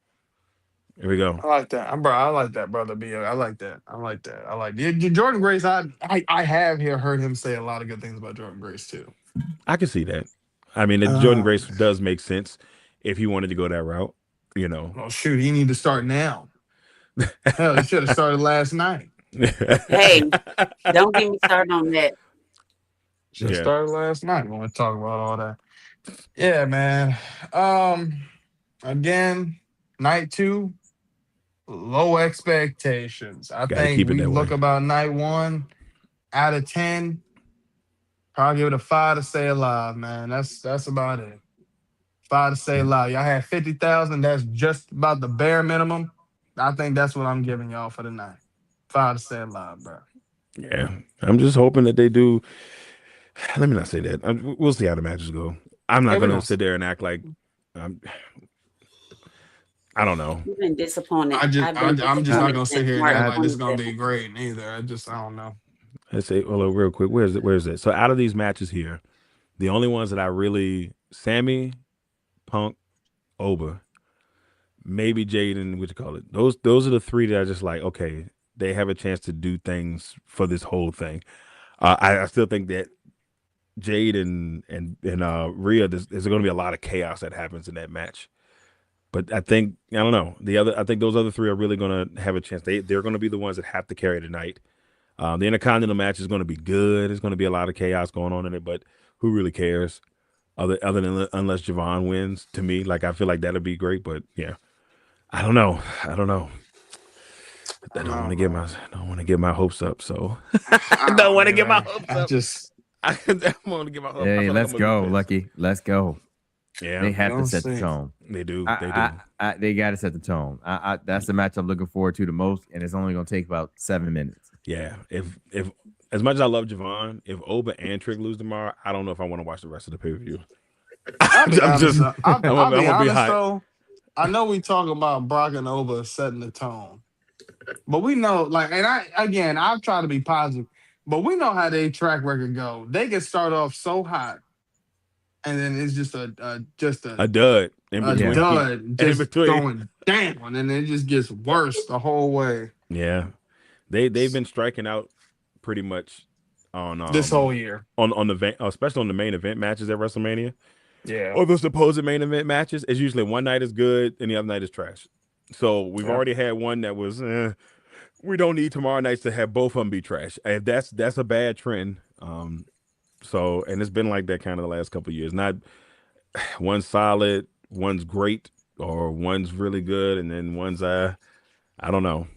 Here we go. I like that. Bro, I like that, brother B. I like that. I like that. I like Jordan Grace. I have heard him say a lot of good things about Jordan Grace too. I can see that. I mean, Jordan Grace does make sense if he wanted to go that route. Oh shoot, he need to start now. Hell, he should have started last night. Hey, don't get me started on that. Should have started last night when we talk about all that. Yeah, man. Again, night 2, low expectations. I Gotta think keep it we that look way. about night 1 out of 10. Probably give it a 5 to stay alive, man. That's about it. 5 to stay alive. Y'all had 50,000. That's just about the bare minimum. I think that's what I'm giving y'all for the night. 5 to stay alive, bro. Yeah, I'm just hoping that they do. Let me not say that. We'll see how the matches go. I'm not going to sit there and act like I don't know. You've been disappointed. I'm just not gonna sit here and act like this is gonna be 27. great neither. I don't know. Let's say, well, real quick, where's it? So out of these matches here, the only ones that I really, Sammy, Punk, Oba, maybe Jaden, what you call it? Those are the 3 that I just like. Okay, they have a chance to do things for this whole thing. I still think that Jade and Rhea, there's going to be a lot of chaos that happens in that match. But I don't know. I think those other 3 are really going to have a chance. They're going to be the ones that have to carry tonight. The Intercontinental match is going to be good. There's going to be a lot of chaos going on in it, but who really cares? Other than unless Javon wins, to me, like, I feel like that'll be great. But yeah, I don't know. I don't want to get my hopes up. So I don't want to get my hopes up. I want to get my hopes up. Hey, let's go, Lucky. Let's go. Yeah, they have to set the tone. They do. They got to set the tone. That's the match I'm looking forward to the most, and it's only going to take about 7 minutes. Yeah. If as much as I love Javon, if Oba and Trick lose tomorrow, I don't know if I want to watch the rest of the pay-per-view. I'll be honest though. I know we talk about Brock and Oba setting the tone, but we know, like, and I've tried to be positive, but we know how they track record go. They can start off so hot, and then it's just A dud in a between. dud, In just between. going down, and it just gets worse the whole way. Yeah. They've been striking out pretty much on This whole year. on the especially on the main event matches at WrestleMania. Yeah. Or the supposed main event matches. It's usually one night is good and the other night is trash. So we've already had one that was we don't need tomorrow nights to have both of them be trash. And that's a bad trend. So and it's been like that kind of the last couple of years. Not one's solid, one's great, or one's really good, and then one's I don't know.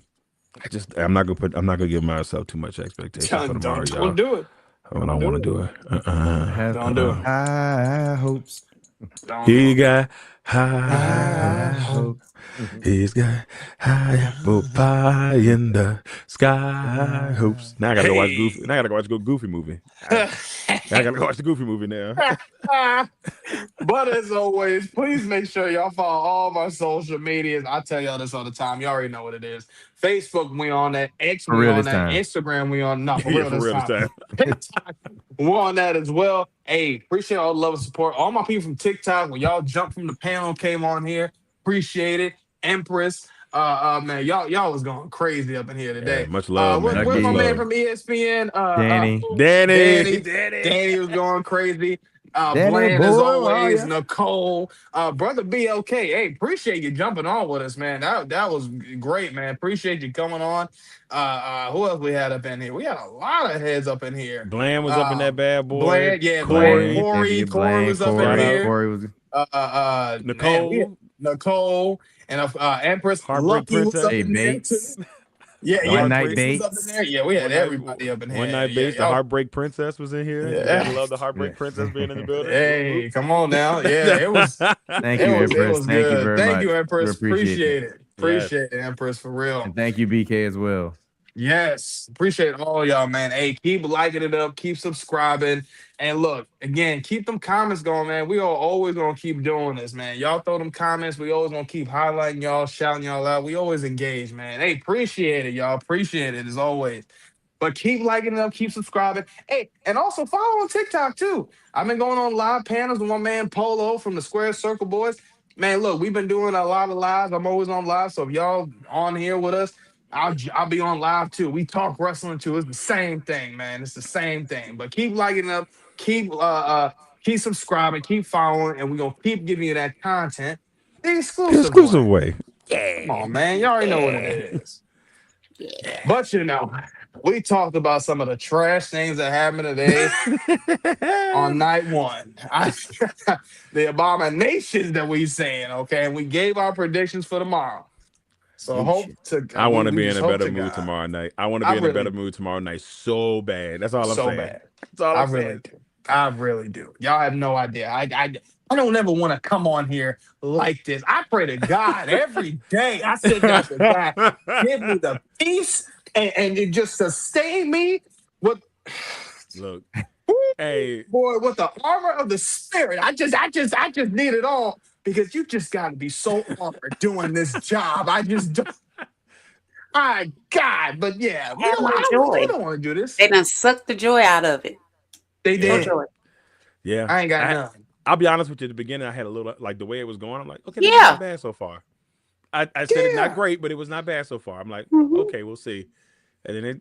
I'm not gonna give myself too much expectation for tomorrow, y'all. Don't do it. I don't want to do it. Don't do it. High hopes. He got high hopes. He's got high apple pie in the sky hopes. Now I gotta go watch Goofy. Now I gotta go watch the Goofy movie. I gotta go watch the Goofy movie now. But as always, please make sure y'all follow all of our social medias. I tell y'all this all the time. You already know what it is. Facebook, we on that. X, we on that. Time. Instagram, we on. No, for Yeah, real, for real this time. TikTok, we're on that as well. Hey, appreciate all the love and support. All my people from TikTok, when y'all jumped from the panel, came on here. Appreciate it. Empress, man, y'all was going crazy up in here today. Yeah, much love, man. Where's my Much man love. from ESPN? Danny. Danny was going crazy. Danny Bland boy, as oh, always. yeah. Nicole, brother BLK. Hey, appreciate you jumping on with us, man. That was great, man. Appreciate you coming on. Who else we had up in here? We had a lot of heads up in here. Bland was up in that bad boy. Bland, yeah, Corey. Bland. Corey was up in here. Corey was. Nicole. Man, Nicole and Empress. Heartbreak Lucky was Princess. up Hey, in there Bates. too. Yeah, One Night Bates Bates. was up in there. Yeah, we had everybody up in here. One Night Bates. The Heartbreak Princess was in here. Yeah. I love the Heartbreak Princess being in the building. Hey, come on now. Yeah, it was. Thank you, It Empress. was Thank you good. very much. Thank you, Empress. We Appreciate it. Yes. Appreciate it, Empress, for real. And thank you, BK, as well. Yes, appreciate all y'all, man. Hey, keep liking it up, keep subscribing, and look again. Keep them comments going, man. We are always gonna keep doing this, man. Y'all throw them comments. We always gonna keep highlighting y'all, shouting y'all out. We always engage, man. Hey, appreciate it, y'all. Appreciate it as always. But keep liking it up, keep subscribing. Hey, and also follow on TikTok too. I've been going on live panels with my man Polo from the Square Circle Boys. Man, look, we've been doing a lot of lives. I'm always on live, so if y'all on here with us, I'll be on live too. We talk wrestling too. It's the same thing, man. It's the same thing. But keep liking up, keep subscribing, keep following, and we're gonna keep giving you that content the exclusive way. way. Come on, man. You already know what it is. But you know, we talked about some of the trash things that happened today on night one. The abominations that we saying, okay? And we gave our predictions for tomorrow. So I want to be in a better mood mood tomorrow night. I want to be in a better mood tomorrow night so bad. That's all I'm saying. Bad. That's all I'm saying. Really do. I really do. Y'all have no idea. I don't ever want to come on here like this. I pray to God every day. I said that to God, give me the peace and it just sustain me with. Look, hey, boy, with the armor of the spirit. I just need it all. Because you just got to be so armored doing this job. I just don't. My God. But yeah, we don't want to do this. They done sucked the joy out of it. They did. No joy. Yeah. I ain't got none. I'll be honest with you. At the beginning, I had a little, like the way it was going. I'm like, okay, that's not bad so far. I said it's not great, but it was not bad so far. I'm like, okay, we'll see. And then,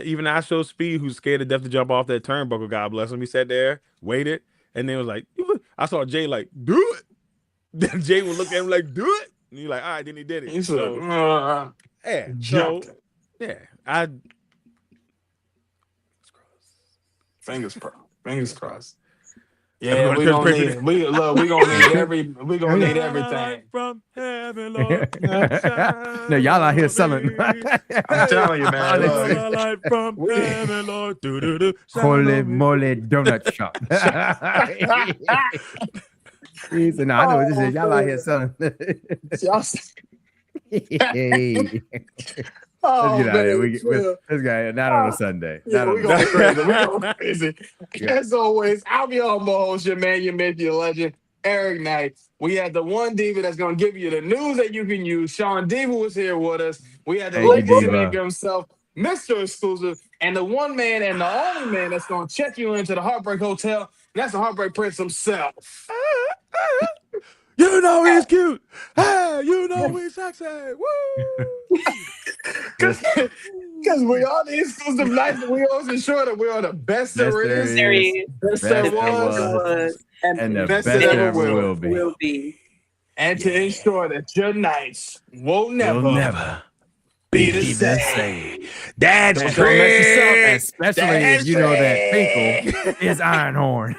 even I showed Speed, who's scared to death to jump off that turnbuckle, God bless him. He sat there, waited. And then was like, I saw Jay like, do it. Then Jay would look at him like, do it. And he's like, all right, then he did it. He's so, like, I fingers crossed. Yeah, we gonna need it. We gonna need everything. From heaven, Lord. No, y'all out here selling. I'm telling you, man. Light from heaven, Lord. Holy moly donut shop. He said, no, I know what this is. Y'all out here selling. Let's get out of here. This guy, not on a Sunday. Yeah, we going crazy. As always, I'll be on my host, your man, your myth, your legend. Eric Knight. We had the one diva that's gonna give you the news that you can use. Sean Diva was here with us. We had the Thank you, legacy Diva. maker himself, Mr. Exclusive, and the one man and the only man that's gonna check you into the Heartbreak Hotel. And that's the Heartbreak Prince himself. You know he's cute. Hey, you know he's sexy. Woo! Because we are the exclusive nights, and we always ensure that we are the best there Best there is, There is, is. best best there there was, was, and the best best that there ever will. be. Will be. And to ensure that your nights will You'll never never be the be the same. same. That's Don't mess yourself. Chris. Especially if you know that Finkel is Ironhorn.